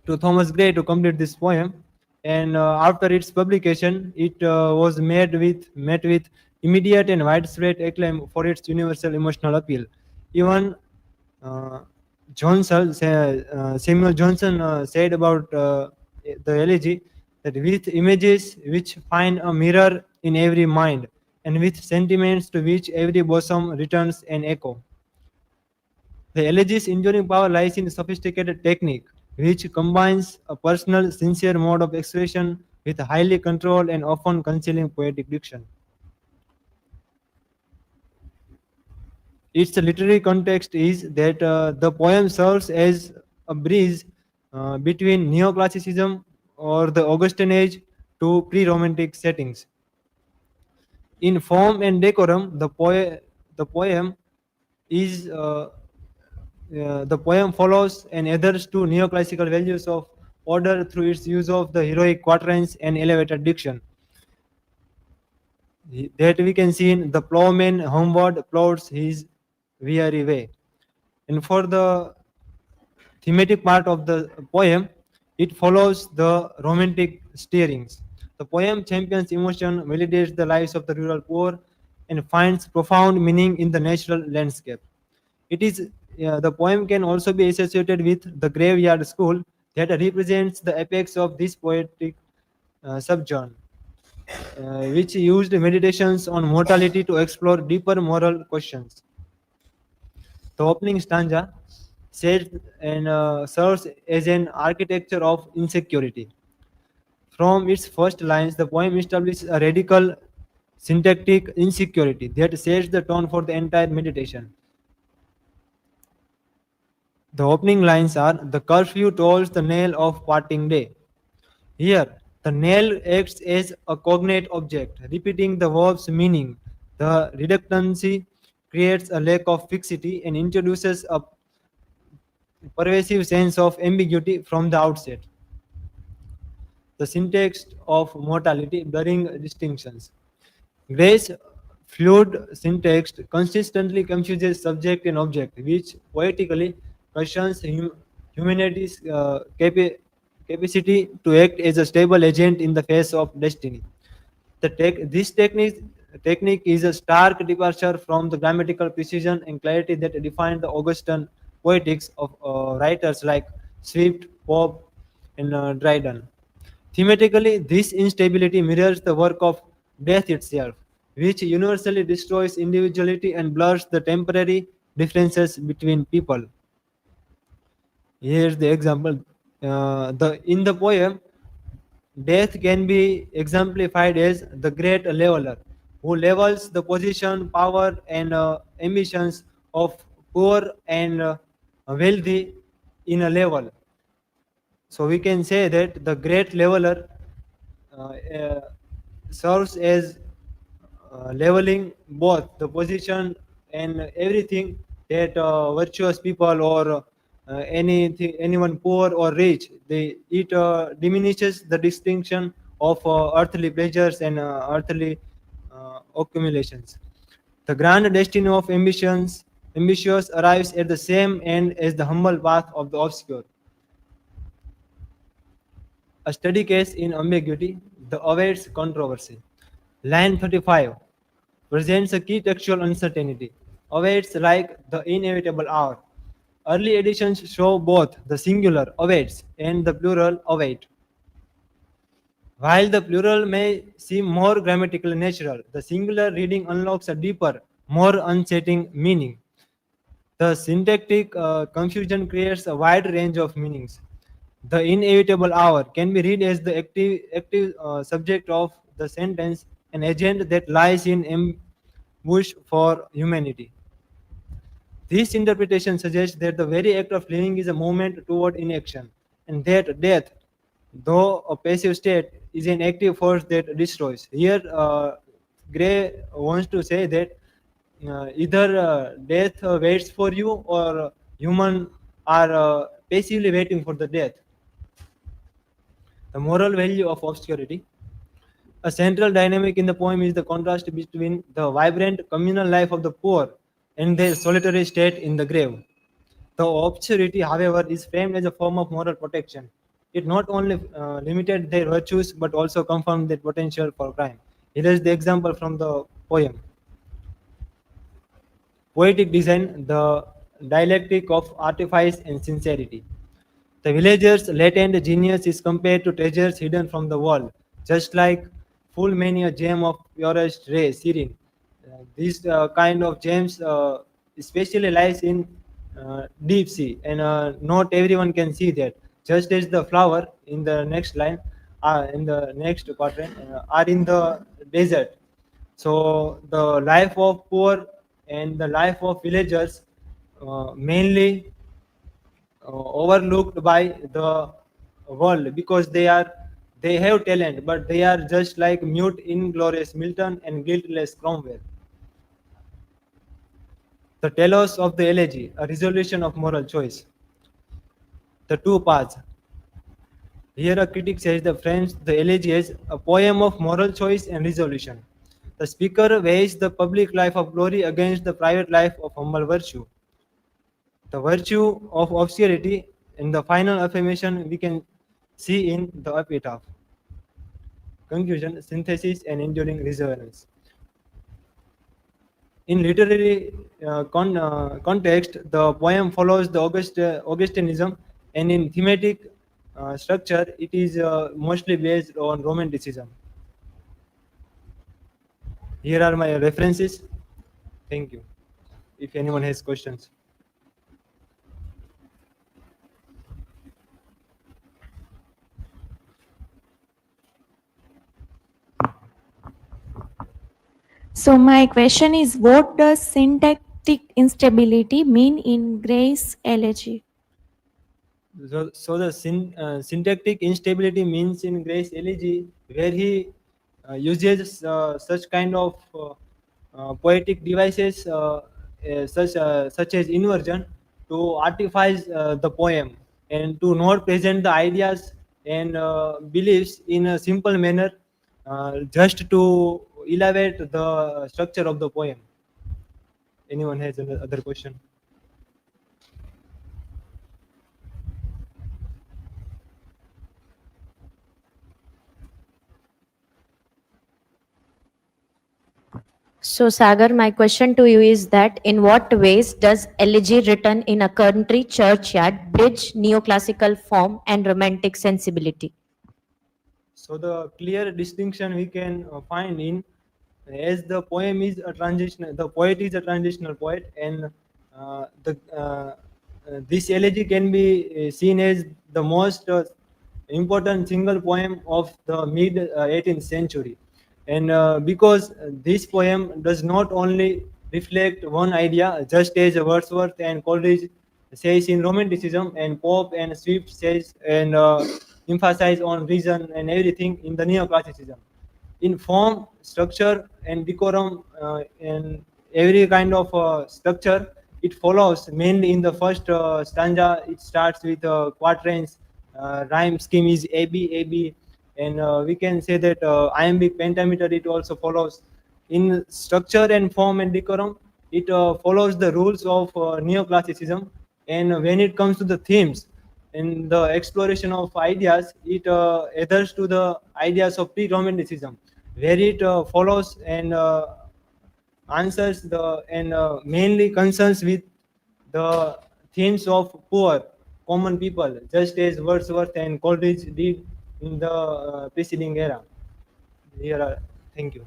to Thomas Gray to complete this poem. And after its publication, it was met with immediate and widespread acclaim for its universal emotional appeal. Even Samuel Johnson said about the elegy that with images which find a mirror in every mind, and with sentiments to which every bosom returns an echo. The elegy's enduring power lies in sophisticated technique, which combines a personal, sincere mode of expression with highly controlled and often concealing poetic diction. Its literary context is that the poem serves as a bridge between neoclassicism or the Augustan age to pre-romantic settings. In form and decorum, the poem is the poem follows and adheres to neoclassical values of order through its use of the heroic quatrains and elevated diction. That we can see in the plowman homeward plods his weary way. And for the thematic part of the poem, it follows the romantic steerings. The poem champions emotion, validates the lives of the rural poor, and finds profound meaning in the natural landscape. It is the poem can also be associated with the graveyard school that represents the apex of this poetic subgenre, which used meditations on mortality to explore deeper moral questions. The opening stanza says and serves as an architecture of insecurity. From its first lines, the poem establishes a radical syntactic insecurity that sets the tone for the entire meditation. The opening lines are, "The curfew tolls the knell of parting day." Here, the nail acts as a cognate object, repeating the verb's meaning. The redundancy creates a lack of fixity and introduces a pervasive sense of ambiguity from the outset. The syntax of mortality, blurring distinctions. Gray's fluid syntax consistently confuses subject and object, which poetically questions humanity's capacity to act as a stable agent in the face of destiny. This technique is a stark departure from the grammatical precision and clarity that defined the Augustan poetics of writers like Swift, Pope, and Dryden. Thematically, this instability mirrors the work of death itself, which universally destroys individuality and blurs the temporary differences between people. Here's the example. In the poem, death can be exemplified as the great leveler who levels the position, power, and ambitions of poor and wealthy in a level. So we can say that the great leveler serves as leveling both the position and everything that virtuous people or anyone poor or rich, it diminishes the distinction of earthly pleasures and earthly accumulations. The grand destiny of ambitious arrives at the same end as the humble path of the obscure. A study case in ambiguity, the awaits controversy. Line 35 presents a key textual uncertainty. Awaits like the inevitable hour. Early editions show both the singular awaits and the plural await. While the plural may seem more grammatically natural, the singular reading unlocks a deeper, more unsettling meaning. The syntactic confusion creates a wide range of meanings. The inevitable hour can be read as the active subject of the sentence, an agent that lies in ambush for humanity. This interpretation suggests that the very act of living is a movement toward inaction, and that death, though a passive state, is an active force that destroys. Here, Gray wants to say that either death waits for you or humans are passively waiting for the death. The moral value of obscurity. A central dynamic in the poem is the contrast between the vibrant communal life of the poor and their solitary state in the grave. The obscurity, however, is framed as a form of moral protection. It not only limited their virtues but also confirmed their potential for crime. Here is the example from the poem. Poetic design, the dialectic of artifice and sincerity. The villager's latent genius is compared to treasures hidden from the world, just like full many a gem of purest ray, serene. This kind of gems especially lies in deep sea, and not everyone can see that. Just as the flower in the next line, in the next quadrant are in the desert. So the life of poor and the life of villagers mainly overlooked by the world because they have talent, but they are just like mute, inglorious Milton and guiltless Cromwell. The telos of the elegy, a resolution of moral choice. The two paths. Here a critic says the French, the elegy is a poem of moral choice and resolution. The speaker weighs the public life of glory against the private life of humble virtue. The virtue of austerity in the final affirmation we can see in the epitaph. Conclusion, synthesis and enduring resonance. In literary context, the poem follows the Augustinism, and in thematic structure, it is mostly based on Romanticism. Here are my references. Thank you. If anyone has questions. So my question is, what does syntactic instability mean in Gray's elegy? So the syntactic instability means in Gray's elegy, where he uses such kind of poetic devices such as inversion to artifice the poem and to not present the ideas and beliefs in a simple manner just to elevate the structure of the poem. Anyone has another question? So, Sagar, my question to you is that in what ways does elegy written in a country churchyard bridge neoclassical form and romantic sensibility? So the clear distinction we can find in, as the poem is a transitional, the poet is a transitional poet, and this elegy can be seen as the most important single poem of the mid-18th century. And because this poem does not only reflect one idea, just as Wordsworth and Coleridge says in Romanticism, and Pope and Swift says and emphasize on reason and everything in the Neoclassicism. In form, structure, and decorum, and every kind of structure, it follows mainly in the first stanza. It starts with quatrains. Rhyme scheme is AB, AB, and we can say that iambic pentameter, it also follows. In structure and form and decorum, it follows the rules of neoclassicism. And when it comes to the themes, in the exploration of ideas, it adheres to the ideas of pre-romanticism, where it follows and answers the and mainly concerns with the themes of poor, common people, just as Wordsworth and Coleridge did in the preceding era. Here are, thank you.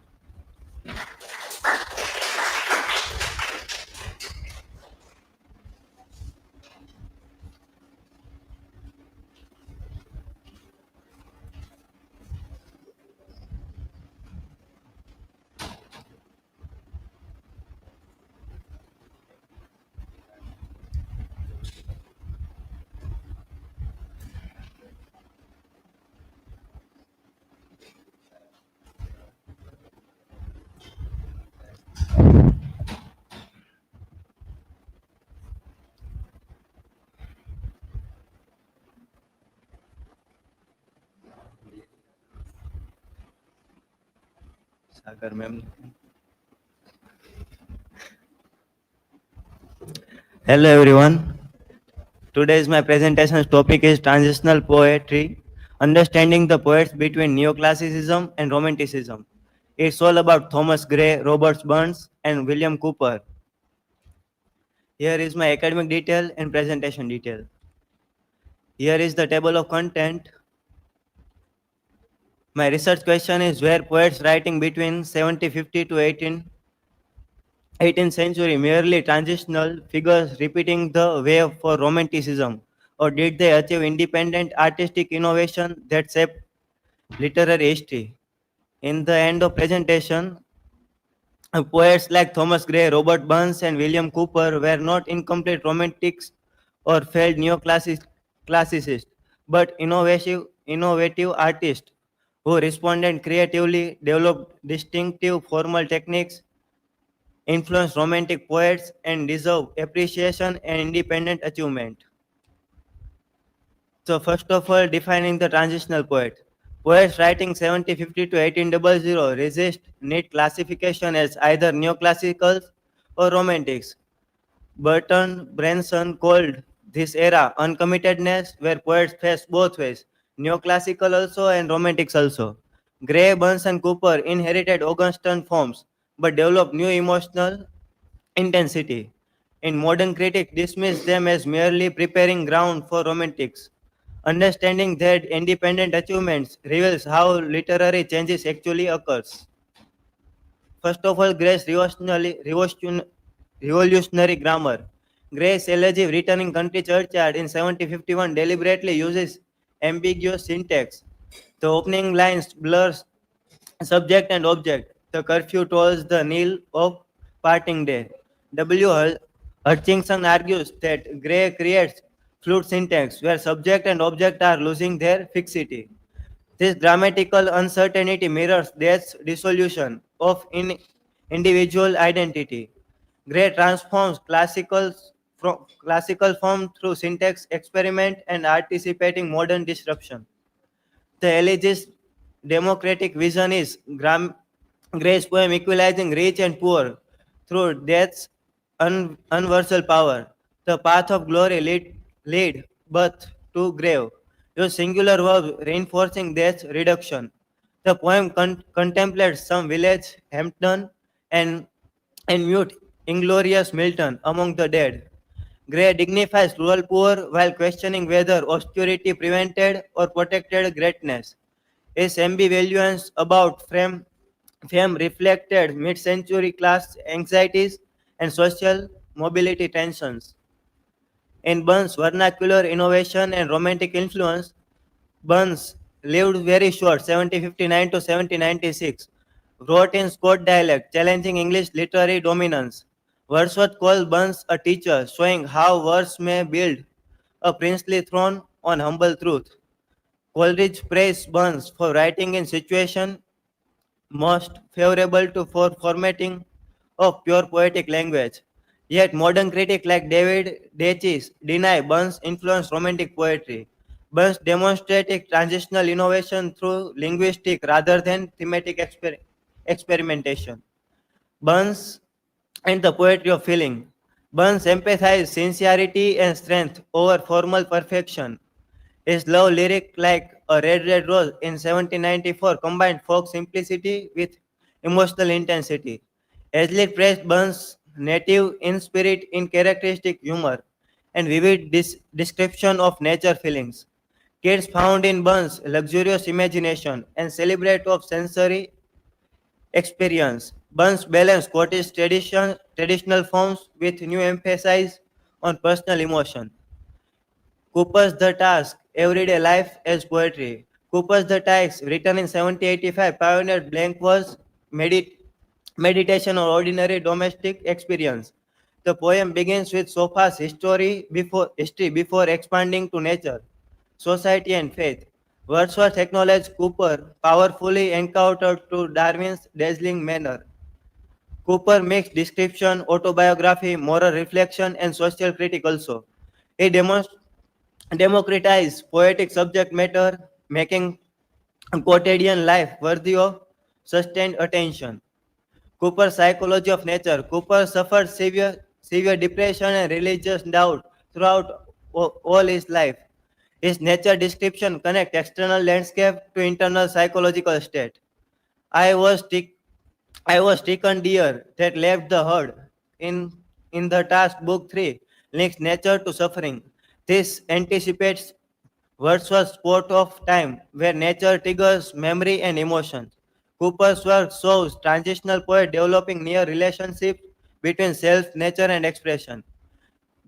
Sagar ma'am. Hello everyone. Today's my presentation's topic is transitional poetry, understanding the poets between neoclassicism and romanticism. It's all about Thomas Gray, Robert Burns, and William Cooper. Here is my academic detail and presentation detail. Here is the table of content. My research question is where poets writing between 1750 to 18th century merely transitional figures repeating the wave for romanticism, or did they achieve independent artistic innovation that literary history. In the end of presentation, poets like Thomas Gray, Robert Burns, and William Cooper were not incomplete romantics or failed neoclassicists, but innovative artists who responded creatively, developed distinctive formal techniques, influenced romantic poets, and deserve appreciation and independent achievement. So first of all, defining the transitional poet. Poets writing 1750 to 1800 resist neat classification as either neoclassicals or romantics. Burton Branson called this era uncommittedness, where poets face both ways, neoclassical also and romantics also. Gray, Burns, and Cooper inherited Augustan forms but developed new emotional intensity. In modern critics dismiss them as merely preparing ground for romantics. Understanding their independent achievements reveals how literary changes actually occurs. First of all, Gray's revolutionary grammar. Gray's elegy written in Country Churchyard in 1751 deliberately uses ambiguous syntax. The opening lines blurs subject and object. The curfew tolls the knell of parting day. Hutchinson argues that Gray creates fluid syntax where subject and object are losing their fixity. This grammatical uncertainty mirrors Death's dissolution of individual identity. Gray transforms classical form through syntax experiment and anticipating modern disruption. The elegist democratic vision is Gray's poem equalizing rich and poor through Death's universal power. The path of glory lead but to grave. Use singular verbs reinforcing Death's reduction. The poem contemplates some village Hampton and mute inglorious Milton among the dead. Gray dignifies rural poor while questioning whether austerity prevented or protected greatness. His ambivalence about fame reflected mid-century class anxieties and social mobility tensions. In Burns' vernacular innovation and romantic influence, Burns lived very short, 1759 to 1796, wrote in Scott dialect, challenging English literary dominance. Wordsworth called Burns a teacher, showing how verse may build a princely throne on humble truth. Coleridge praised Burns for writing in situation most favorable to for formatting of pure poetic language. Yet modern critics like David Dechis deny Burns influenced romantic poetry. Burns demonstrated transitional innovation through linguistic rather than thematic experimentation. Burns and the poetry of feeling. Burns emphasized sincerity and strength over formal perfection. His love lyric like A Red Red Rose in 1794 combined folk simplicity with emotional intensity. Hazlitt praised Burns' native in spirit in characteristic humor and vivid description of nature feelings. Kids found in Burns' luxurious imagination and celebrate of sensory experience. Burns balanced Scottish traditional forms with new emphasis on personal emotion. Cooper's The Task, Everyday Life as Poetry. Cooper's The Task, written in 1785, pioneered blank verse meditation on ordinary domestic experience. The poem begins with Sofa's history before expanding to nature, society, and faith. Wordsworth acknowledged Cooper powerfully encountered to Darwin's dazzling manner. Cooper makes description, autobiography, moral reflection, and social critique also. He democratized poetic subject matter, making quotidian life worthy of sustained attention. Cooper's psychology of nature. Cooper suffered severe depression and religious doubt throughout all his life. His nature description connect external landscape to internal psychological state. I was stricken deer that left the herd. In the task book 3, links nature to suffering. This anticipates Wordsworth's sport of time, where nature triggers memory and emotion. Cooper's work shows transitional poet developing near relationship between self, nature, and expression.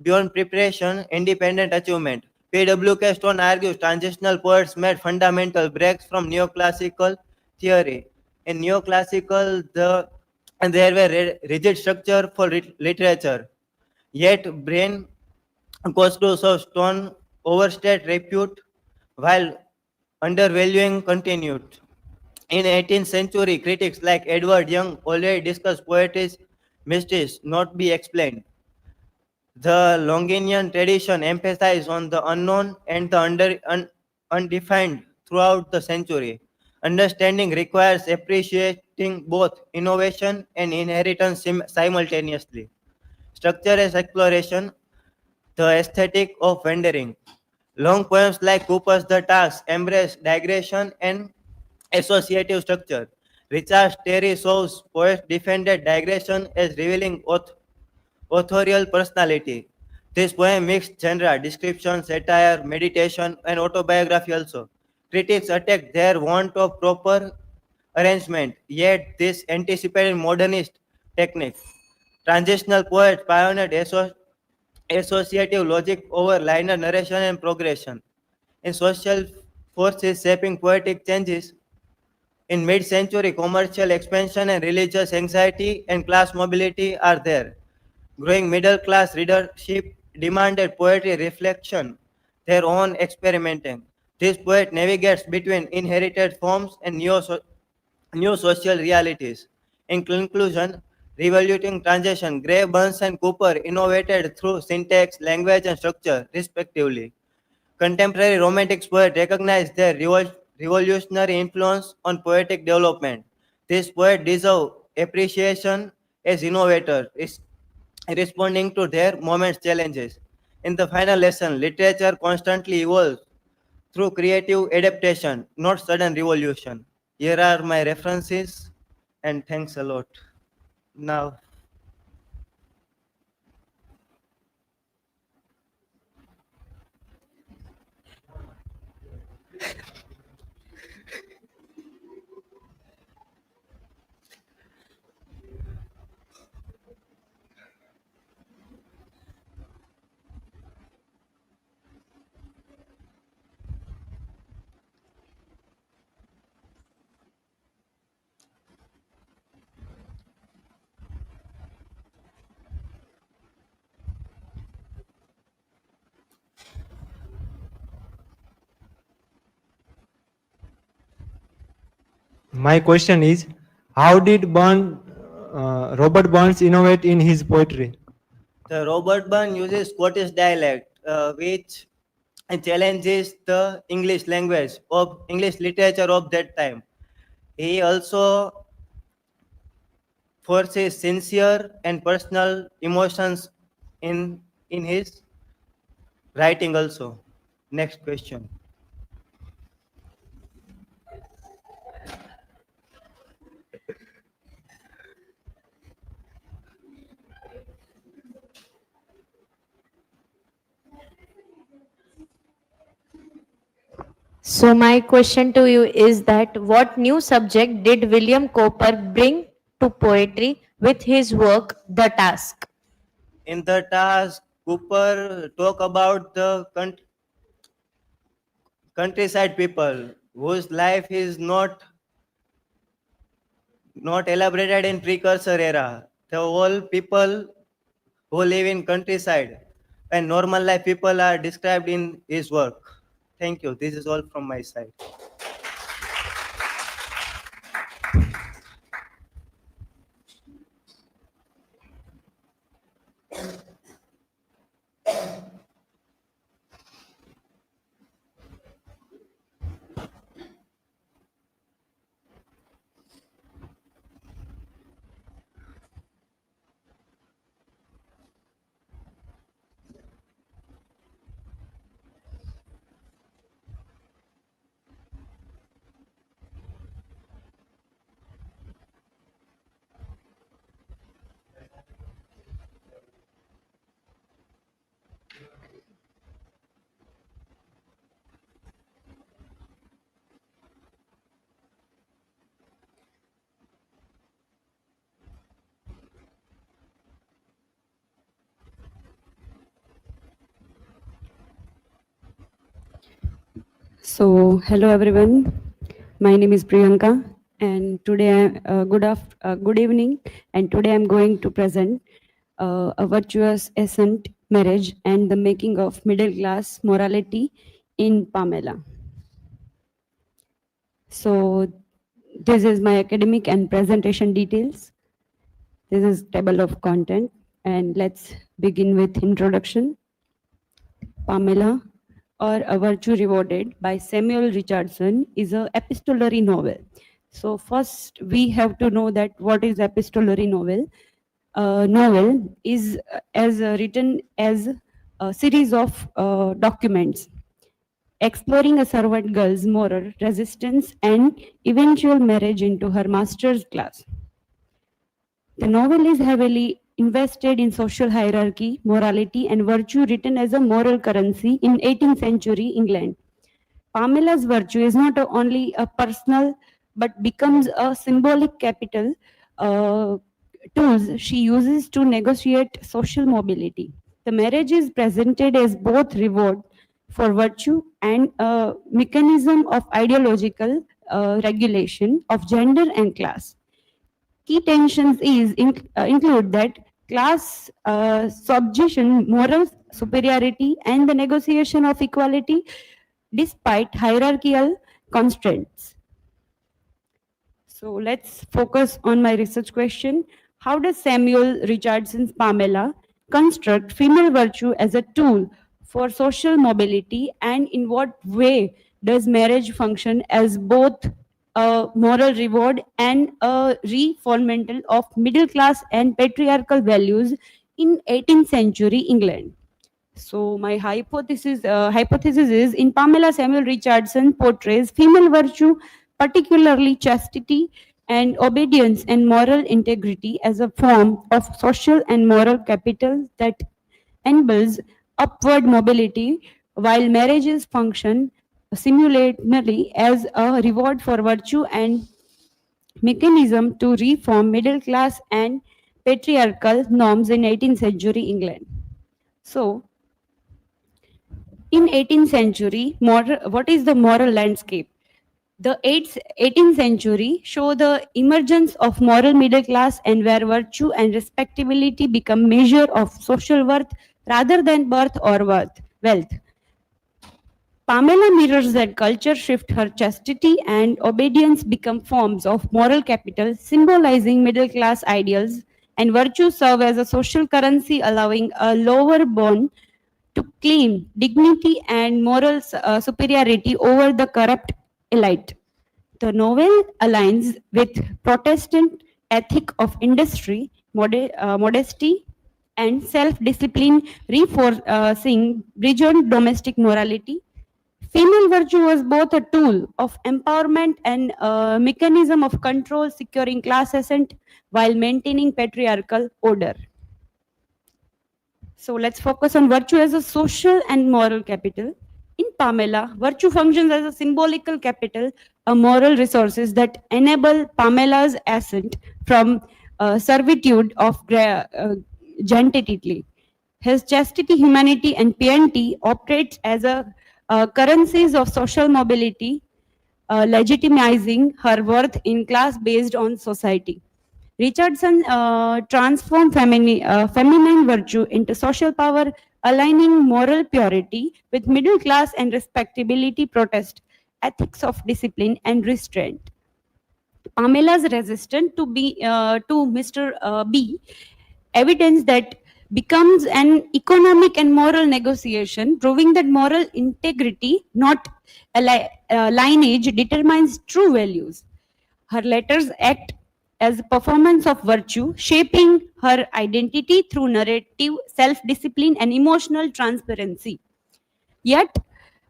Beyond preparation, independent achievement. P.W.K. Stone argues transitional poets made fundamental breaks from neoclassical theory. In neoclassical, there were rigid structure for literature. Yet, brain Costos of Stone overstayed repute while undervaluing continued. In 18th century, critics like Edward Young already discussed poetry's mysteries not be explained. The Longinian tradition emphasized on the unknown and the undefined throughout the century. Understanding requires appreciating both innovation and inheritance simultaneously. Structure as exploration, the aesthetic of wandering. Long poems like Cooper's The Task embrace digression and associative structure. Richard Terry Shaw's poet defended digression as revealing authorial personality. This poem mixed genre, description, satire, meditation, and autobiography also. Critics attacked their want of proper arrangement, yet this anticipated modernist technique. Transitional poets pioneered associative logic over linear narration and progression. In social forces shaping poetic changes, in mid-century, commercial expansion and religious anxiety and class mobility are there. Growing middle-class readership demanded poetry reflection, their own experimenting. This poet navigates between inherited forms and new social realities. In conclusion, revoluting transition, Gray, Burns, and Cooper innovated through syntax, language, and structure, respectively. Contemporary Romantic poets recognize their revolutionary influence on poetic development. These poets deserve appreciation as innovators, responding to their moment's challenges. In the final lesson, literature constantly evolves through creative adaptation, not sudden revolution. Here are my references, and thanks a lot. Now, My question is, how did Robert Burns innovate in his poetry? the Robert Burns uses Scottish dialect, which challenges the English language of English literature of that time. He also forces sincere and personal emotions in his writing also. Next question. So my question to you is that what new subject did William Cowper bring to poetry with his work The Task? In the task, Cooper talk about the countryside people whose life is not elaborated in precursor era. The whole people who live in countryside and normal life people are described in his work. Thank you. This is all from my side. So, hello everyone. My name is Priyanka, and today, good evening. And today I'm going to present a virtuous ascent marriage and the making of middle class morality in Pamela. So, this is my academic and presentation details. This is table of content, and let's begin with introduction. Pamela, or A Virtue Rewarded by Samuel Richardson is an epistolary novel. So first we have to know that what is epistolary novel. Novel is written as a series of documents exploring a servant girl's moral resistance and eventual marriage into her master's class. The novel is heavily invested in social hierarchy, morality, and virtue, written as a moral currency in 18th century England. Pamela's virtue is not only a personal but becomes a symbolic capital tools she uses to negotiate social mobility. The marriage is presented as both reward for virtue and a mechanism of ideological regulation of gender and class. Key tensions include that class subjection, moral superiority, and the negotiation of equality despite hierarchical constraints. So let's focus on my research question. How does Samuel Richardson's Pamela construct female virtue as a tool for social mobility, and in what way does marriage function as both a moral reward and a reformation of middle class and patriarchal values in 18th century England? So my hypothesis is, in Pamela, Samuel Richardson portrays female virtue, particularly chastity and obedience and moral integrity, as a form of social and moral capital that enables upward mobility, while marriages function simultaneously as a reward for virtue and mechanism to reform middle class and patriarchal norms in 18th century England. So, in 18th century, what is the moral landscape? The 18th century show the emergence of moral middle class, and where virtue and respectability become measure of social worth rather than birth or wealth. Pamela mirrors that culture shift. Her chastity and obedience become forms of moral capital, symbolizing middle class ideals, and virtue serve as a social currency, allowing a lower born to claim dignity and moral superiority over the corrupt elite. The novel aligns with Protestant ethic of industry, modesty, and self-discipline, reinforcing bridged domestic morality. Female virtue was both a tool of empowerment and a mechanism of control, securing class ascent while maintaining patriarchal order. So let's focus on virtue as a social and moral capital. In Pamela, virtue functions as a symbolical capital, a moral resources that enable Pamela's ascent from servitude of gentility. His chastity, humanity, and piety operates as a currencies of social mobility, legitimizing her worth in class based on society. Richardson transformed feminine virtue into social power, aligning moral purity with middle class and respectability, protest, ethics of discipline and restraint. Pamela's resistance to Mr. B evidence that becomes an economic and moral negotiation, proving that moral integrity, not lineage, determines true values. Her letters act as a performance of virtue, shaping her identity through narrative, self-discipline, and emotional transparency. Yet,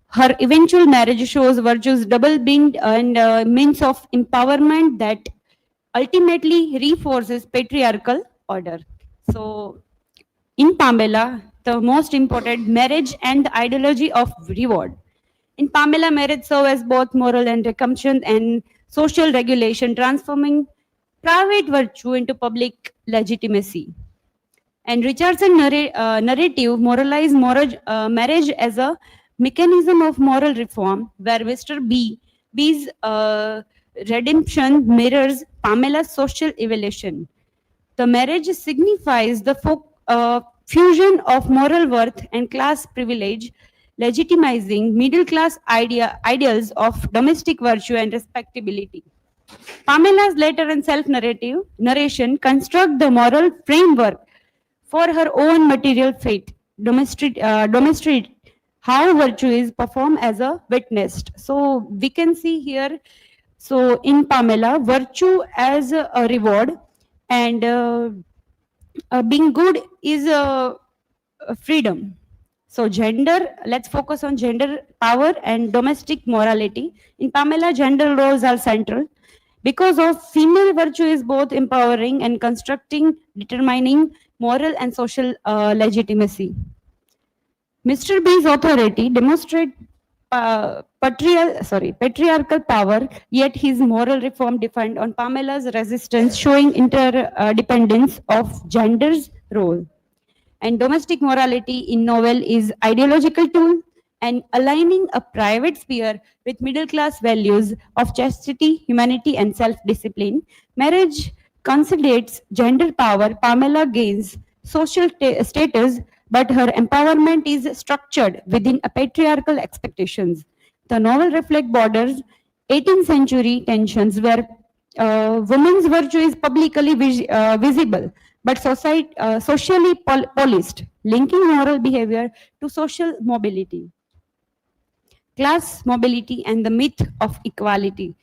her eventual marriage shows virtue's double bind and means of empowerment that ultimately reinforces patriarchal order. So, in Pamela, the most important, marriage and the ideology of reward. In Pamela, marriage serves as both moral and recompense and social regulation, transforming private virtue into public legitimacy. And Richardson narrative moralized marriage as a Mechanism of moral reform, where Mr. B's redemption mirrors Pamela's social evolution. The marriage signifies the fusion of moral worth and class privilege, legitimizing middle class ideals of domestic virtue and respectability. Pamela's letter and narration construct the moral framework for her own material fate, demonstrate how virtue is performed as a witnessed. So we can see here, so in Pamela, virtue as a reward, and being good is a freedom. So gender, let's focus on gender power and domestic morality. In Pamela, gender roles are central. Because of female virtue is both empowering and constructing, determining moral and social legitimacy. Mr. B's authority demonstrates patriarchal power, yet his moral reform defined on Pamela's resistance, showing interdependence of gender's role. And domestic morality in novel is ideological tool and aligning a private sphere with middle class values of chastity, humanity, and self-discipline. Marriage consolidates gender power. Pamela gains social status, but her empowerment is structured within a patriarchal expectations. The novel reflects borders 18th century tensions where women's virtue is publicly visible, but socially policed, linking moral behavior to social mobility, class mobility, and the myth of equality.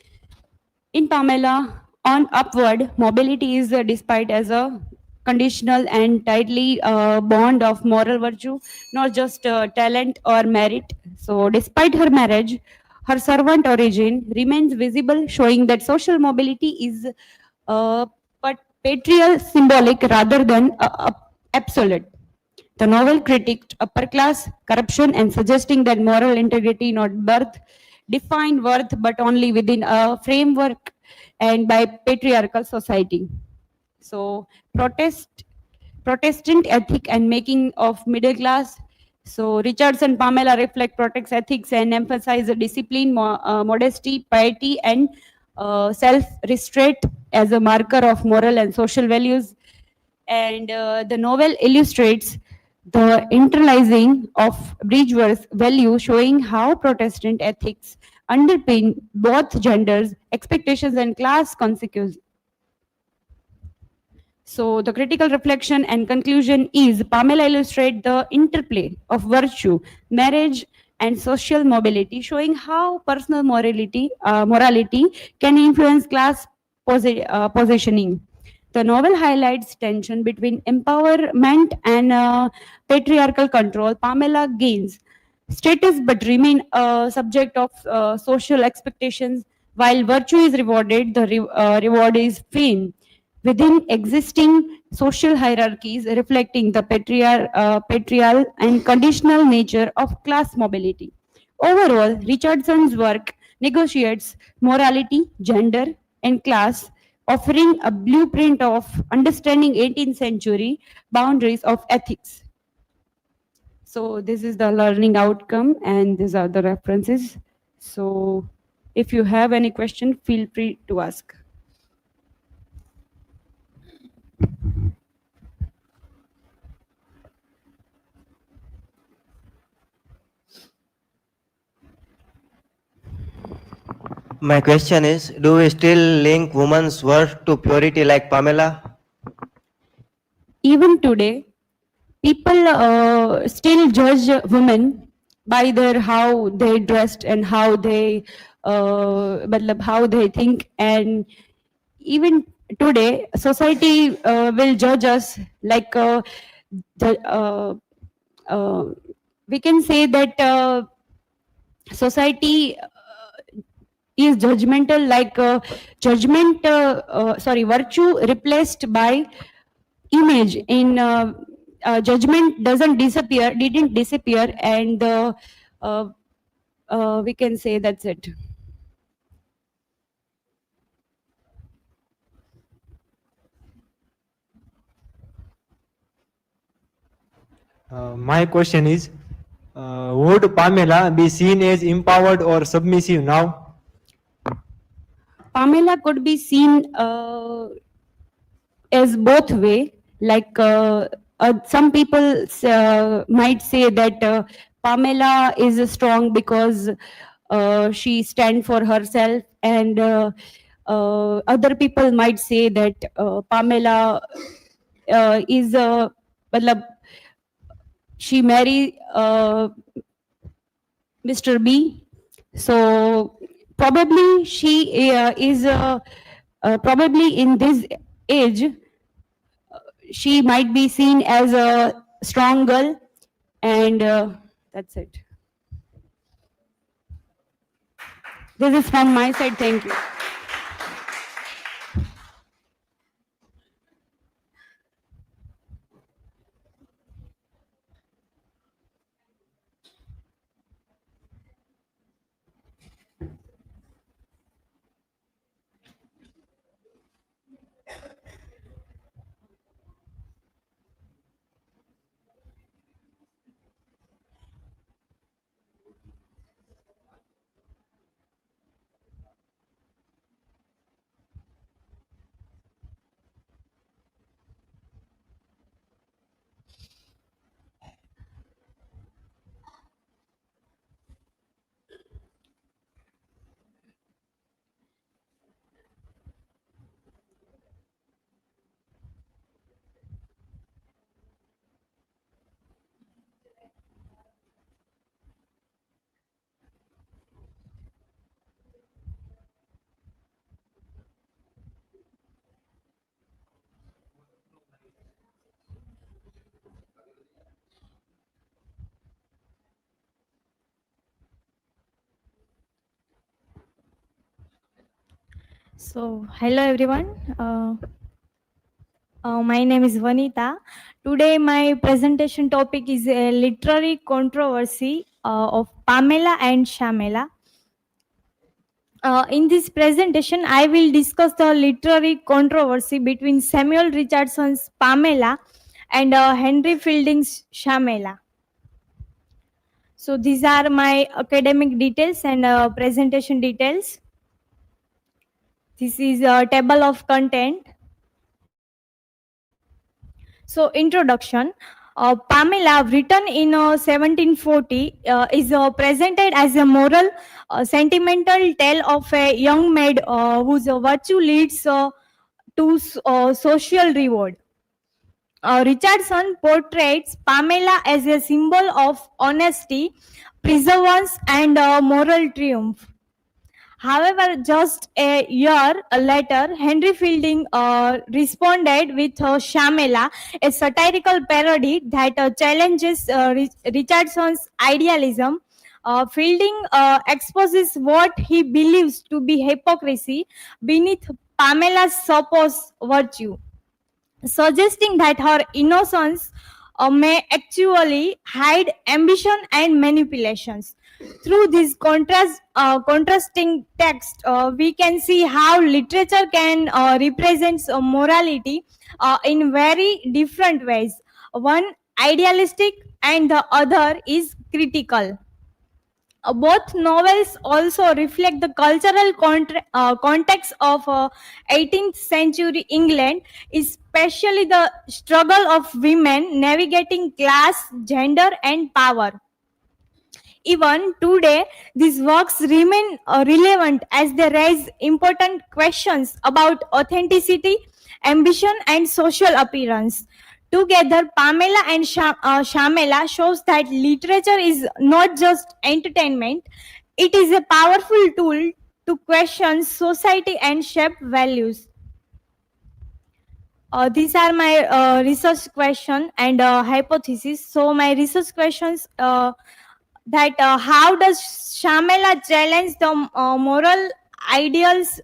In Pamela, on upward mobility is despite as a conditional and tightly bond of moral virtue, not just talent or merit. So despite her marriage, her servant origin remains visible, showing that social mobility is patrial symbolic rather than absolute. The novel critiqued upper class corruption and suggesting that moral integrity not birth defined worth but only within a framework and by patriarchal society. So Protestant ethic and making of middle class. So Richards and Pamela reflect Protestant ethics and emphasize the discipline, modesty, piety, and self-restraint as a marker of moral and social values. And the novel illustrates the internalizing of Bridgeworth's value, showing how Protestant ethics underpin both genders' expectations and class consequences. So the critical reflection and conclusion is Pamela illustrates the interplay of virtue, marriage, and social mobility, showing how personal morality can influence class positioning. The novel highlights tension between empowerment and patriarchal control. Pamela gains status but remain a subject of social expectations. While virtue is rewarded, the reward is fame within existing social hierarchies, reflecting the patriarchal and conditional nature of class mobility. Overall, Richardson's work negotiates morality, gender, and class, offering a blueprint of understanding 18th century boundaries of ethics. So this is the learning outcome and these are the references. So if you have any question, feel free to ask. My question is, do we still link women's worth to purity like Pamela? Even today, people still judge women by their how they dressed and how they how they think, and even today society will judge us like we can say that society is judgmental, like virtue replaced by image in judgment didn't disappear, and we can say that's it. My question is, would Pamela be seen as empowered or submissive now? Pamela could be seen as both way. Like some people might say that Pamela is strong because she stands for herself, and other people might say that Pamela is matlab, she marry Mr. B. So probably she is probably in this age she might be seen as a strong girl, and that's it. This is from my side. Thank you. So, hello everyone. My name is Vanita. Today, my presentation topic is a literary controversy of Pamela and Shamela. In this presentation, I will discuss the literary controversy between Samuel Richardson's Pamela and Henry Fielding's Shamela. So, these are my academic details and presentation details. This is a table of content. So, introduction. Pamela, written in 1740, is presented as a moral, sentimental tale of a young maid whose virtue leads to social reward. Richardson portrays Pamela as a symbol of honesty, perseverance, and moral triumph. However, just a year later, Henry Fielding responded with Shamela, a satirical parody that challenges Richardson's idealism. Fielding exposes what he believes to be hypocrisy beneath Pamela's supposed virtue, suggesting that her innocence may actually hide ambition and manipulations. Through this contrasting text, we can see how literature can represent morality in very different ways. One idealistic and the other is critical. Both novels also reflect the cultural context of 18th century England, especially the struggle of women navigating class, gender, and power. Even today, these works remain relevant as they raise important questions about authenticity, ambition, and social appearance. Together, Pamela and Shamela shows that literature is not just entertainment, it is a powerful tool to question society and shape values. These are my research question and hypothesis. So my research questions that how does Shamela challenge the moral ideals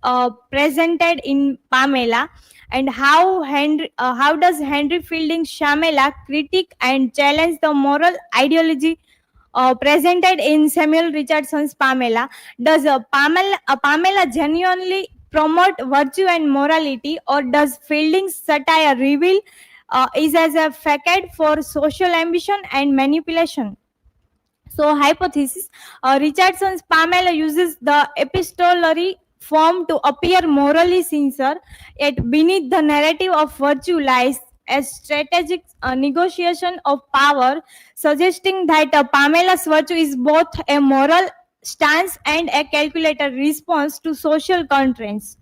presented in Pamela, and how does Henry Fielding Shamela critique and challenge the moral ideology presented in Samuel Richardson's Pamela? Does Pamela genuinely promote virtue and morality, or does Fielding's satire reveal is as a facade for social ambition and manipulation? So, hypothesis, Richardson's Pamela uses the epistolary form to appear morally sincere, yet beneath the narrative of virtue lies a strategic negotiation of power, suggesting that Pamela's virtue is both a moral stance and a calculated response to social constraints.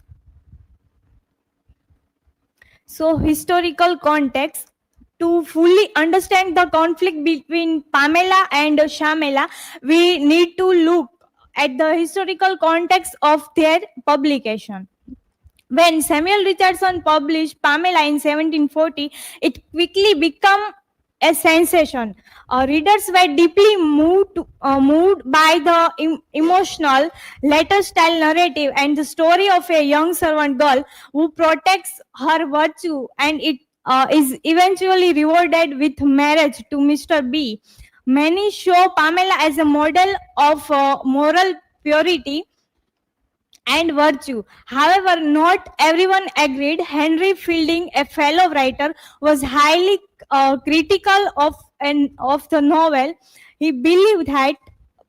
So, historical context. To fully understand the conflict between Pamela and Shamela, we need to look at the historical context of their publication. When Samuel Richardson published Pamela in 1740, it quickly became a sensation. Readers were deeply moved by the emotional letter-style narrative and the story of a young servant girl who protects her virtue and it is eventually rewarded with marriage to Mr. B. Many show Pamela as a model of moral purity and virtue. However, not everyone agreed. Henry Fielding, a fellow writer, was highly critical of the novel. He believed that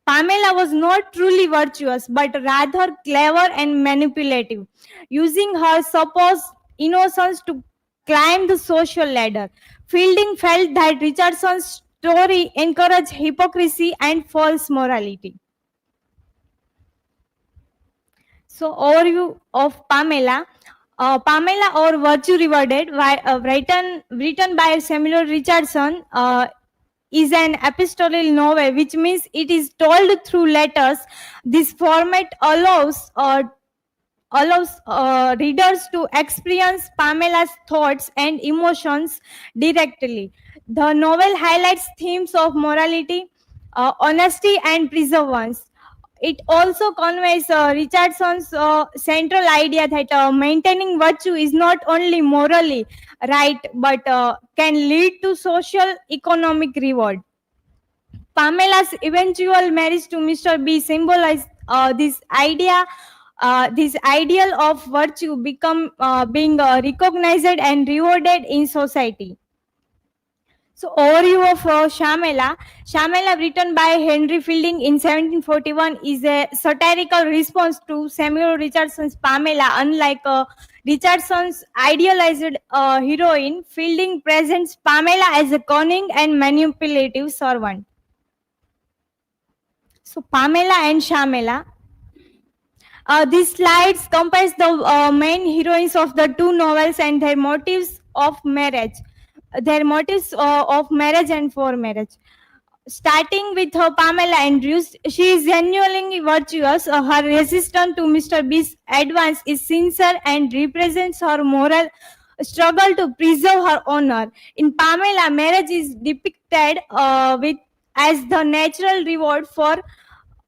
Pamela was not truly virtuous, but rather clever and manipulative, using her supposed innocence to climb the social ladder. Fielding felt that Richardson's story encouraged hypocrisy and false morality. So, overview of Pamela. Pamela or Virtue Rewarded, written by Samuel Richardson, is an epistolary novel, which means it is told through letters. This format allows readers to experience Pamela's thoughts and emotions directly. The novel highlights themes of morality, honesty, and perseverance. It also conveys Richardson's central idea that maintaining virtue is not only morally right but can lead to social economic reward. Pamela's eventual marriage to Mr. B symbolized this ideal of virtue being recognized and rewarded in society. So, overview of Shamela. Shamela, written by Henry Fielding in 1741, is a satirical response to Samuel Richardson's Pamela. Unlike Richardson's idealized heroine, Fielding presents Pamela as a cunning and manipulative servant. So, Pamela and Shamela. These slides compare the main heroines of the two novels and their motives of marriage. And for marriage. Starting with her Pamela Andrews, she is genuinely virtuous. Her resistance to Mr. B's advance is sincere and represents her moral struggle to preserve her honor. In Pamela, marriage is depicted as the natural reward for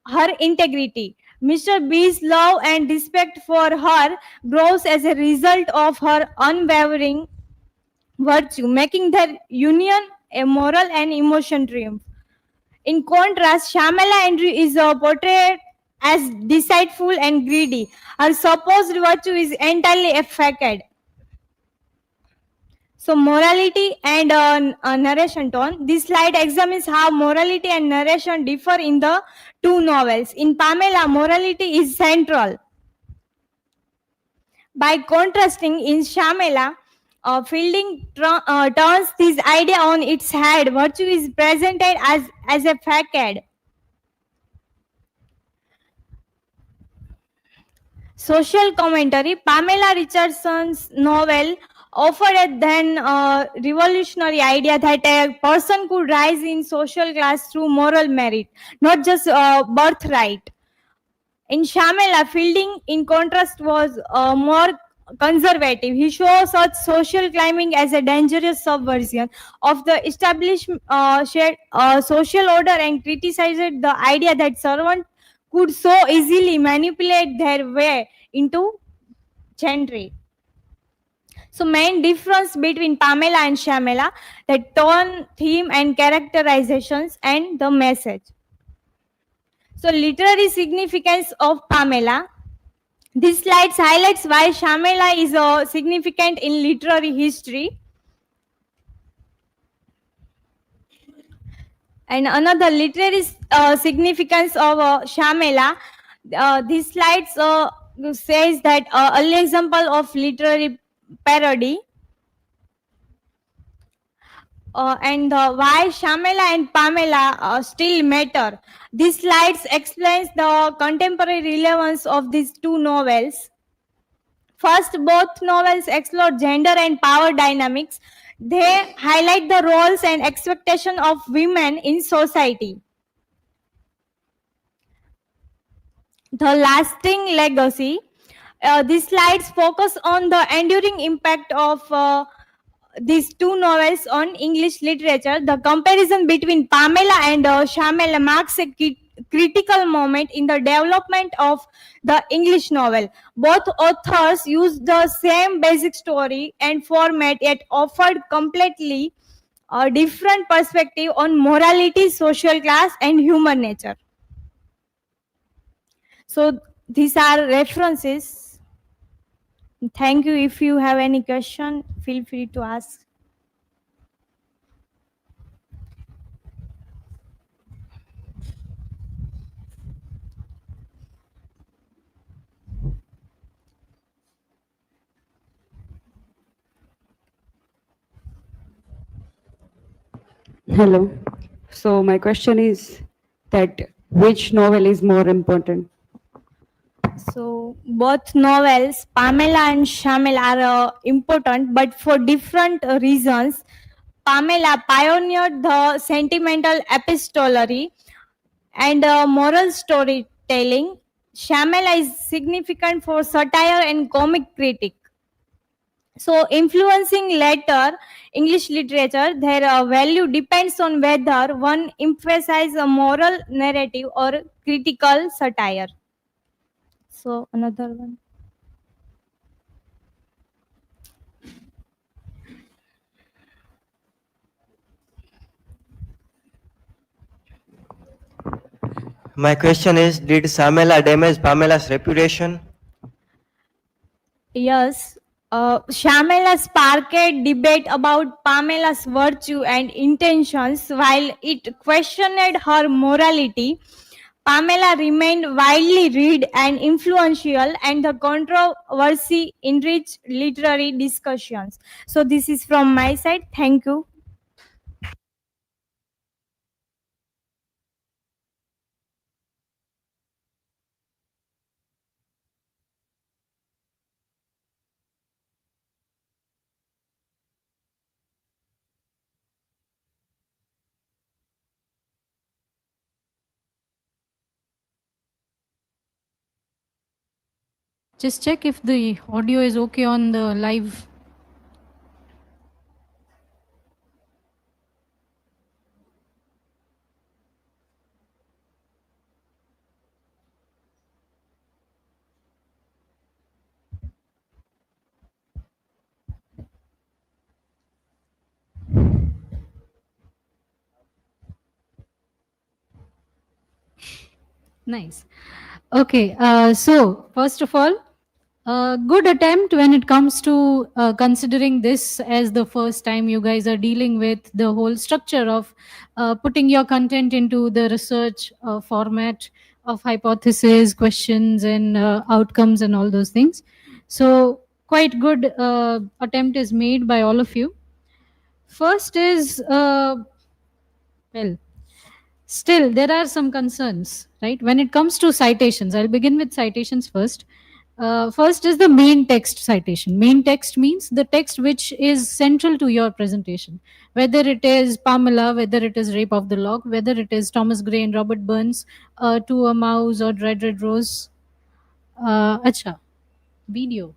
her integrity. Mr. B's love and respect for her grows as a result of her unwavering virtue, making their union a moral and emotion triumph. In contrast, Shamela Andrew is portrayed as deceitful and greedy. Her supposed virtue is entirely a facade. So, morality and narration tone. This slide examines how morality and narration differ in the two novels. In Pamela, morality is central. By contrasting, in Shamela, Fielding turns this idea on its head. Virtue is presented as a facade. Social commentary. Pamela Richardson's novel offered a then revolutionary idea that a person could rise in social class through moral merit, not just birthright. In Shamela, Fielding, in contrast, was more conservative. He shows such social climbing as a dangerous subversion of the established social order and criticized the idea that servants could so easily manipulate their way into gentry. So, main difference between Pamela and Shamela, the tone, theme, and characterizations, and the message. So, literary significance of Pamela. This slide highlights why Shamela is significant in literary history. And another literary significance of Shamela, this slides says that an example of literary parody. And why Shamela and Pamela still matter. This slides explains the contemporary relevance of these two novels. First, both novels explore gender and power dynamics. They highlight the roles and expectations of women in society. The lasting legacy. These slides focus on the enduring impact of these two novels on English literature. The comparison between Pamela and Shamela marks a critical moment in the development of the English novel. Both authors used the same basic story and format, yet offered completely different perspective on morality, social class, and human nature. So these are references. Thank you. If you have any question, feel free to ask. Hello. So my question is that which novel is more important? So both novels, Pamela and Shamel, are important, but for different reasons. Pamela pioneered the sentimental epistolary and moral storytelling. Shamela is significant for satire and comic critique. So influencing later English literature, their value depends on whether one emphasizes a moral narrative or critical satire. So another one. My question is, did Shamela damage Pamela's reputation? Yes. Shamela sparked debate about Pamela's virtue and intentions while it questioned her morality. Pamela remained widely read and influential, and the controversy enriched literary discussions. So this is from my side. Thank you. Just check if the audio is okay on the live. Nice. Okay, so first of all, good attempt when it comes to considering this as the first time you guys are dealing with the whole structure of putting your content into the research format of hypothesis, questions, and outcomes and all those things. So quite good attempt is made by all of you. First is, well, still, there are some concerns, right? When it comes to citations, I'll begin with citations first. First is the main text citation. Main text means the text which is central to your presentation. Whether it is Pamela, whether it is Rape of the Lock, whether it is Thomas Gray and Robert Burns, To a Mouse or Red Red Rose. Acha, video.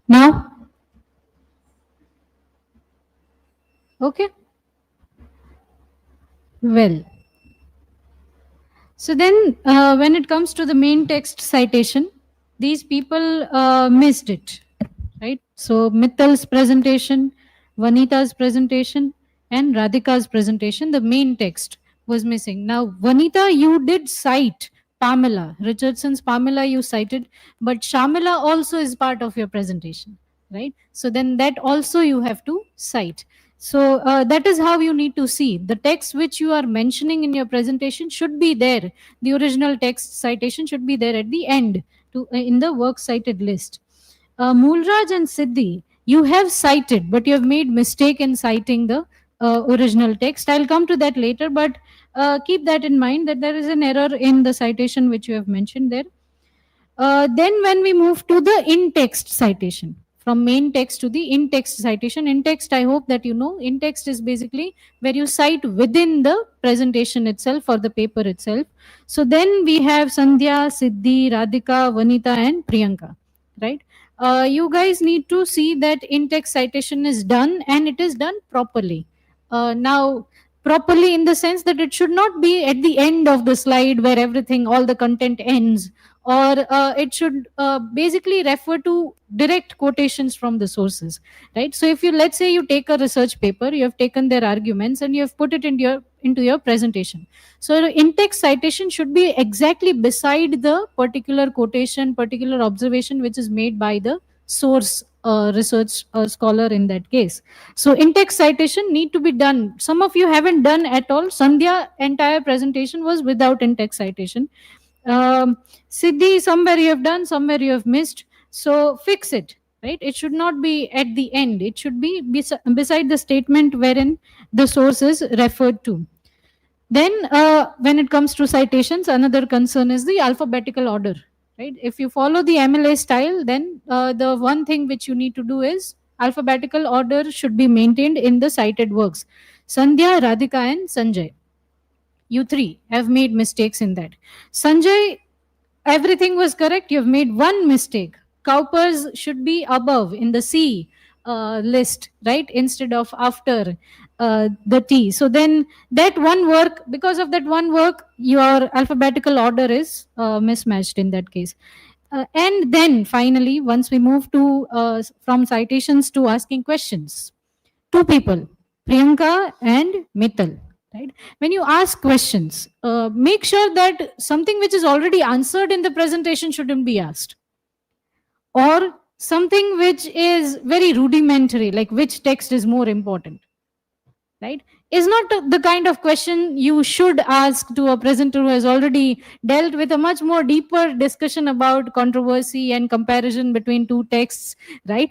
Now? Okay. Well. So then when it comes to the main text citation, these people missed it, right? So Mittal's presentation, Vanita's presentation, and Radhika's presentation, the main text was missing. Now, Vanita, you did cite Pamela, Richardson's Pamela you cited, but Shamila also is part of your presentation, right? So then that also you have to cite. So that is how you need to see. The text which you are mentioning in your presentation should be there. The original text citation should be there at the end in the works cited list. Mulraj and Siddhi, you have cited, but you have made mistake in citing the original text. I'll come to that later, but keep that in mind that there is an error in the citation which you have mentioned there. Then when we move to the in-text citation, from main text to the in-text citation, in-text, I hope that you know, in-text is basically where you cite within the presentation itself or the paper itself. So then we have Sandhya, Siddhi, Radhika, Vanita and Priyanka, right? You guys need to see that in-text citation is done and it is done properly. Now, properly in the sense that it should not be at the end of the slide where everything, all the content ends, or it should basically refer to direct quotations from the sources, right? So if you, let's say you take a research paper, you have taken their arguments and you have put it into your presentation. So in-text citation should be exactly beside the particular quotation, particular observation which is made by the source research scholar in that case. So in-text citation need to be done. Some of you haven't done at all. Sandhya entire presentation was without in-text citation. Siddhi, somewhere you have done, somewhere you have missed. So fix it, right? It should not be at the end. It should be beside the statement wherein the source is referred to. Then when it comes to citations, another concern is the alphabetical order, right? If you follow the MLA style, then the one thing which you need to do is alphabetical order should be maintained in the cited works. Sandhya, Radhika and Sanjay. You three have made mistakes in that. Sanjay, everything was correct. You've made one mistake. Cowpers should be above in the C list, right? Instead of after the T. So then that one work, because of that one work, your alphabetical order is mismatched in that case. And then finally, once we move to from citations to asking questions, two people, Priyanka and Mittal. Right? When you ask questions, make sure that something which is already answered in the presentation shouldn't be asked. Or something which is very rudimentary, like which text is more important, right? Is not the kind of question you should ask to a presenter who has already dealt with a much more deeper discussion about controversy and comparison between two texts, right?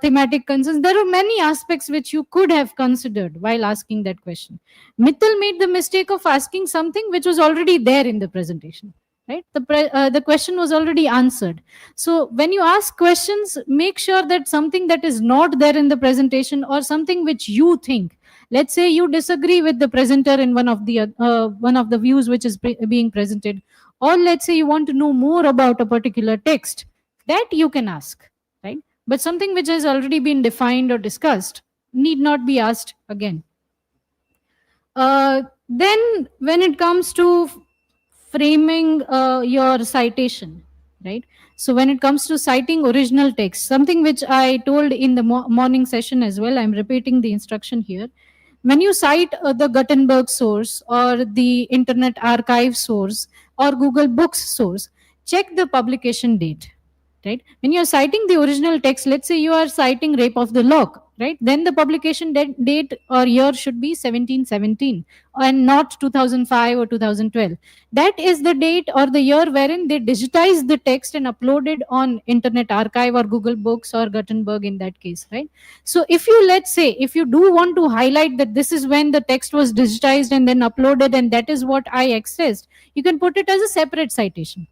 Thematic concerns. There are many aspects which you could have considered while asking that question. Mittal made the mistake of asking something which was already there in the presentation, right? The question was already answered. So when you ask questions, make sure that something that is not there in the presentation or something which you think, let's say you disagree with the presenter in one of the views which is being presented, or let's say you want to know more about a particular text, that you can ask, right? But something which has already been defined or discussed need not be asked again. Then when it comes to framing your citation, right? So when it comes to citing original text, something which I told in the morning session as well, I'm repeating the instruction here. When you cite the Gutenberg source or the Internet Archive source or Google Books source, check the publication date, right? When you're citing the original text, let's say you are citing Rape of the Lock, right? Then the publication date or year should be 1717 and not 2005 or 2012. That is the date or the year wherein they digitized the text and uploaded on Internet Archive or Google Books or Gutenberg in that case, right? So if you, let's say, if you do want to highlight that this is when the text was digitized and then uploaded and that is what I accessed, you can put it as a separate citation.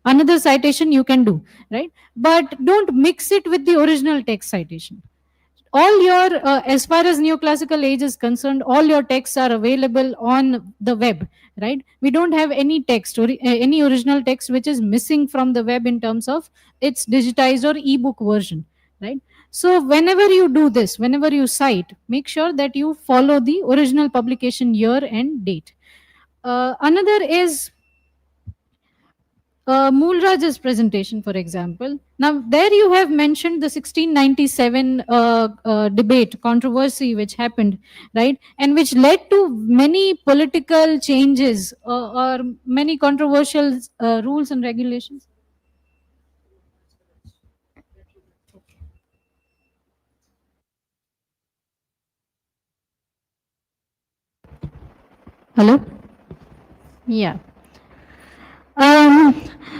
Another citation you can do, right? But don't mix it with the original text citation. All your, as far as neoclassical age is concerned, all your texts are available on the web, right? We don't have any text or any original text which is missing from the web in terms of its digitized or ebook version, right? So whenever you do this, whenever you cite, make sure that you follow the original publication year and date. Another is Mulraj's presentation, for example. Now, there you have mentioned the 1697 debate, controversy which happened, right? And which led to many political changes or many controversial rules and regulations. Hello? Yeah.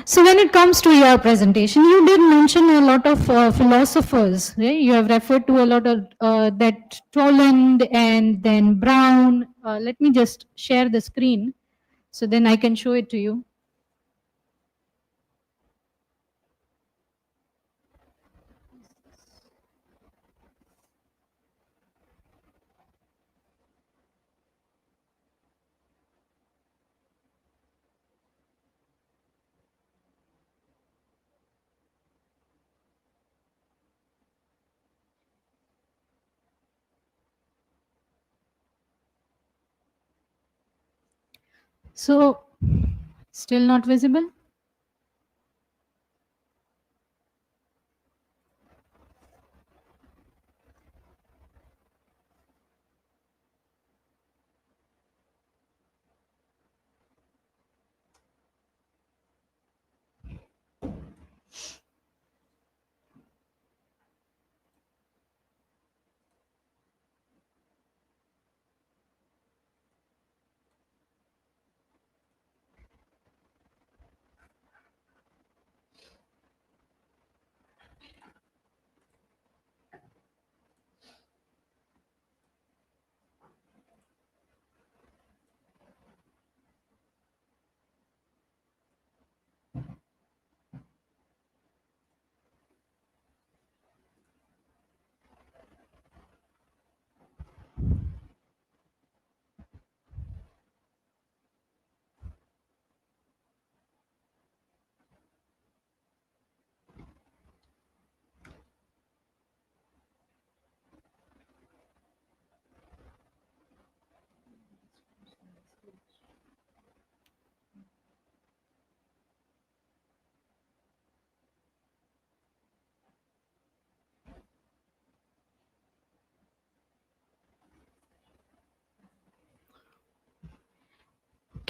So when it comes to your presentation, you did mention a lot of philosophers, right? You have referred to a lot of that Toland and then Brown. Let me just share the screen so then I can show it to you. So, still not visible?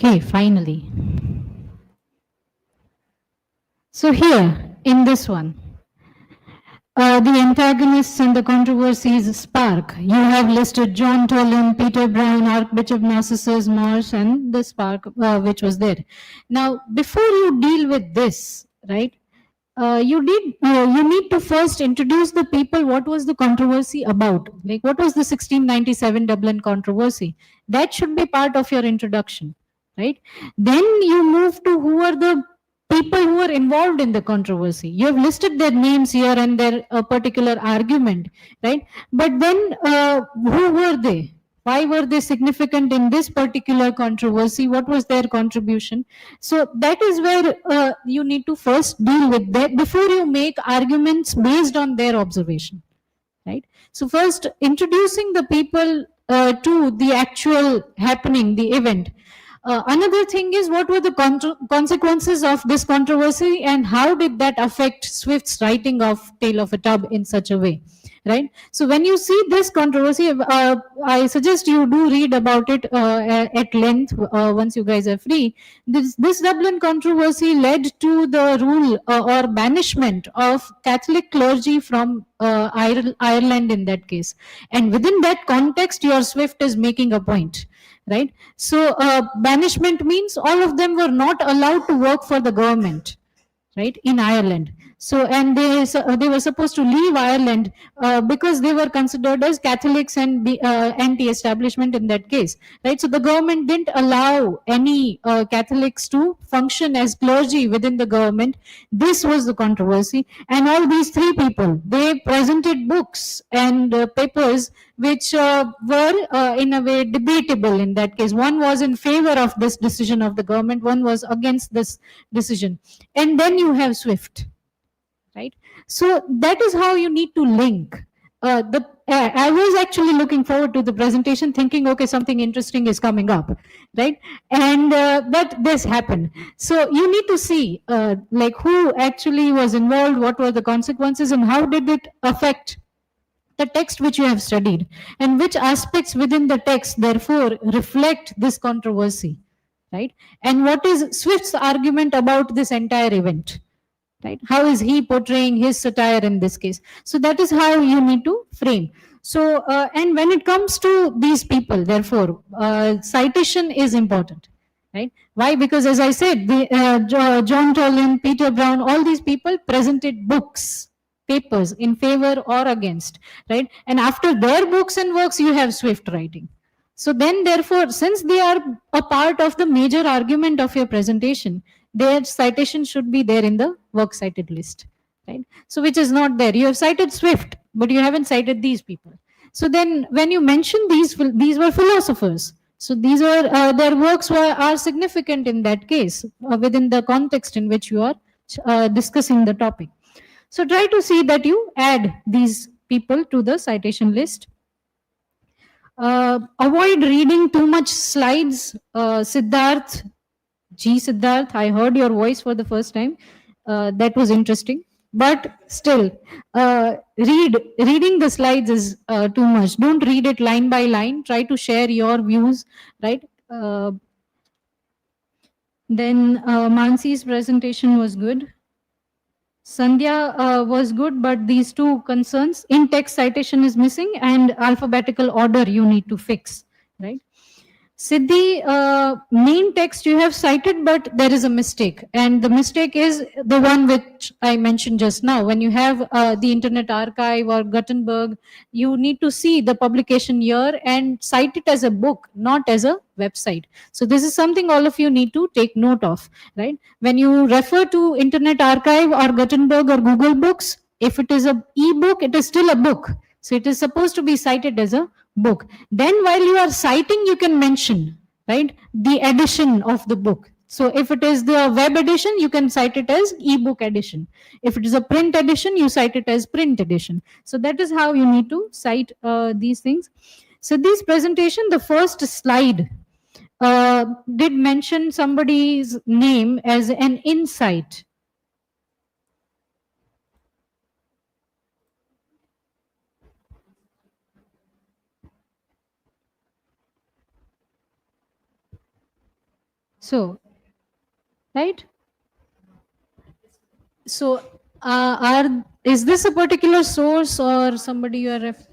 Okay, finally. So here, in this one, the antagonists and the controversies spark. You have listed John Toland, Peter Brown, Archbishop Narcissus Morse, and the spark which was there. Now, before you deal with this, right, you need to first introduce the people what was the controversy about. Like, what was the 1697 Dublin controversy? That should be part of your introduction, right? Then you move to who are the people who are involved in the controversy. You have listed their names here and their particular argument, right? But then who were they? Why were they significant in this particular controversy? What was their contribution? So that is where you need to first deal with that before you make arguments based on their observation, right? So first introducing the people to the actual happening, the event. Another thing is, what were the consequences of this controversy and how did that affect Swift's writing of Tale of a Tub in such a way, right? So when you see this controversy, I suggest you do read about it at length once you guys are free. This Dublin controversy led to the rule or banishment of Catholic clergy from Ireland in that case. And within that context, your Swift is making a point, right? So banishment means all of them were not allowed to work for the government, right, in Ireland. So, and they were supposed to leave Ireland because they were considered as Catholics and anti-establishment in that case, right? So the government didn't allow any Catholics to function as clergy within the government. This was the controversy. And all these three people, they presented books and papers which were in a way debatable in that case. One was in favor of this decision of the government, one was against this decision. And then you have Swift, right? So that is how you need to link. I was actually looking forward to the presentation, thinking, okay, something interesting is coming up, right? And but this happened. So you need to see like who actually was involved, what were the consequences, and how did it affect the text which you have studied, and which aspects within the text therefore reflect this controversy, right? And what is Swift's argument about this entire event? Right? How is he portraying his satire in this case? So that is how you need to frame. So, and when it comes to these people, therefore, citation is important, right? Why? Because as I said, John Toland, Peter Brown, all these people presented books, papers in favor or against, right? And after their books and works, you have Swift writing. So then, therefore, since they are a part of the major argument of your presentation, their citation should be there in the works cited list, right? So which is not there. You have cited Swift, but you haven't cited these people. So then when you mention these were philosophers. So these are, their works are significant in that case, within the context in which you are discussing the topic. So try to see that you add these people to the citation list. Avoid reading too much slides. Siddharth, I heard your voice for the first time. That was interesting. But still, reading the slides is too much. Don't read it line by line. Try to share your views, right? Then Mansi's presentation was good. Sandhya was good, but these two concerns, in-text citation is missing and alphabetical order you need to fix, right? Siddhi, main text you have cited, but there is a mistake. And the mistake is the one which I mentioned just now. When you have the Internet Archive or Gutenberg, you need to see the publication year and cite it as a book, not as a website. So this is something all of you need to take note of, right? When you refer to Internet Archive or Gutenberg or Google Books, if it is an e-book, it is still a book. So it is supposed to be cited as a book. Then while you are citing, you can mention, right, the edition of the book. So if it is the web edition, you can cite it as ebook edition. If it is a print edition, you cite it as print edition. So that is how you need to cite these things. So this presentation, the first slide did mention somebody's name as an insight. So, right? So, is this a particular source or somebody you are referring?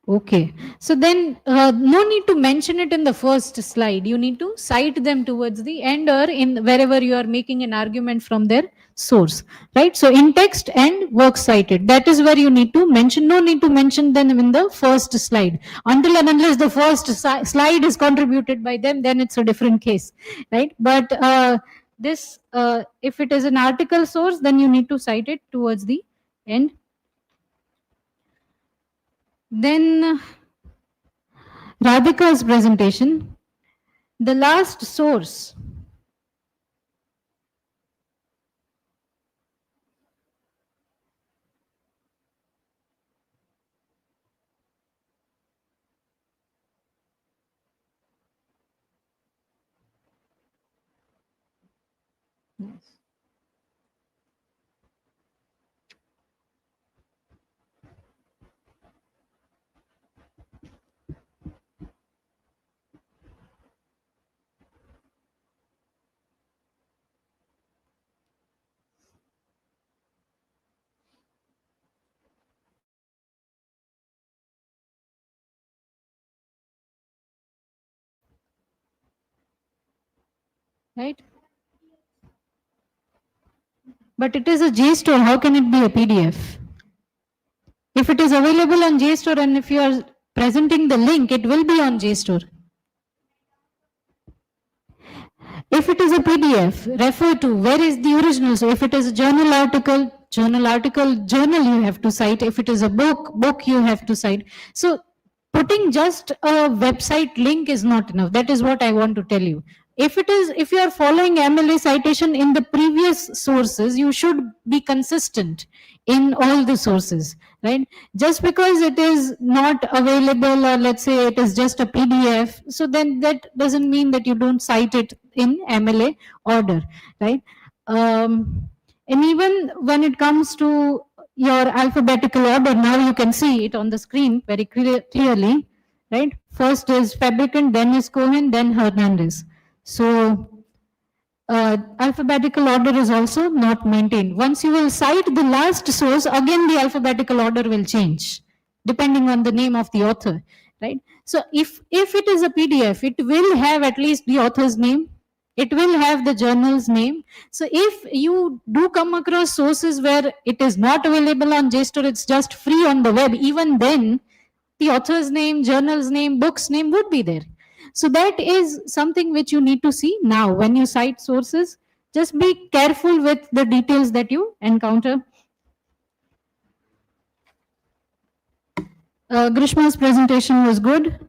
Okay. So then no need to mention it in the first slide. You need to cite them towards the end or in wherever you are making an argument from their source, right? So in text and works cited, that is where you need to mention. No need to mention them in the first slide. Until and unless the first slide is contributed by them, then it's a different case, right? But this, if it is an article source, then you need to cite it towards the end. Then Radhika's presentation, the last source. Yes. Right? But it is a JSTOR. How can it be a PDF? If it is available on JSTOR and if you are presenting the link, it will be on JSTOR. If it is a PDF, refer to where is the original. So if it is a journal article, journal you have to cite. If it is a book you have to cite. So putting just a website link is not enough. That is what I want to tell you. if you are following MLA citation in the previous sources, you should be consistent in all the sources, right? Just because it is not available, or let's say it is just a PDF, so then that doesn't mean that you don't cite it in MLA order, right? And even when it comes to your alphabetical order, now you can see it on the screen very clearly, right? First is Fabricant, then is Cohen, then Hernandez. So alphabetical order is also not maintained. Once you will cite the last source, again the alphabetical order will change depending on the name of the author, right? So if it is a PDF, it will have at least the author's name, it will have the journal's name. So if you do come across sources where it is not available on JSTOR, it's just free on the web, even then the author's name, journal's name, book's name would be there. So that is something which you need to see now when you cite sources. Just be careful with the details that you encounter. Grishma's presentation was good.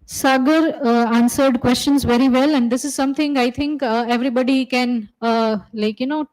Sagar answered questions very well, and this is something I think everybody can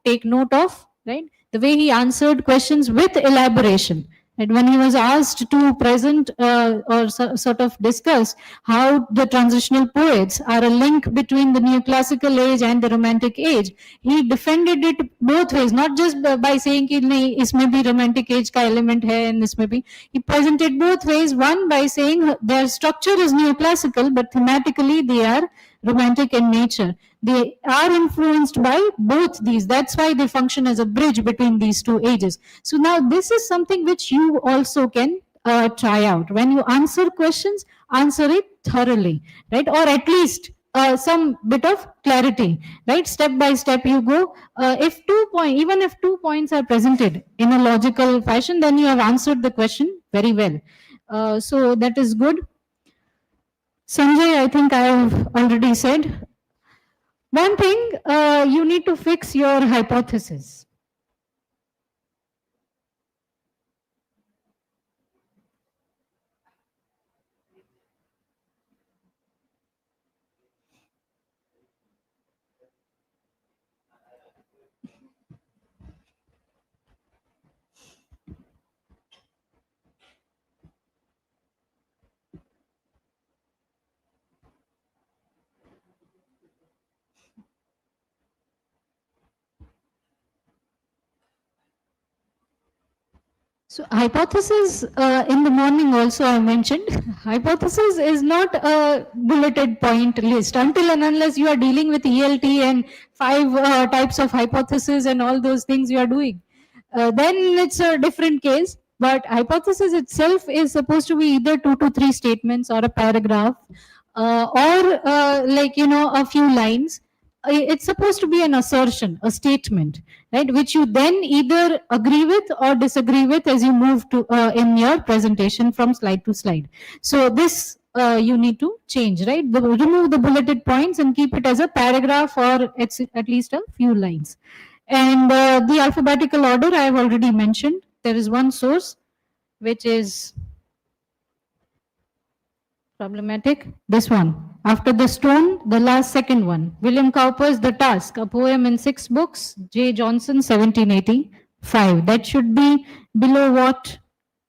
take note of, right? The way he answered questions with elaboration. And when he was asked to present sort of discuss how the transitional poets are a link between the neoclassical age and the romantic age, he defended it both ways, not just by saying कि नहीं इसमें भी romantic age का element है and इसमें भी. He presented both ways. One by saying their structure is neoclassical, but thematically they are romantic in nature. They are influenced by both these. That's why they function as a bridge between these two ages. So now this is something which you also can try out. When you answer questions, answer it thoroughly, right? Or at least some bit of clarity, right? Step by step you go. Even if 2 points are presented in a logical fashion, then you have answered the question very well. So that is good. Sanjay, I think I have already said. One thing, you need to fix your hypothesis. So hypothesis in the morning also I mentioned, hypothesis is not a bulleted point list until and unless you are dealing with ELT and 5 types of hypothesis and all those things you are doing. Then it's a different case, but hypothesis itself is supposed to be either 2 to 3 statements or a paragraph or a few lines. It's supposed to be an assertion, a statement, right, which you then either agree with or disagree with as you move to in your presentation from slide to slide. So this you need to change, right? Remove the bulleted points and keep it as a paragraph or at least a few lines. And the alphabetical order I have already mentioned. There is one source which is problematic. This one. After the stone, the last second one. William Cowper's The Task, a poem in 6 books. J. Johnson, 1785. That should be below what?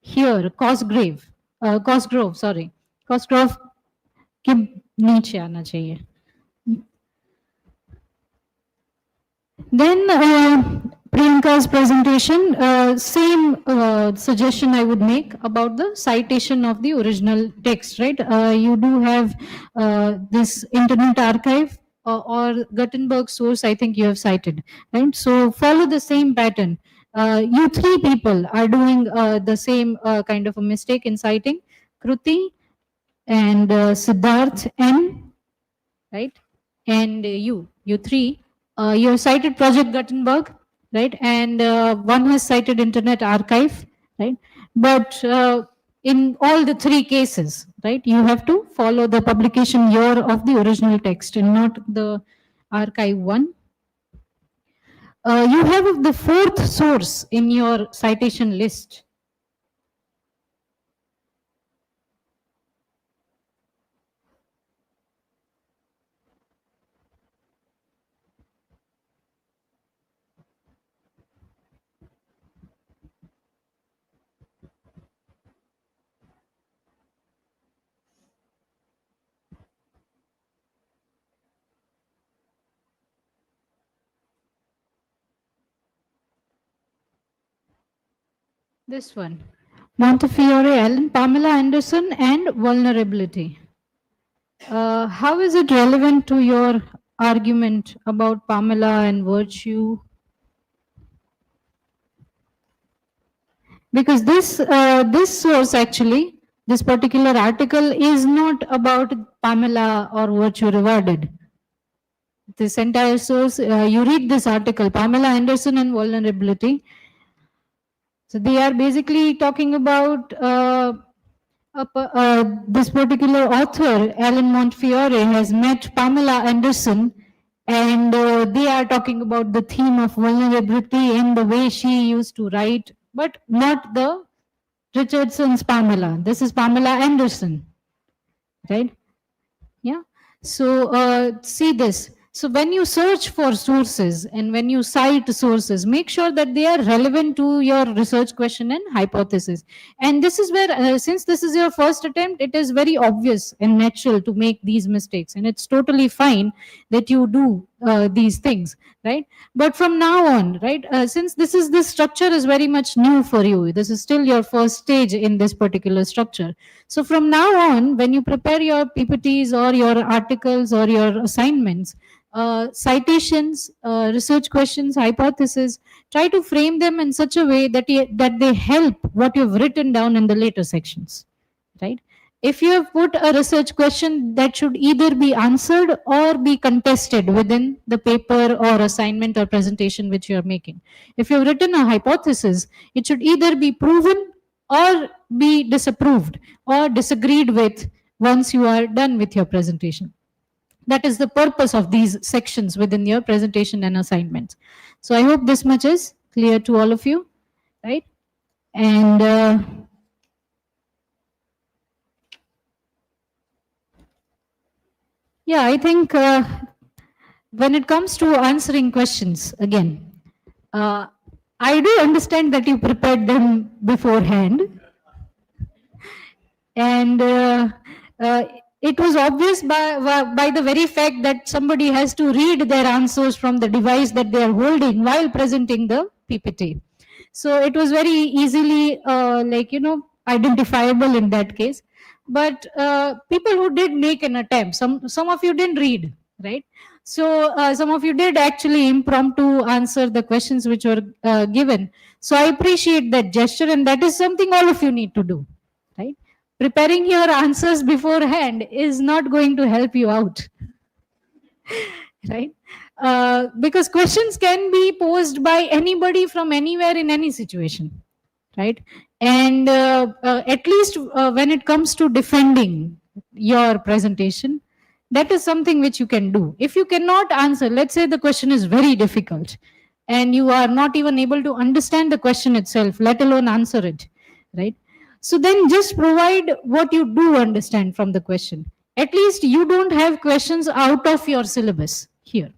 Here, Cosgrove, sorry. Cosgrove के नीचे आना चाहिए. Then Priyanka's presentation, same suggestion I would make about the citation of the original text, right? You do have this Internet Archive or Gutenberg source, I think you have cited, right? So follow the same pattern. You 3 people are doing the same kind of a mistake in citing. Kruti and Siddharth M, right? And you 3. You have cited Project Gutenberg, right? And one has cited Internet Archive, right? But in all the 3 cases, right, you have to follow the publication year of the original text and not the archive one. You have the 4th source in your citation list. This one. Montefiore Allen, Pamela Anderson, and vulnerability. How is it relevant to your argument about Pamela and virtue? Because this source actually, this particular article is not about Pamela or virtue rewarded. This entire source, you read this article, Pamela Anderson and vulnerability. So they are basically talking about this particular author, Alan Montefiore, has met Pamela Anderson, and they are talking about the theme of vulnerability and the way she used to write, but not the Richardson's Pamela. This is Pamela Anderson, right? Yeah. So see this. So when you search for sources and when you cite sources, make sure that they are relevant to your research question and hypothesis. And this is where, since this is your first attempt, it is very obvious and natural to make these mistakes. And it's totally fine that you do these things, right? But from now on, right, since this structure is very much new for you, this is still your first stage in this particular structure. So from now on, when you prepare your PPTs or your articles or your assignments, citations, research questions, hypotheses, try to frame them in such a way that they help what you've written down in the later sections, right? If you have put a research question, that should either be answered or be contested within the paper or assignment or presentation which you are making. If you have written a hypothesis, it should either be proven or be disapproved or disagreed with once you are done with your presentation. That is the purpose of these sections within your presentation and assignments. So I hope this much is clear to all of you, right? And yeah, I think when it comes to answering questions, again, I do understand that you prepared them beforehand. And it was obvious by the very fact that somebody has to read their answers from the device that they are holding while presenting the PPT. So it was very easily identifiable in that case. But people who did make an attempt, some of you didn't read, right? So some of you did actually impromptu answer the questions which were given. So I appreciate that gesture, and that is something all of you need to do, right? Preparing your answers beforehand is not going to help you out, right? Because questions can be posed by anybody from anywhere in any situation, right? And at least when it comes to defending your presentation, that is something which you can do. If you cannot answer, let's say the question is very difficult and you are not even able to understand the question itself, let alone answer it, right? So then just provide what you do understand from the question. At least you don't have questions out of your syllabus here.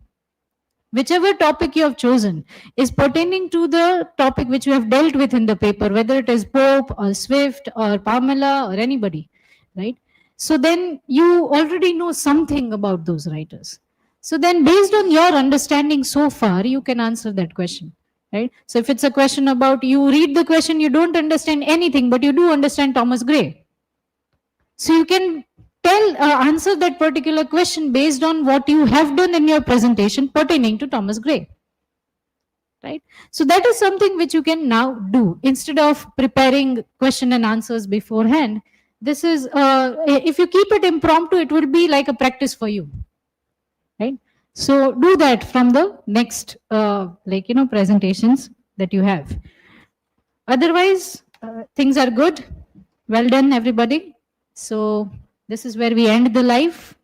Whichever topic you have chosen is pertaining to the topic which you have dealt with in the paper, whether it is Pope or Swift or Pamela or anybody, right? So then you already know something about those writers. So then based on your understanding so far, you can answer that question. Right? So if it's a question about, you read the question, you don't understand anything, but you do understand Thomas Gray. So you can answer that particular question based on what you have done in your presentation pertaining to Thomas Gray. Right? So that is something which you can now do instead of preparing question and answers beforehand. This is, if you keep it impromptu, it will be like a practice for you. Right? So do that from the next, presentations that you have. Otherwise, things are good. Well done, everybody. So this is where we end the live.